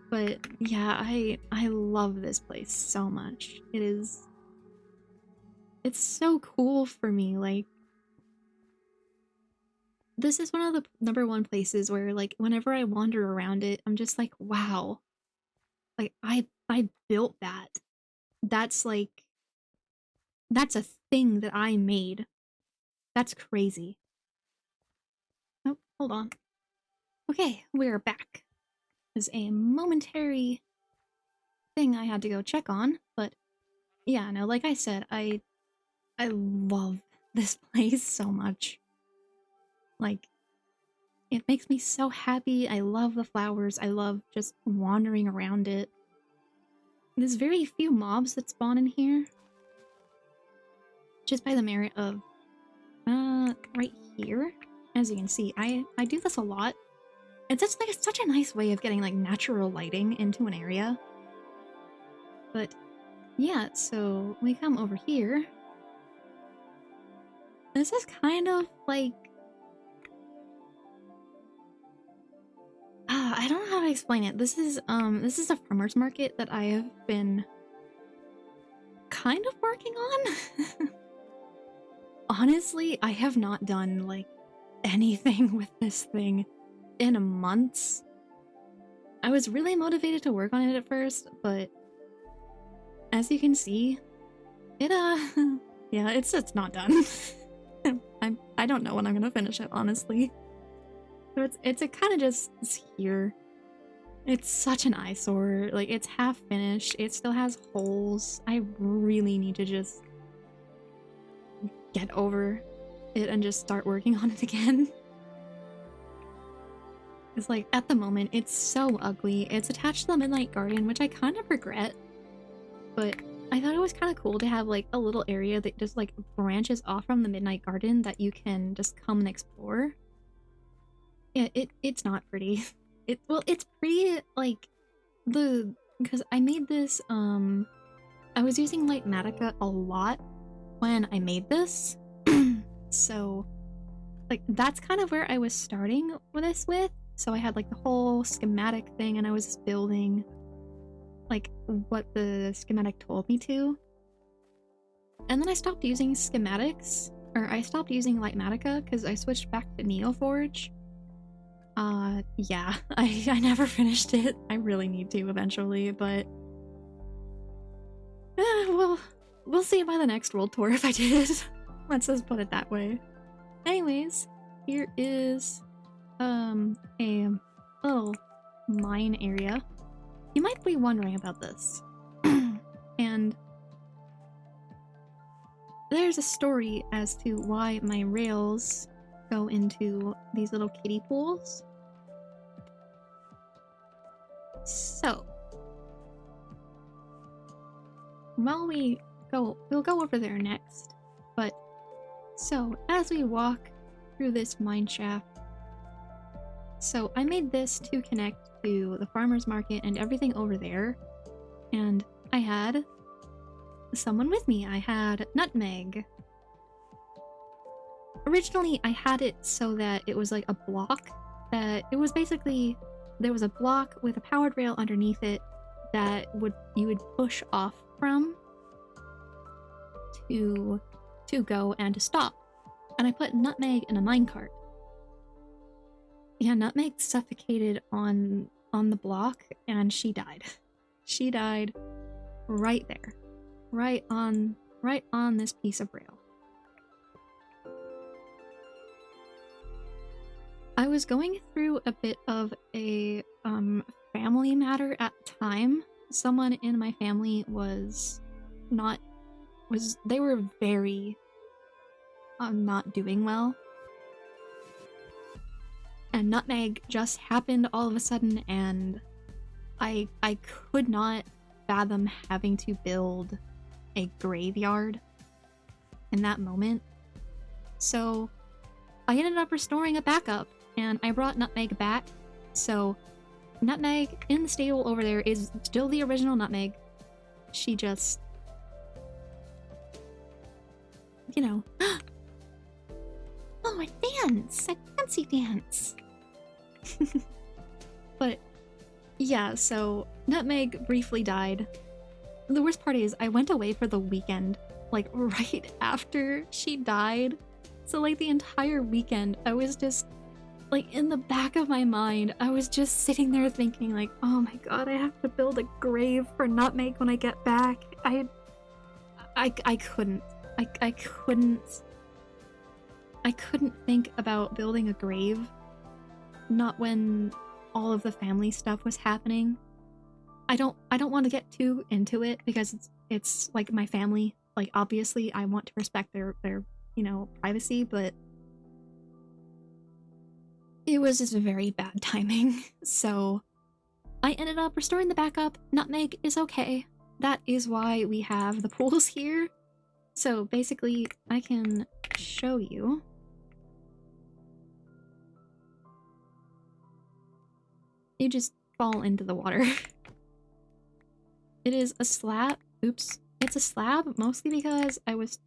But yeah, I love this place so much. It's so cool for me. Like, this is one of the #1 places where, like, whenever I wander around it, I'm just like, wow. Like, I built that. That's like, that's a thing that I made. That's crazy. Oh, hold on. Okay, we're back. There's a momentary thing I had to go check on, but yeah, no, like I said, I I love this place so much. Like, it makes me so happy. I love the flowers. I love just wandering around it. There's very few mobs that spawn in here. Just by the merit of, right here. As you can see, I do this a lot. It's just like, it's such a nice way of getting like natural lighting into an area. But yeah, so we come over here. This is kind of like, I don't know how to explain it. This is a farmer's market that I have been kind of working on. Honestly, I have not done like anything with this thing in months. I was really motivated to work on it at first, but as you can see, it yeah, it's not done. I don't know when I'm gonna finish it, honestly. So it's kind of just here. It's such an eyesore. Like, it's half finished. It still has holes. I really need to just get over it and just start working on it again. It's like, at the moment, it's so ugly. It's attached to the Midnight Garden, which I kind of regret. But I thought it was kind of cool to have like a little area that just like branches off from the Midnight Garden that you can just come and explore. Yeah, it's not pretty. It's pretty like because I made this I was using Lightmatica a lot when I made this. So like that's kind of where I was starting with this with. So I had like the whole schematic thing and I was just building like what the schematic told me to. And then I stopped using schematics, or I stopped using Lightmatica because I switched back to Neoforge. Yeah, I never finished it. I really need to eventually, but well, we'll see by the next world tour if I did. Let's just put it that way. Anyways, here is a little mine area. You might be wondering about this. And there's a story as to why my rails go into these little kiddie pools. So, while we'll go over there next. But, so, as we walk through this mine shaft, so I made this to connect to the farmer's market and everything over there. And I had someone with me. I had Nutmeg. Originally, I had it so that it was like a block that it was basically there was a block with a powered rail underneath it that you would push off from to go and to stop. And I put Nutmeg in a minecart. Yeah, Nutmeg suffocated on the block and she died. She died right there. Right on this piece of rail. I was going through a bit of a family matter at the time. Someone in my family they were very not doing well. And Nutmeg just happened all of a sudden, and I could not fathom having to build a graveyard in that moment. So I ended up restoring a backup, and I brought Nutmeg back. So Nutmeg in the stable over there is still the original Nutmeg. She just, you know, oh, a dance! A fancy dance! But yeah, so Nutmeg briefly died. The worst part is I went away for the weekend, like right after she died. So like the entire weekend, I was just like in the back of my mind, I was just sitting there thinking like, oh my god, I have to build a grave for Nutmeg when I get back. I couldn't. I couldn't think about building a grave. Not when all of the family stuff was happening. I don't want to get too into it because it's like my family, like, obviously I want to respect their, you know, privacy, but it was just very bad timing. So I ended up restoring the backup. Nutmeg is okay. That is why we have the pools here. So basically, I can show you. You just fall into the water. It is a slab. Oops. It's a slab mostly because I was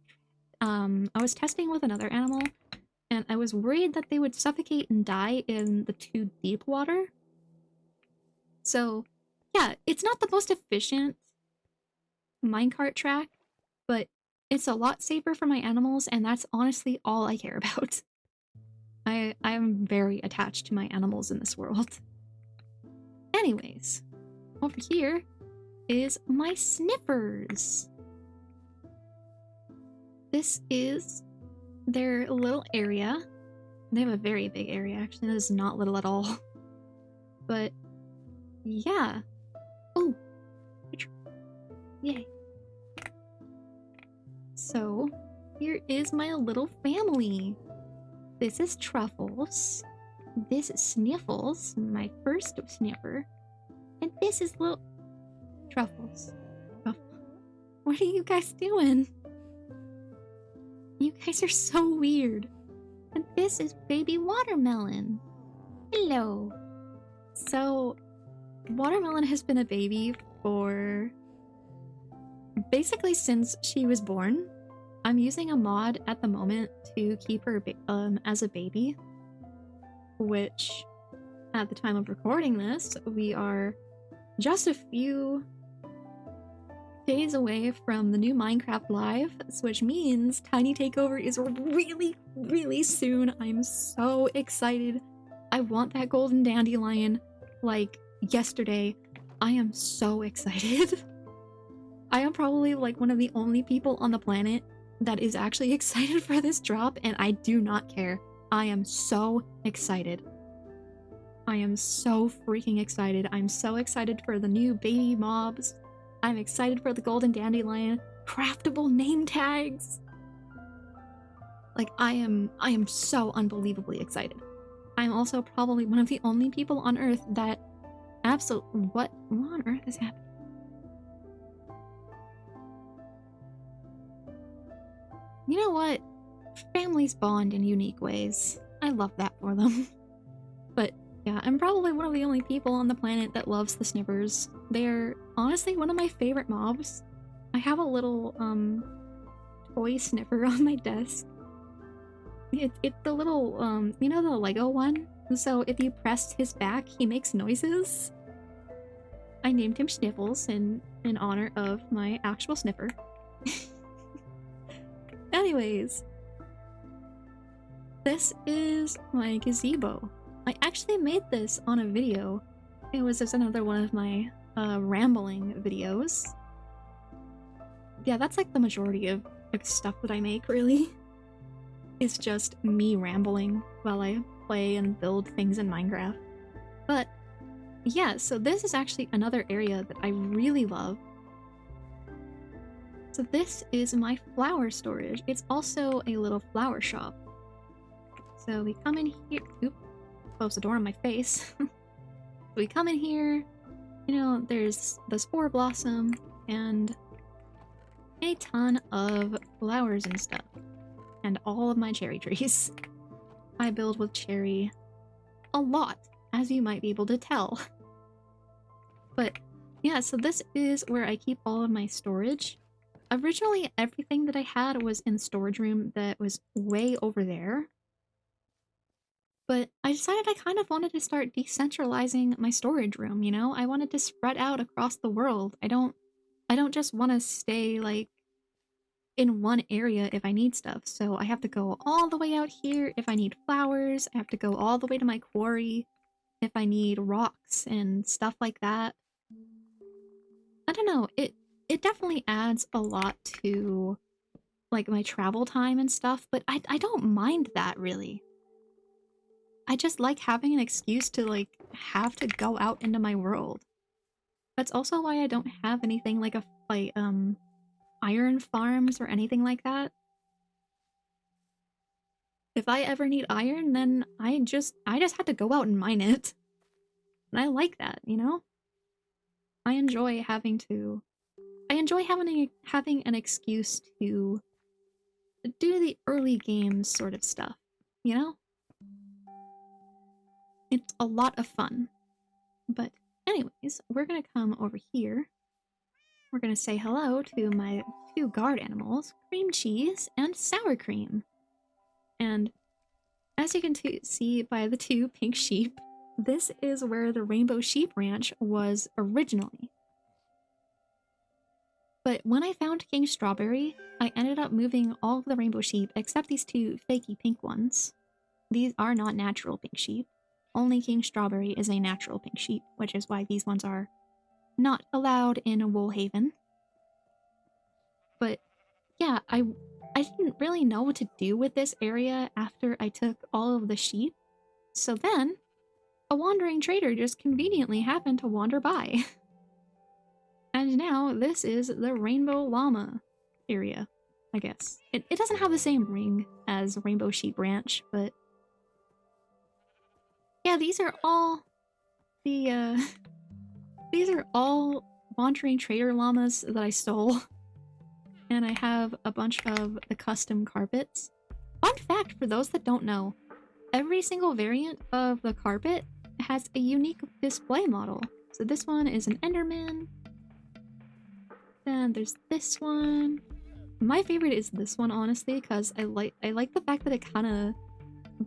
testing with another animal and I was worried that they would suffocate and die in the too deep water. So, yeah, it's not the most efficient minecart track, but it's a lot safer for my animals, and that's honestly all I care about. I'm very attached to my animals in this world. Anyways, over here is my sniffers. This is their little area. They have a very big area, actually. That is not little at all. But, yeah. Oh! Yay. So, here is my little family. This is Truffles. This is Sniffles, my first sniffer. And this is little... Truffles. Oh. What are you guys doing? You guys are so weird. And this is baby Watermelon. Hello. So, Watermelon has been a baby for basically since she was born. I'm using a mod at the moment to keep her as a baby, which at the time of recording this, we are just a few days away from the new Minecraft Live, which means Tiny Takeover is really, really soon. I'm so excited. I want that golden dandelion like yesterday. I am so excited. I am probably like one of the only people on the planet that is actually excited for this drop, and I do not care. I am so excited. I am so freaking excited. I'm so excited for the new baby mobs. I'm excited for the golden dandelion craftable name tags. Like, I am so unbelievably excited. I'm also probably one of the only people on Earth that what on earth is happening? You know what? Families bond in unique ways. I love that for them. But yeah, I'm probably one of the only people on the planet that loves the snippers. They're honestly one of my favorite mobs. I have a little toy sniffer on my desk. It's the little you know, the Lego one? So if you press his back, he makes noises. I named him Sniffles in honor of my actual sniffer. Anyways, this is my gazebo. I actually made this on a video. It was just another one of my rambling videos. Yeah, that's like the majority of stuff that I make, really. It's just me rambling while I play and build things in Minecraft. But yeah, so this is actually another area that I really love. So this is my flower storage. It's also a little flower shop. So we come in here. Oop, close the door on my face. We come in here. You know, there's the spore blossom and a ton of flowers and stuff. And all of my cherry trees. I build with cherry a lot, as you might be able to tell. But yeah, so this is where I keep all of my storage. Originally, everything that I had was in the storage room that was way over there. But I decided I kind of wanted to start decentralizing my storage room, you know? I wanted to spread out across the world. I don't just want to stay, like, in one area if I need stuff. So I have to go all the way out here if I need flowers. I have to go all the way to my quarry if I need rocks and stuff like that. I don't know, it definitely adds a lot to, like, my travel time and stuff, but I don't mind that, really. I just like having an excuse to, like, have to go out into my world. That's also why I don't have anything like a iron farms or anything like that. If I ever need iron, then I just had to go out and mine it. And I like that, you know? I enjoy having having an excuse to do the early games sort of stuff, you know? It's a lot of fun. But anyways, we're gonna come over here. We're gonna say hello to my 2 guard animals, cream cheese and sour cream. And as you can see by the 2 pink sheep, this is where the Rainbow Sheep Ranch was originally. But when I found King Strawberry, I ended up moving all of the rainbow sheep except these 2 fakey pink ones. These are not natural pink sheep. Only King Strawberry is a natural pink sheep, which is why these ones are not allowed in Woolhaven. But yeah, I didn't really know what to do with this area after I took all of the sheep. So then, a wandering trader just conveniently happened to wander by. And now this is the Rainbow Llama area, I guess. It doesn't have the same ring as Rainbow Sheep Ranch, but yeah, these are all the these are all wandering trader llamas that I stole. And I have a bunch of the custom carpets. Fun fact for those that don't know, every single variant of the carpet has a unique display model. So this one is an Enderman. Then there's this one. My favorite is this one, honestly, because I like the fact that it kind of...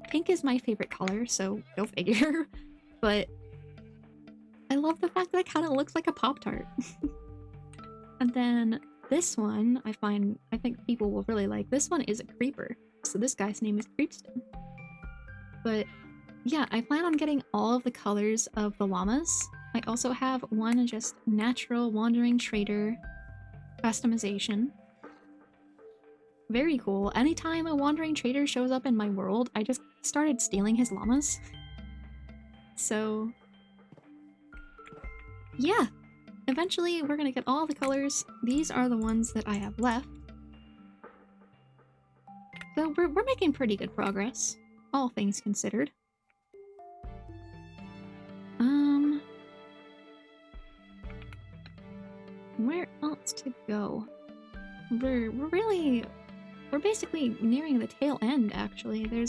Pink is my favorite color, so go figure. But I love the fact that it kind of looks like a Pop-Tart. And then this one, I think people will really like. This one is a creeper. So this guy's name is Creepston. But yeah, I plan on getting all of the colors of the llamas. I also have one just natural wandering trader customization. Very cool. Anytime a wandering trader shows up in my world, I just started stealing his llamas. So yeah, eventually we're gonna get all the colors. These are the ones that I have left. So we're making pretty good progress, all things considered. Where else to go? We're basically nearing the tail end, actually. I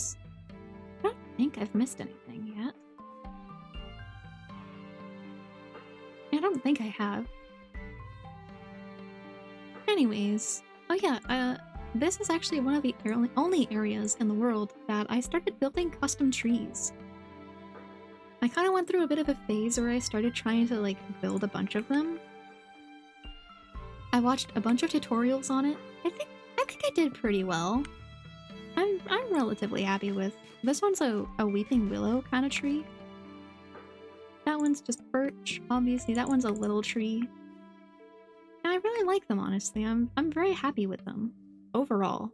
don't think I've missed anything yet. I don't think I have. Anyways, oh yeah, this is actually one of the only areas in the world that I started building custom trees. I kind of went through a bit of a phase where I started trying to, like, build a bunch of them. I watched a bunch of tutorials on it. I think I did pretty well. I'm relatively happy with. This one's a weeping willow kind of tree. That one's just birch, obviously. That one's a little tree. And I really like them, honestly. I'm very happy with them overall.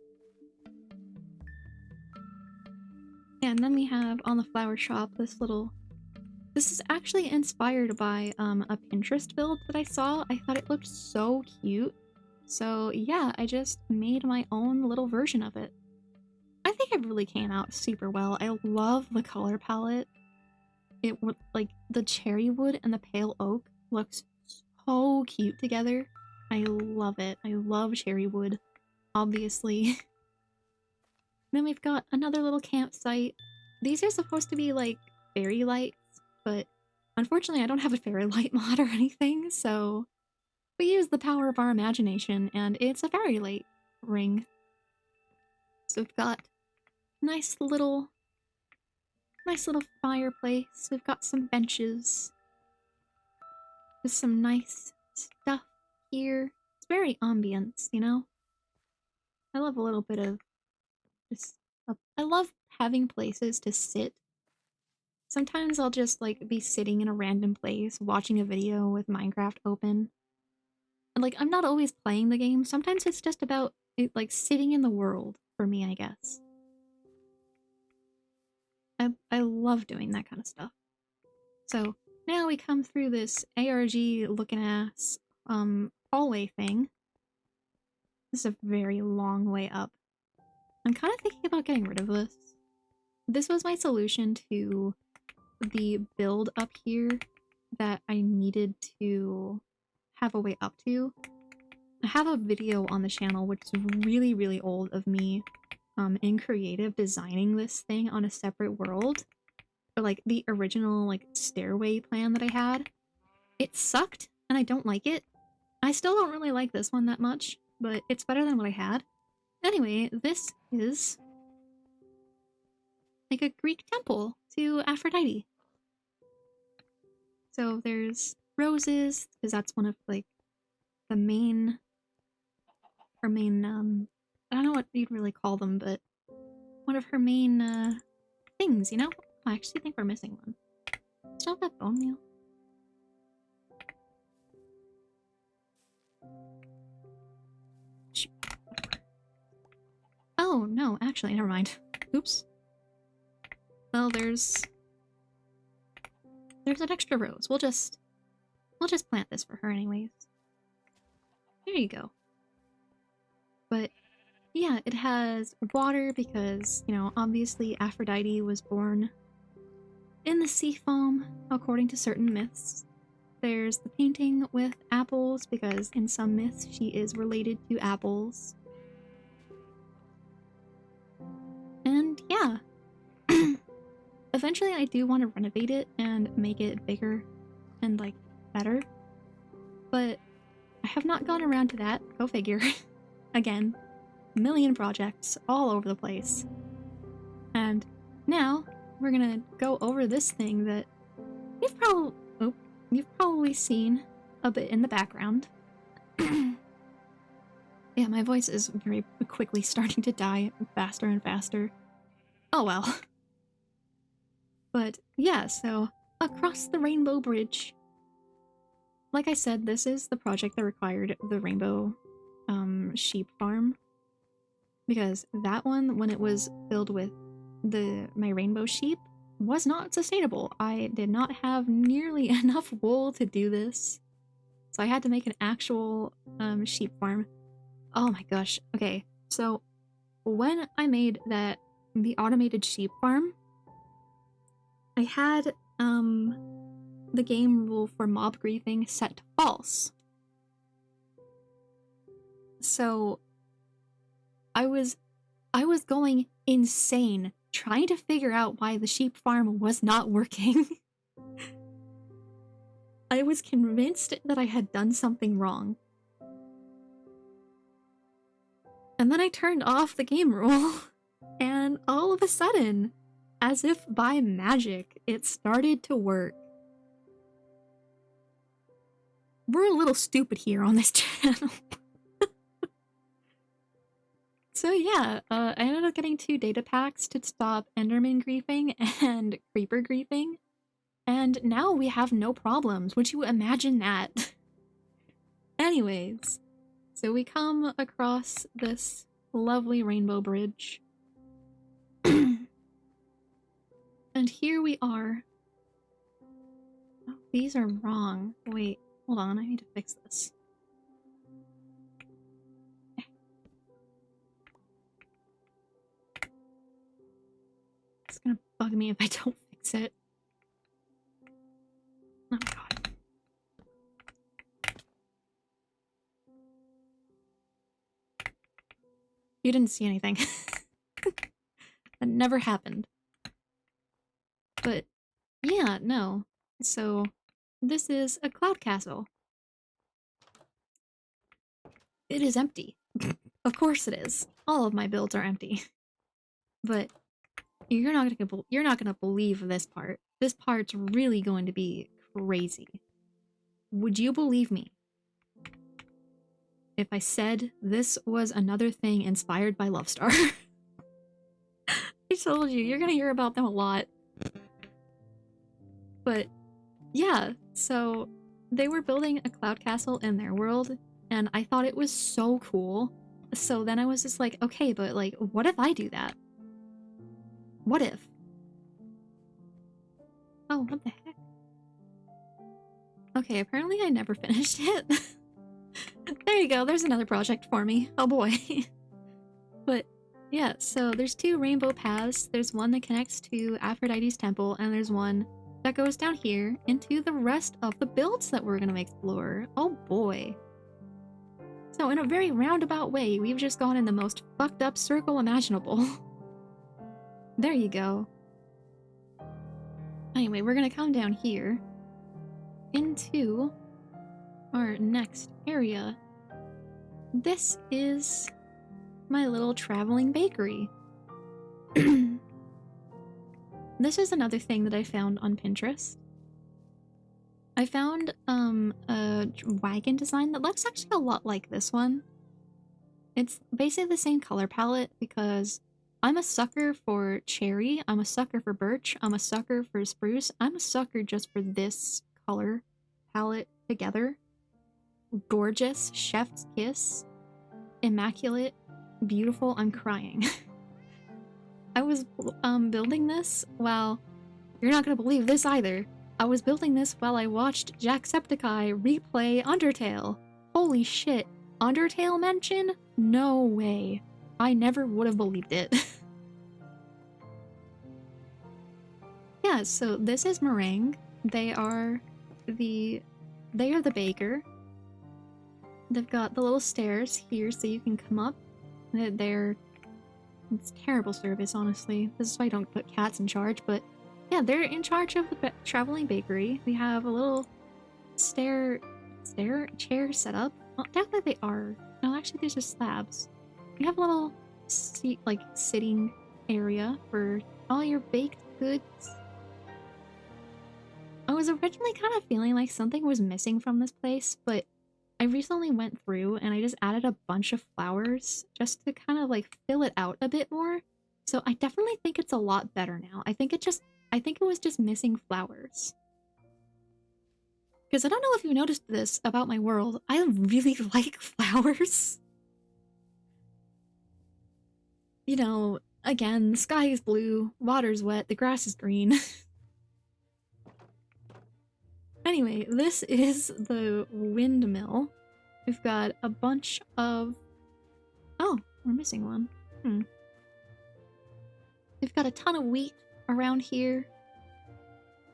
Yeah, and then we have on the flower shop this is actually inspired by a Pinterest build that I saw. I thought it looked so cute. So yeah, I just made my own little version of it. I think it really came out super well. I love the color palette. It would, like, the cherry wood and the pale oak looks so cute together. I love it. I love cherry wood, obviously. Then we've got another little campsite. These are supposed to be like fairy lights, but unfortunately I don't have a fairy light mod or anything, so we use the power of our imagination, and it's a fairy light ring. So we've got nice little fireplace. We've got some benches. Just some nice stuff here. It's very ambience, you know? I love a little bit of just... I love having places to sit. Sometimes I'll just, like, be sitting in a random place, watching a video with Minecraft open. And, like, I'm not always playing the game. Sometimes it's just about, like, sitting in the world, for me, I guess. I love doing that kind of stuff. So, now we come through this ARG looking ass hallway thing. This is a very long way up. I'm kind of thinking about getting rid of this. This was my solution to the build up here that I needed to have a way up to. I have a video on the channel which is really, really old of me in creative designing this thing on a separate world. Or like the original like stairway plan that I had. It sucked and I don't like it. I still don't really like this one that much, but it's better than what I had. Anyway, this is like a Greek temple to Aphrodite. So there's roses, because that's one of like the main, her main, I don't know what you'd really call them, but one of her main things, you know? I actually think we're missing one. Still have that bone meal. Oh, no, actually, never mind. Oops. Well, there's an extra rose. We'll just plant this for her anyways. There you go. But yeah, it has water because, you know, obviously Aphrodite was born in the sea foam, according to certain myths. There's the painting with apples because in some myths she is related to apples. And yeah. Eventually I do want to renovate it and make it bigger and like better. But I have not gone around to that. Go figure. Again, a million projects all over the place. And now we're gonna go over this thing that you've probably seen a bit in the background. Yeah, my voice is very quickly starting to die faster and faster. Oh well. But yeah, so across the Rainbow Bridge. Like I said, this is the project that required the rainbow sheep farm. Because that one, when it was filled with my rainbow sheep, was not sustainable. I did not have nearly enough wool to do this. So I had to make an actual sheep farm. Oh my gosh. Okay, so when I made the automated sheep farm, I had the game rule for mob griefing set to false. So I was going insane trying to figure out why the sheep farm was not working. I was convinced that I had done something wrong. And then I turned off the game rule, and all of a sudden, as if by magic, it started to work. We're a little stupid here on this channel. So yeah, I ended up getting 2 data packs to stop Enderman griefing and Creeper griefing, and now we have no problems. Would you imagine that? Anyways, so we come across this lovely rainbow bridge. And here we are. Oh, these are wrong. Wait, hold on, I need to fix this. It's gonna bug me if I don't fix it. Oh my god. You didn't see anything. That never happened. But yeah, no. So this is a cloud castle. It is empty. Of course it is. All of my builds are empty. But you're not gonna believe this part. This part's really going to be crazy. Would you believe me if I said this was another thing inspired by Lovestar? I told you, you're gonna hear about them a lot. But yeah, so they were building a cloud castle in their world, and I thought it was so cool. So then I was just like, okay, but like, what if I do that? What if? Oh, what the heck? Okay, apparently I never finished it. There you go, there's another project for me. Oh boy. But yeah, so there's two rainbow paths. There's one that connects to Aphrodite's temple, and there's one that goes down here into the rest of the builds that we're gonna explore. Oh boy. So in a very roundabout way, we've just gone in the most fucked up circle imaginable. There you go. Anyway, we're gonna come down here into our next area. This is my little traveling bakery. This is another thing that I found on Pinterest. I found a wagon design that looks actually a lot like this one. It's basically the same color palette because I'm a sucker for cherry, I'm a sucker for birch, I'm a sucker for spruce, I'm a sucker just for this color palette together. Gorgeous, chef's kiss, immaculate, beautiful, I'm crying. I was building this while... You're not gonna believe this either. I was building this while I watched Jacksepticeye replay Undertale. Holy shit. Undertale mention? No way. I never would have believed it. Yeah, so this is Meringue. They are the baker. They've got the little stairs here so you can come up. It's terrible service, honestly. This is why I don't put cats in charge, but yeah, they're in charge of the traveling bakery. We have a little chair set up. Well, definitely they are. No, actually, these are slabs. We have a little seat, like sitting area for all your baked goods. I was originally kind of feeling like something was missing from this place, but I recently went through and I just added a bunch of flowers just to kind of like fill it out a bit more. So I definitely think it's a lot better now. I think it was just missing flowers. Because I don't know if you noticed this about my world, I really like flowers. You know, again, the sky is blue, water's wet, the grass is green. Anyway, this is the windmill. We've got a bunch of... Oh, we're missing one. We've got a ton of wheat around here.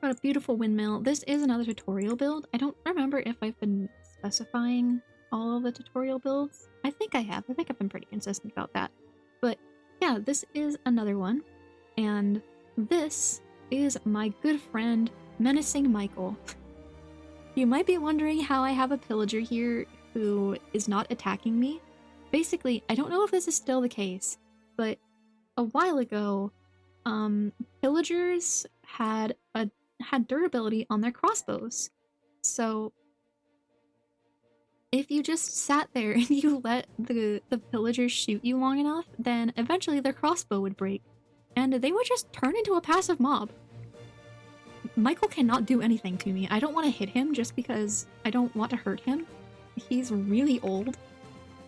Got a beautiful windmill. This is another tutorial build. I don't remember if I've been specifying all of the tutorial builds. I think I have. I think I've been pretty consistent about that. But yeah, this is another one. And this is my good friend, Menacing Michael. You might be wondering how I have a pillager here who is not attacking me. Basically, I don't know if this is still the case, but a while ago, pillagers had durability on their crossbows. So if you just sat there and you let the pillagers shoot you long enough, then eventually their crossbow would break, and they would just turn into a passive mob. Michael cannot do anything to me. I don't want to hit him just because I don't want to hurt him. He's really old.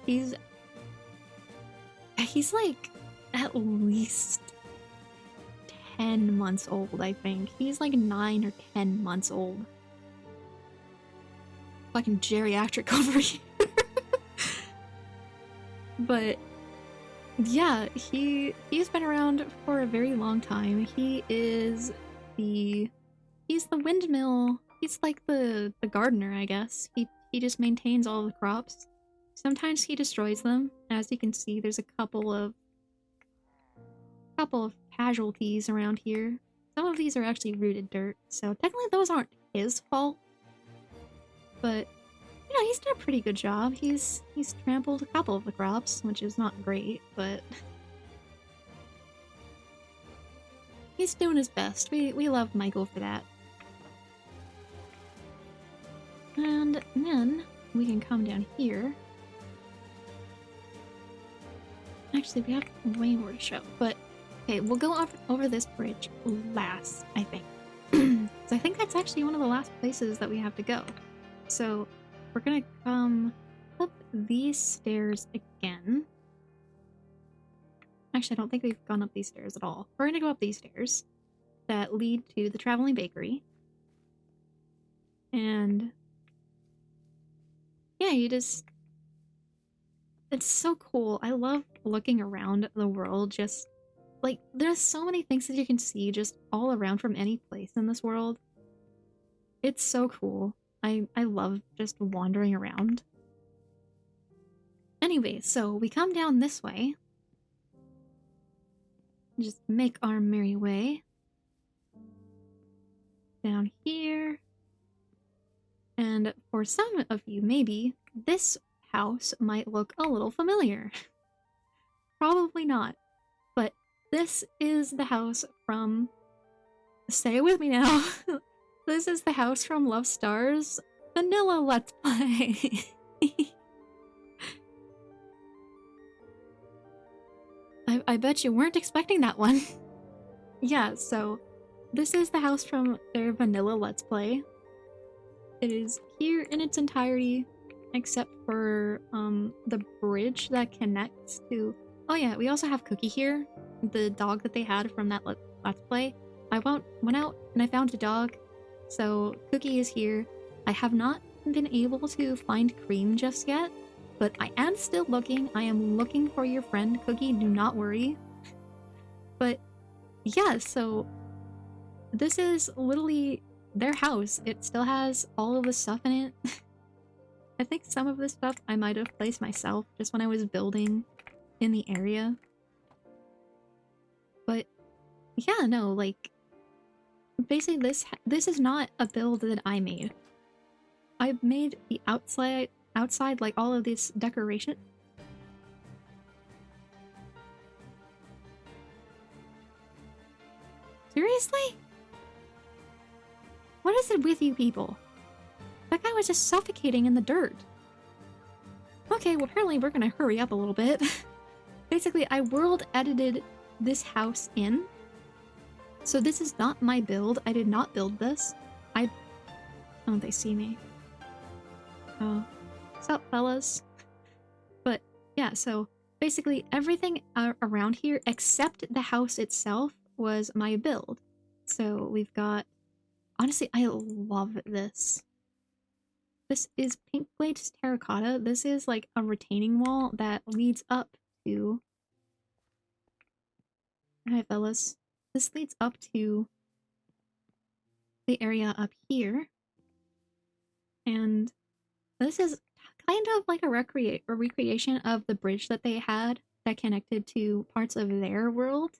He's like at least 10 months old, I think. He's like 9 or 10 months old. Fucking geriatric over here. But yeah, he's been around for a very long time. He's the windmill. He's like the gardener, I guess. He just maintains all the crops. Sometimes he destroys them. As you can see, there's a couple of casualties around here. Some of these are actually rooted dirt, so technically those aren't his fault. But you know, he's done a pretty good job. He's trampled a couple of the crops, which is not great, but he's doing his best. We love Michael for that. And then we can come down here. Actually, we have way more to show, but okay, we'll go over this bridge last, I think. So I think that's actually one of the last places that we have to go. So we're gonna come up these stairs again. Actually, I don't think we've gone up these stairs at all. We're gonna go up these stairs that lead to the traveling bakery. And yeah, you just it's so cool. I love looking around the world, just like there's so many things that you can see just all around from any place in this world. It's so cool. I love just wandering around. Anyway, so we come down this way. Just make our merry way. Down here. And for some of you, maybe, this house might look a little familiar. Probably not. But this is the house from... Say it with me now. This is the house from Love Star's Vanilla Let's Play. I bet you weren't expecting that one. Yeah, so this is the house from their Vanilla Let's Play. It is here in its entirety, except for the bridge that connects to... Oh yeah, we also have Cookie here, the dog that they had from that Let's Play. I went out and I found a dog, so Cookie is here. I have not been able to find Cream just yet, but I am still looking. I am looking for your friend, Cookie, do not worry. But yeah, so this is literally their house. It still has all of the stuff in it. I think some of this stuff I might have placed myself just when I was building in the area. But yeah, no, like basically this is not a build that I made. I made the outside like all of this decoration. Seriously? What is it with you people? That guy was just suffocating in the dirt. Okay, well apparently we're gonna hurry up a little bit. Basically, I world edited this house in. So this is not my build. I did not build this. Oh, they see me. Oh. What's up, fellas? But yeah, so basically everything around here except the house itself was my build. So we've got... Honestly, I love this. This is pink glazed terracotta. This is like a retaining wall that leads up to... Hi, fellas. This leads up to the area up here. And this is kind of like a recreation of the bridge that they had that connected to parts of their world.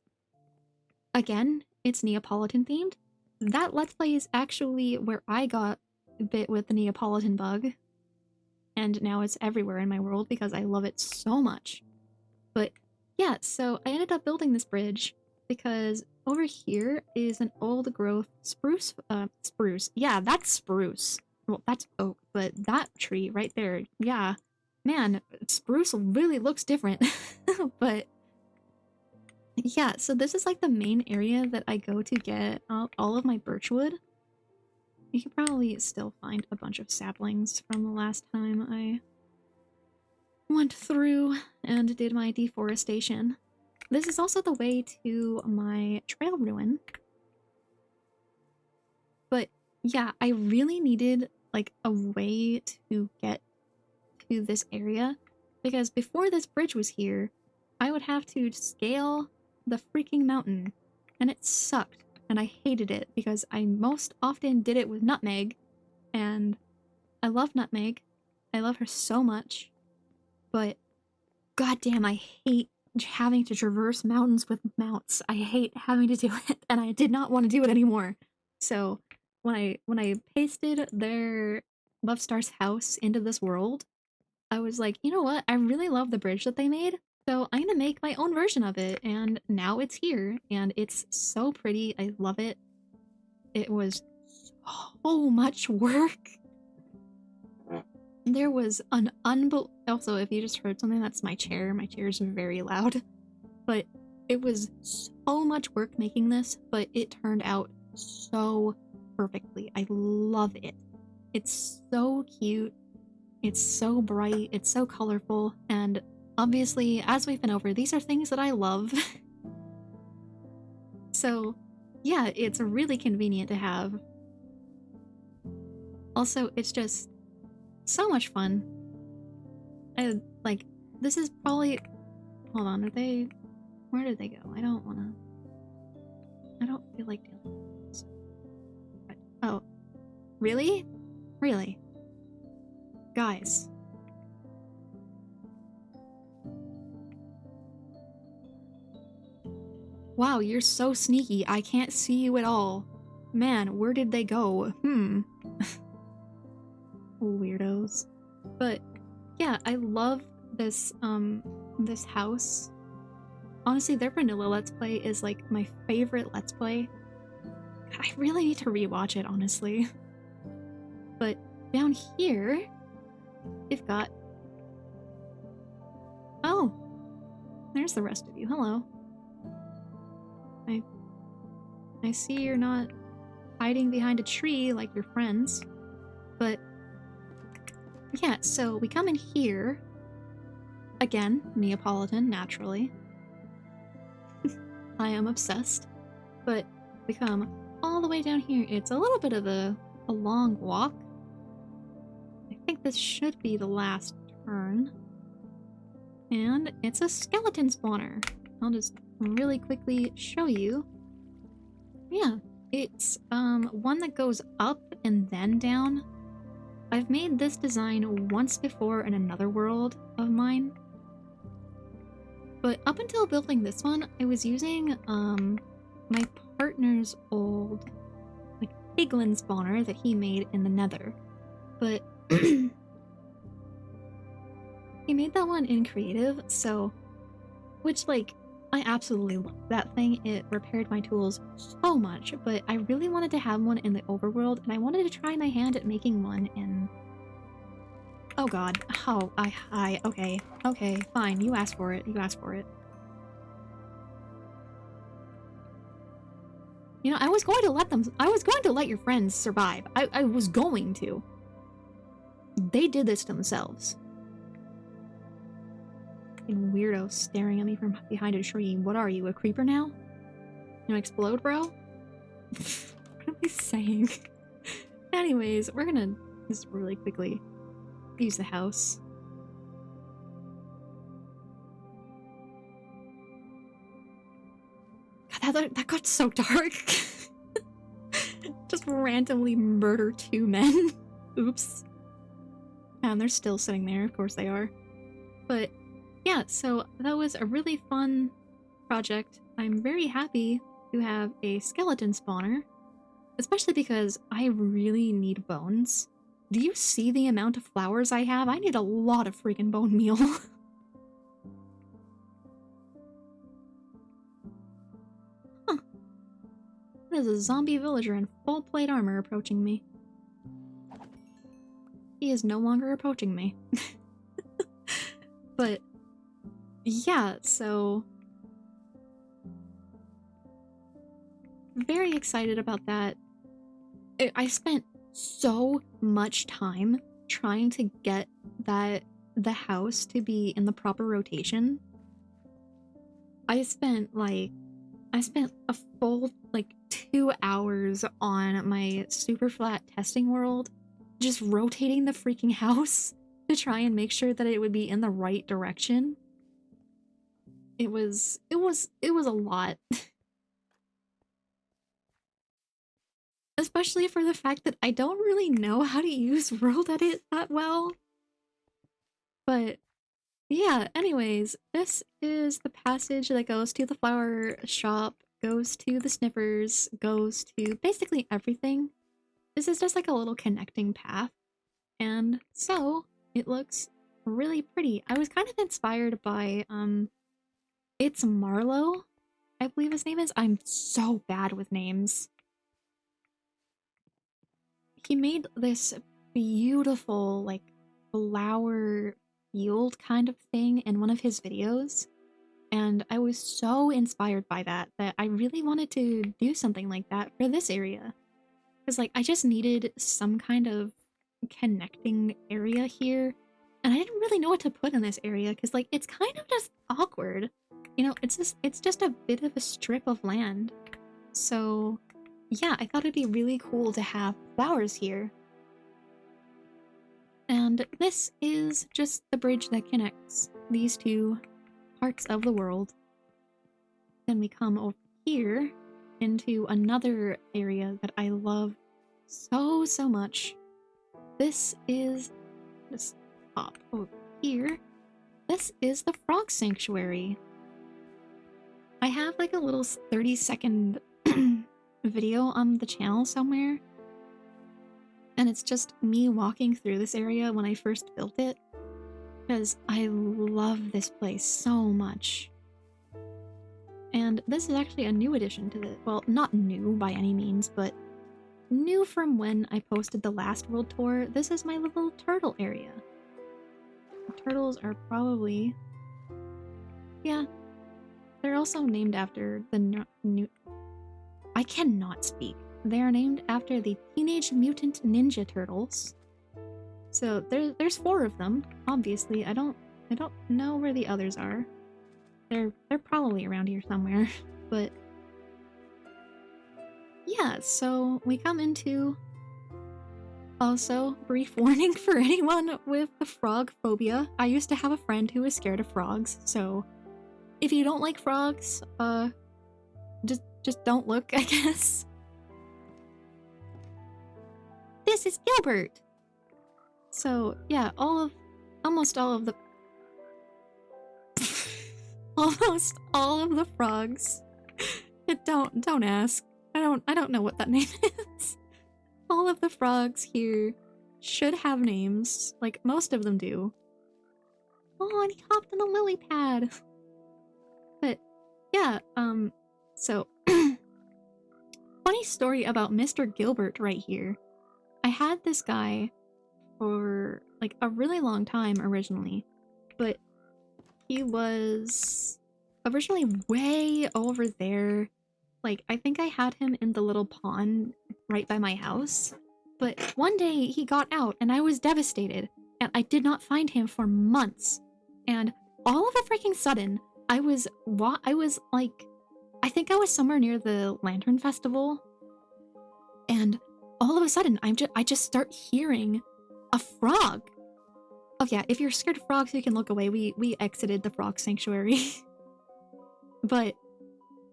Again, it's Neapolitan themed. That Let's Play is actually where I got bit with the Neapolitan bug. And now it's everywhere in my world because I love it so much. But yeah, so I ended up building this bridge because over here is an old growth spruce. Yeah, that's spruce. Well, that's oak, but that tree right there, yeah. Man, spruce really looks different. But yeah, so this is like the main area that I go to get all of my birchwood. You can probably still find a bunch of saplings from the last time I went through and did my deforestation. This is also the way to my trail ruin. But yeah, I really needed like a way to get to this area because before this bridge was here, I would have to scale the freaking mountain and it sucked and I hated it because I most often did it with Nutmeg and I love Nutmeg. I love her so much, but goddamn, I hate having to traverse mountains with mounts. I hate having to do it, and I did not want to do it anymore. So when I pasted their Love Star's house into this world, I was like, you know what? I really love the bridge that they made, so I'm gonna make my own version of it, and now it's here, and it's so pretty. I love it. It was so much work. There was an Also, if you just heard something, that's my chair. My chair is very loud. But it was so much work making this, but it turned out so perfectly. I love it. It's so cute. It's so bright. It's so colorful. And obviously, as we've been over, these are things that I love. So, yeah, it's really convenient to have. Also, it's just so much fun. this is probably... Hold on, are they... Where did they go? I don't feel like dealing with this. Oh. Really? Really? Guys. Wow, you're so sneaky. I can't see you at all. Man, where did they go? Weirdos. But yeah, I love this this house. Honestly, their vanilla Let's Play is like my favorite Let's Play. I really need to rewatch it, honestly. But down here, we've got... Oh! There's the rest of you. Hello. I see you're not hiding behind a tree like your friends. But yeah, so we come in here. Again, Neapolitan, naturally. I am obsessed. But we come all the way down here. It's a little bit of a long walk. I think this should be the last turn. And it's a skeleton spawner. I'll just really quickly show you. Yeah, it's one that goes up and then down. I've made this design once before in another world of mine. But up until building this one, I was using my partner's old like piglin spawner that he made in the Nether. But he made that one in creative, so which like I absolutely love that thing. It repaired my tools so much, but I really wanted to have one in the overworld, and I wanted to try my hand at making one in... Oh god. Oh, okay. Okay, fine. You asked for it. You asked for it. You know, I was going to let your friends survive. I was going to. They did this to themselves. Fucking weirdo staring at me from behind a tree. What are you, a creeper now? You gonna explode, bro? What am I saying? Anyways, we're gonna just really quickly use the house. God, that got so dark. Just randomly murder 2 men. Oops. And they're still sitting there, of course they are. But yeah, so that was a really fun project. I'm very happy to have a skeleton spawner, especially because I really need bones. Do you see the amount of flowers I have? I need a lot of freaking bone meal. Huh. There's a zombie villager in full plate armor approaching me. He is no longer approaching me. But yeah, so very excited about that. I spent so much time trying to get the house to be in the proper rotation. I spent a full like 2 hours on my super flat testing world just rotating the freaking house to try and make sure that it would be in the right direction. It was a lot. Especially for the fact that I don't really know how to use World Edit that well. But yeah, anyways, this is the passage that goes to the flower shop, goes to the sniffers, goes to basically everything. This is just like a little connecting path. And so it looks really pretty. I was kind of inspired by It's Marlowe, I believe his name is. I'm so bad with names. He made this beautiful, like, flower field kind of thing in one of his videos. And I was so inspired by that I really wanted to do something like that for this area. Because, like, I just needed some kind of connecting area here. And I didn't really know what to put in this area because, like, it's kind of just awkward. You know, it's just a bit of a strip of land. So, yeah, I thought it'd be really cool to have flowers here. And this is just the bridge that connects these two parts of the world. Then we come over here into another area that I love so, so much. This is, let's hop over here. This is the Frog Sanctuary. I have like a little 30-second video on the channel somewhere. And it's just me walking through this area when I first built it. Because I love this place so much. And this is actually a new addition to the, well, not new by any means, but new from when I posted the last world tour. This is my little turtle area. The turtles are probably, yeah, they're also named after the new, I cannot speak. They are named after the Teenage Mutant Ninja Turtles. So there's 4 of them. Obviously, I don't know where the others are. They're probably around here somewhere. But yeah, so we come into, also brief warning for anyone with the frog phobia. I used to have a friend who was scared of frogs, so if you don't like frogs, just don't look, I guess. This is Gilbert! So, yeah, almost all of the almost all of the frogs. Don't ask. I don't know what that name is. All of the frogs here should have names. Like, most of them do. Oh, and he hopped on a lily pad! But, yeah, so... funny story about Mr. Gilbert right here. I had this guy for, like, a really long time originally, but he was originally way over there. Like, I think I had him in the little pond right by my house, but one day he got out and I was devastated, and I did not find him for months. And all of a freaking sudden, I was like, I think I was somewhere near the Lantern Festival, and all of a sudden, I just start hearing a frog. Oh yeah, if you're scared of frogs, you can look away. We exited the frog sanctuary. But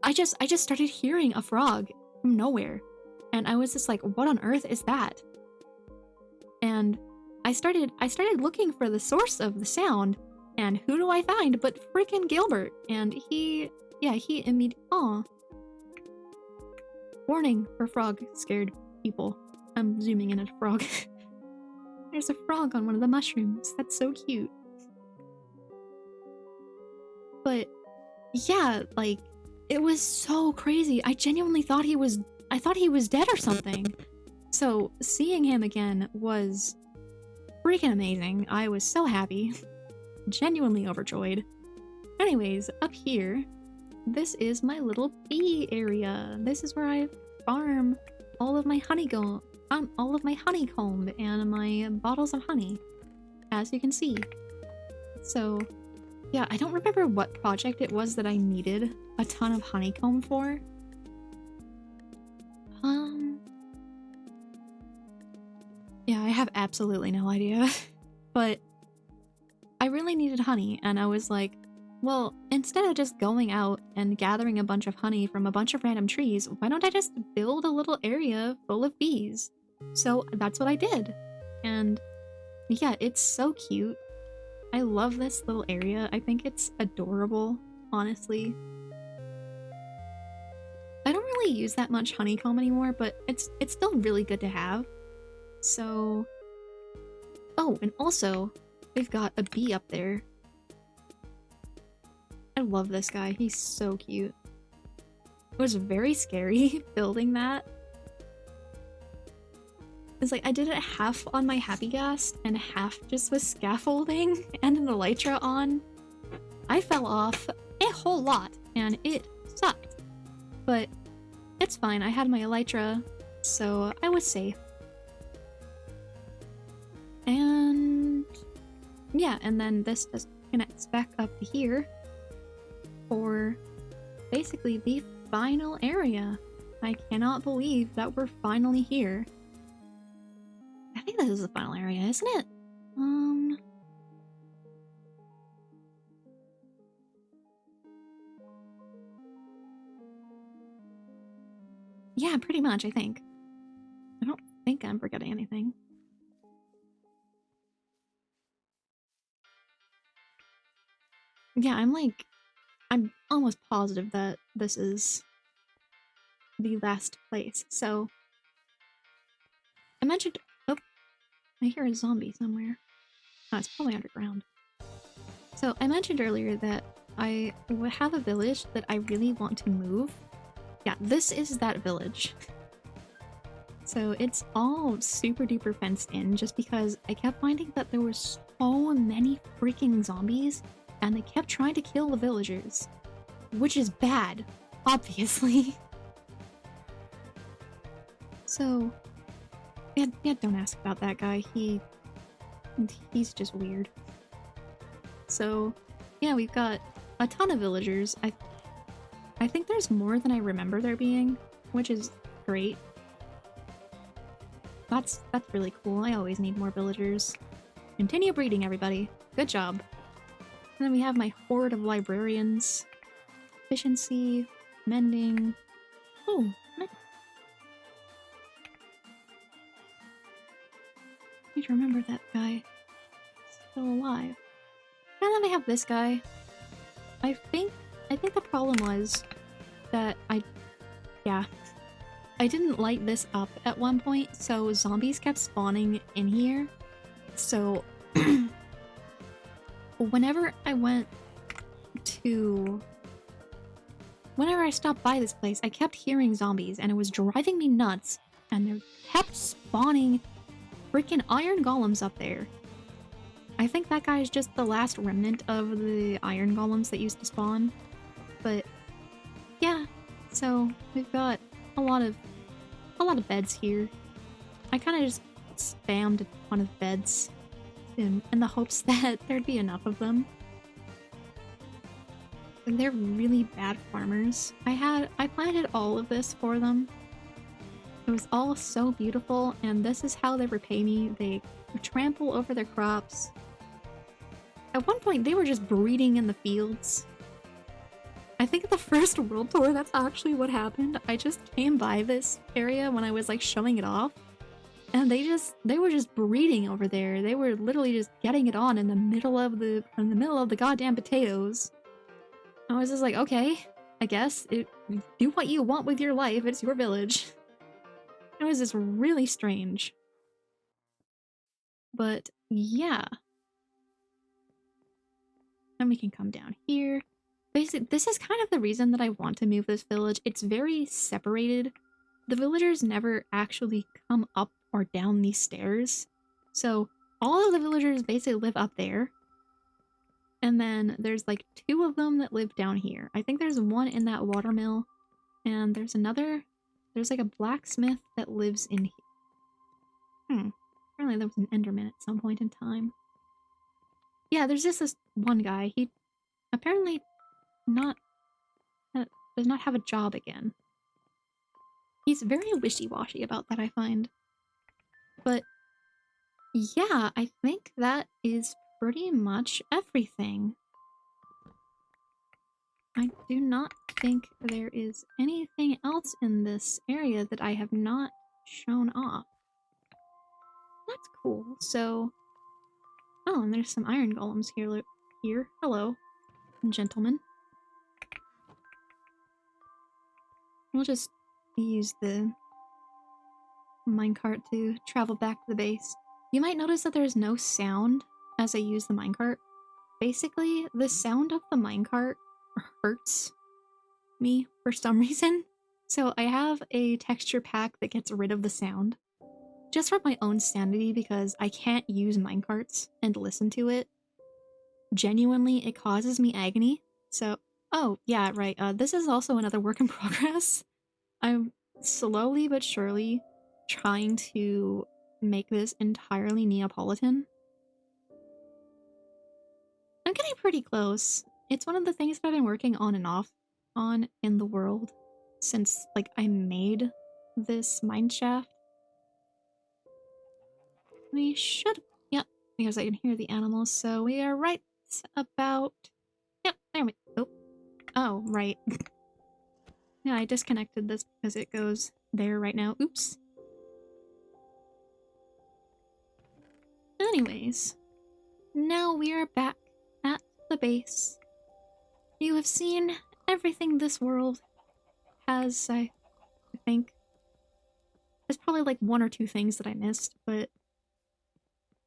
I just started hearing a frog from nowhere. And I was just like, what on earth is that? And I started looking for the source of the sound, and who do I find but freaking Gilbert? And he immediately, aw. Warning for frog scared people. I'm zooming in at a frog. There's a frog on one of the mushrooms. That's so cute. But yeah, like, it was so crazy. I genuinely thought he was dead or something. So seeing him again was freaking amazing. I was so happy. Genuinely overjoyed. Anyways, up here, this is my little bee area. This is where I farm all of my honeycomb and my bottles of honey, as you can see. So, yeah, I don't remember what project it was that I needed a ton of honeycomb for. Yeah, I have absolutely no idea. But I really needed honey, and I was like, well, instead of just going out and gathering a bunch of honey from a bunch of random trees, why don't I just build a little area full of bees? So that's what I did. And yeah, it's so cute. I love this little area. I think it's adorable, honestly. I don't really use that much honeycomb anymore, but it's still really good to have. So... oh, and also, we've got a bee up there. I love this guy. He's so cute. It was very scary building that. It's like I did it half on my happy gas and half just with scaffolding and an elytra on. I fell off a whole lot and it sucked. But it's fine. I had my elytra, so I was safe. And yeah, and then this just connects back up to here for basically the final area. I cannot believe that we're finally here. I think this is the final area, isn't it? Yeah, pretty much, I think. I don't think I'm forgetting anything. Yeah, I'm almost positive that this is the last place. So, I mentioned, oh, I hear a zombie somewhere. Oh, it's probably underground. So, I mentioned earlier that I have a village that I really want to move. Yeah, this is that village. So it's all super duper fenced in just because I kept finding that there were so many freaking zombies and they kept trying to kill the villagers. Which is bad, obviously. So, yeah, don't ask about that guy. He's just weird. So, yeah, we've got a ton of villagers. I think there's more than I remember there being, which is great. That's really cool. I always need more villagers. Continue breeding, everybody. Good job. And then we have my horde of librarians. Efficiency, mending. Oh, I need to remember that guy. Still alive. And then we have this guy. I think the problem was that I didn't light this up at one point, so zombies kept spawning in here. So whenever I stopped by this place, I kept hearing zombies and it was driving me nuts, and they kept spawning freaking iron golems up there. I think that guy is just the last remnant of the iron golems that used to spawn. But yeah, so we've got a lot of beds here. I kind of just spammed a ton of beds in the hopes that there'd be enough of them. And they're really bad farmers. I planted all of this for them. It was all so beautiful, and this is how they repay me. They trample over their crops. At one point, they were just breeding in the fields. I think at the first world tour, that's actually what happened. I just came by this area when I was like showing it off, and they were just breeding over there. They were literally just getting it on in the middle of the goddamn potatoes. I was just like, okay, I guess do what you want with your life. It's your village. It was just really strange. But yeah. Then we can come down here. Basically, this is kind of the reason that I want to move this village. It's very separated. The villagers never actually come up or down these stairs. So all of the villagers basically live up there. And then there's like 2 of them that live down here. I think there's one in that watermill. And there's like a blacksmith that lives in here. Apparently there was an Enderman at some point in time. Yeah, there's just this one guy. He apparently does not have a job again. He's very wishy-washy about that, I find. But yeah, I think that is pretty much everything. I do not think there is anything else in this area that I have not shown off. That's cool. So, oh, and there's some iron golems here. Hello, gentlemen. We'll just use the minecart to travel back to the base. You might notice that there's no sound as I use the minecart. Basically, the sound of the minecart hurts me for some reason. So I have a texture pack that gets rid of the sound. Just for my own sanity, because I can't use minecarts and listen to it. Genuinely, it causes me agony. So, oh, yeah, right. This is also another work in progress. I'm slowly but surely trying to make this entirely Neapolitan. I'm getting pretty close. It's one of the things that I've been working on and off on in the world since, like, I made this mineshaft. We should, yeah, because I can hear the animals. So we are right about... Yep, there we go. Oh, right. Yeah, I disconnected this because it goes there right now. Oops. Anyways, now we are back at the base. You have seen everything this world has, I think. There's probably like one or two things that I missed, but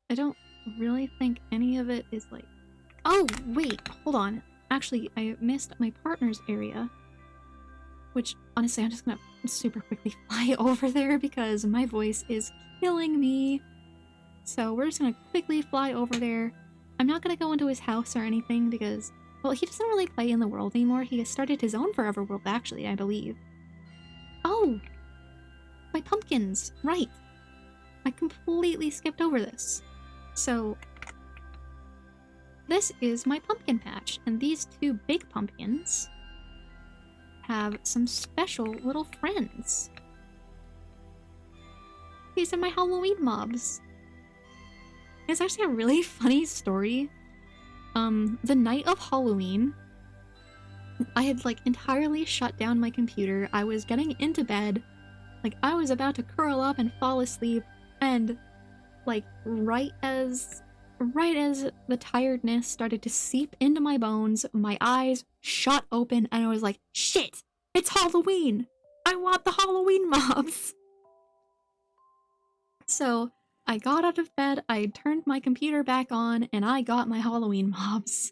I don't really think any of it is like... Oh, wait, hold on. Actually, I missed my partner's area, which honestly I'm just gonna super quickly fly over there because my voice is killing me. So we're just gonna quickly fly over there. I'm not gonna go into his house or anything because, well, he doesn't really play in the world anymore. He has started his own forever world, actually, I believe. Oh! My pumpkins! Right! I completely skipped over this. So, this is my pumpkin patch, and these two big pumpkins have some special little friends. These are my Halloween mobs. It's actually a really funny story. The night of Halloween, I had like entirely shut down my computer. I was getting into bed, like I was about to curl up and fall asleep, and like right as the tiredness started to seep into my bones, my eyes shot open and I was like, shit, it's Halloween! I want the Halloween mobs! So I got out of bed, I turned my computer back on, and I got my Halloween mobs.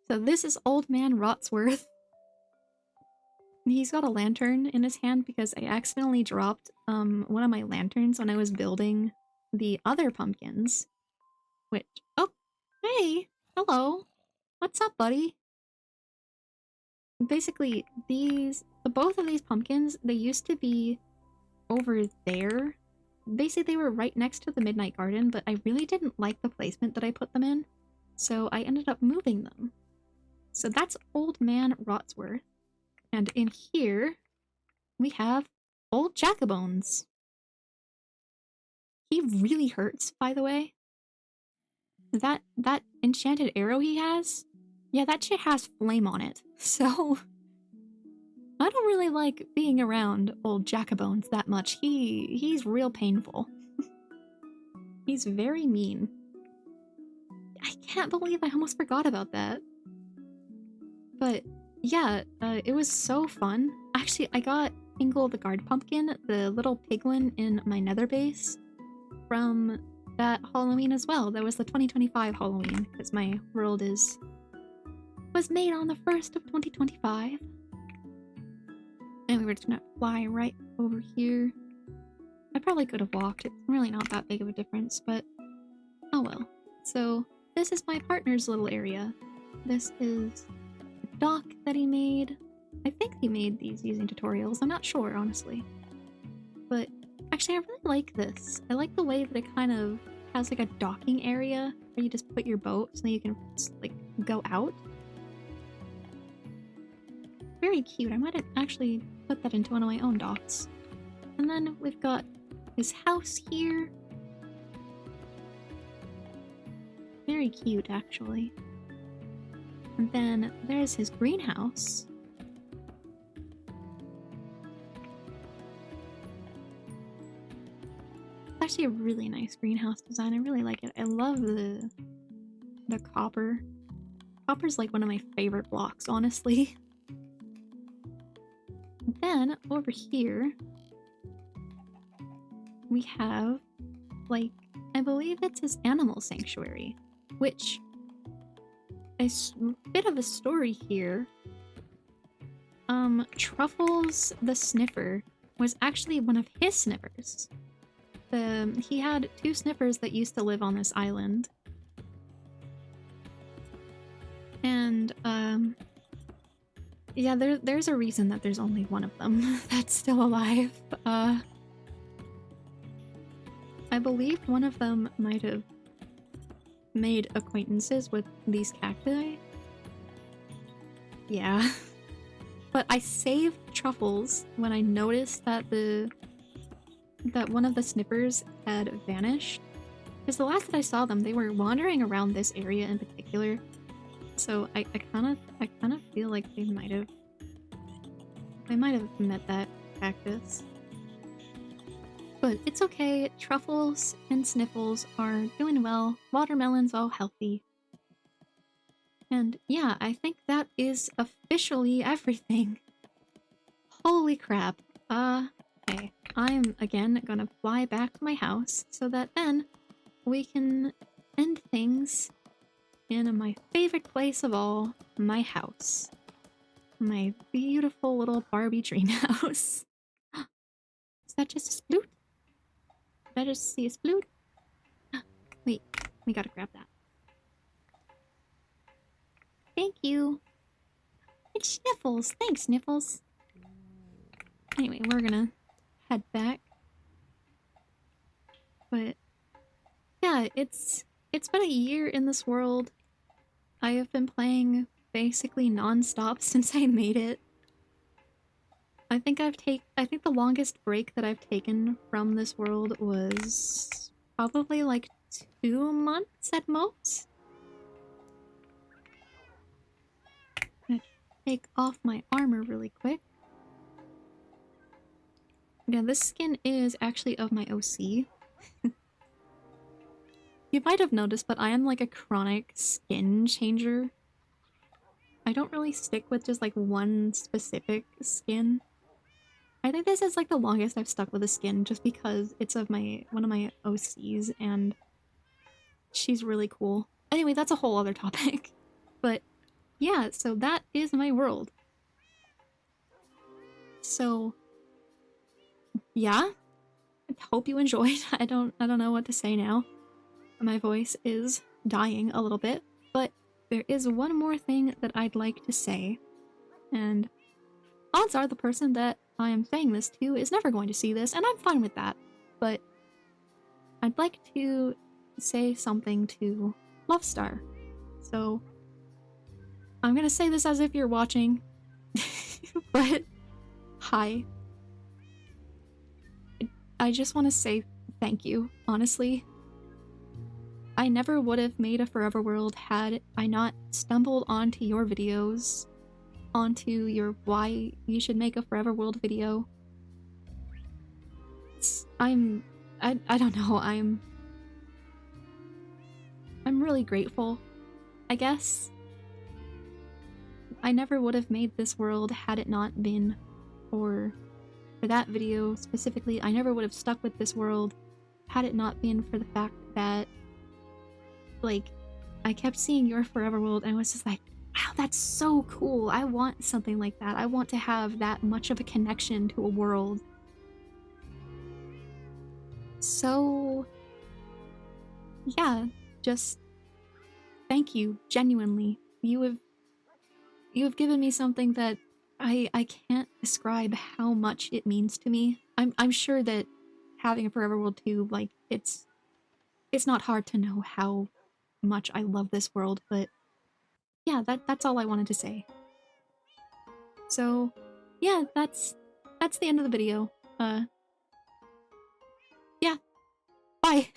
So this is Old Man Rotsworth. He's got a lantern in his hand because I accidentally dropped one of my lanterns when I was building the other pumpkins. Which, oh, hey, hello. What's up, buddy? Basically, both of these pumpkins, they used to be over there. Basically, they were right next to the Midnight Garden, but I really didn't like the placement that I put them in, so I ended up moving them. So that's Old Man Rotsworth. And in here, we have Old Jackabones. He really hurts, by the way. That enchanted arrow he has, yeah, that shit has flame on it. So I don't really like being around Old Jackabones that much. He's real painful. He's very mean. I can't believe I almost forgot about that. But yeah, it was so fun. Actually, I got Tingle the Guard Pumpkin, the little piglin in my nether base, from that Halloween as well. That was the 2025 Halloween, because my world was made on the 1st of 2025. And we were just gonna fly right over here. I probably could have walked. It's really not that big of a difference, but oh well. So this is my partner's little area. This is a dock that he made. I think he made these using tutorials. I'm not sure, honestly. But actually, I really like this. I like the way that it kind of has like a docking area where you just put your boat so you can like go out. Very cute. I might actually put that into one of my own docks. And then we've got his house here. Very cute, actually. And then there's his greenhouse. It's actually a really nice greenhouse design. I really like it. I love the copper. Copper's like one of my favorite blocks, honestly. Then over here we have, like, I believe it's his animal sanctuary, which is a bit of a story here. Truffles the Sniffer was actually one of his sniffers. He had 2 sniffers that used to live on this island. And, yeah, there's a reason that there's only one of them that's still alive. I believe one of them might have made acquaintances with these cacti. Yeah. But I saved Truffles when I noticed that one of the snippers had vanished. Because the last that I saw them, they were wandering around this area in particular. So I kind of feel like they might have met that cactus. But it's okay. Truffles and Sniffles are doing well. Watermelon's all healthy. And yeah, I think that is officially everything. Holy crap. Okay. I'm again gonna fly back to my house so that then we can end things in my favorite place of all, my house. My beautiful little Barbie dream house. Is that just a sploot? Did I just see a sploot? Wait, we gotta grab that. Thank you. It's Sniffles. Thanks, Sniffles. Anyway, we're gonna head back. But yeah, it's been a year in this world. I have been playing basically non-stop since I made it. I think the longest break that I've taken from this world was probably like 2 months at most. I'm gonna take off my armor really quick. Yeah, this skin is actually of my OC. You might have noticed, but I am like a chronic skin changer. I don't really stick with just like one specific skin. I think this is like the longest I've stuck with a skin just because it's of one of my OCs and she's really cool. Anyway, that's a whole other topic. But yeah, so that is my world. So yeah, I hope you enjoyed. I don't know what to say now. My voice is dying a little bit, but there is one more thing that I'd like to say. And odds are the person that I am saying this to is never going to see this, and I'm fine with that. But I'd like to say something to Lovestar. So I'm gonna say this as if you're watching, but hi. I just want to say thank you, honestly. I never would have made a Forever World had I not stumbled onto your videos, onto your why you should make a Forever World video. I don't know, I'm really grateful, I guess. I never would have made this world had it not been for that video specifically. I never would have stuck with this world had it not been for the fact that, like, I kept seeing your Forever World and I was just like, wow, that's so cool. I want something like that. I want to have that much of a connection to a world. So, yeah, just thank you, genuinely. You have given me something that I can't describe how much it means to me. I'm sure that having a Forever World 2, like, it's not hard to know how much I love this world, but yeah, that's all I wanted to say. So, yeah, that's the end of the video. Yeah, bye!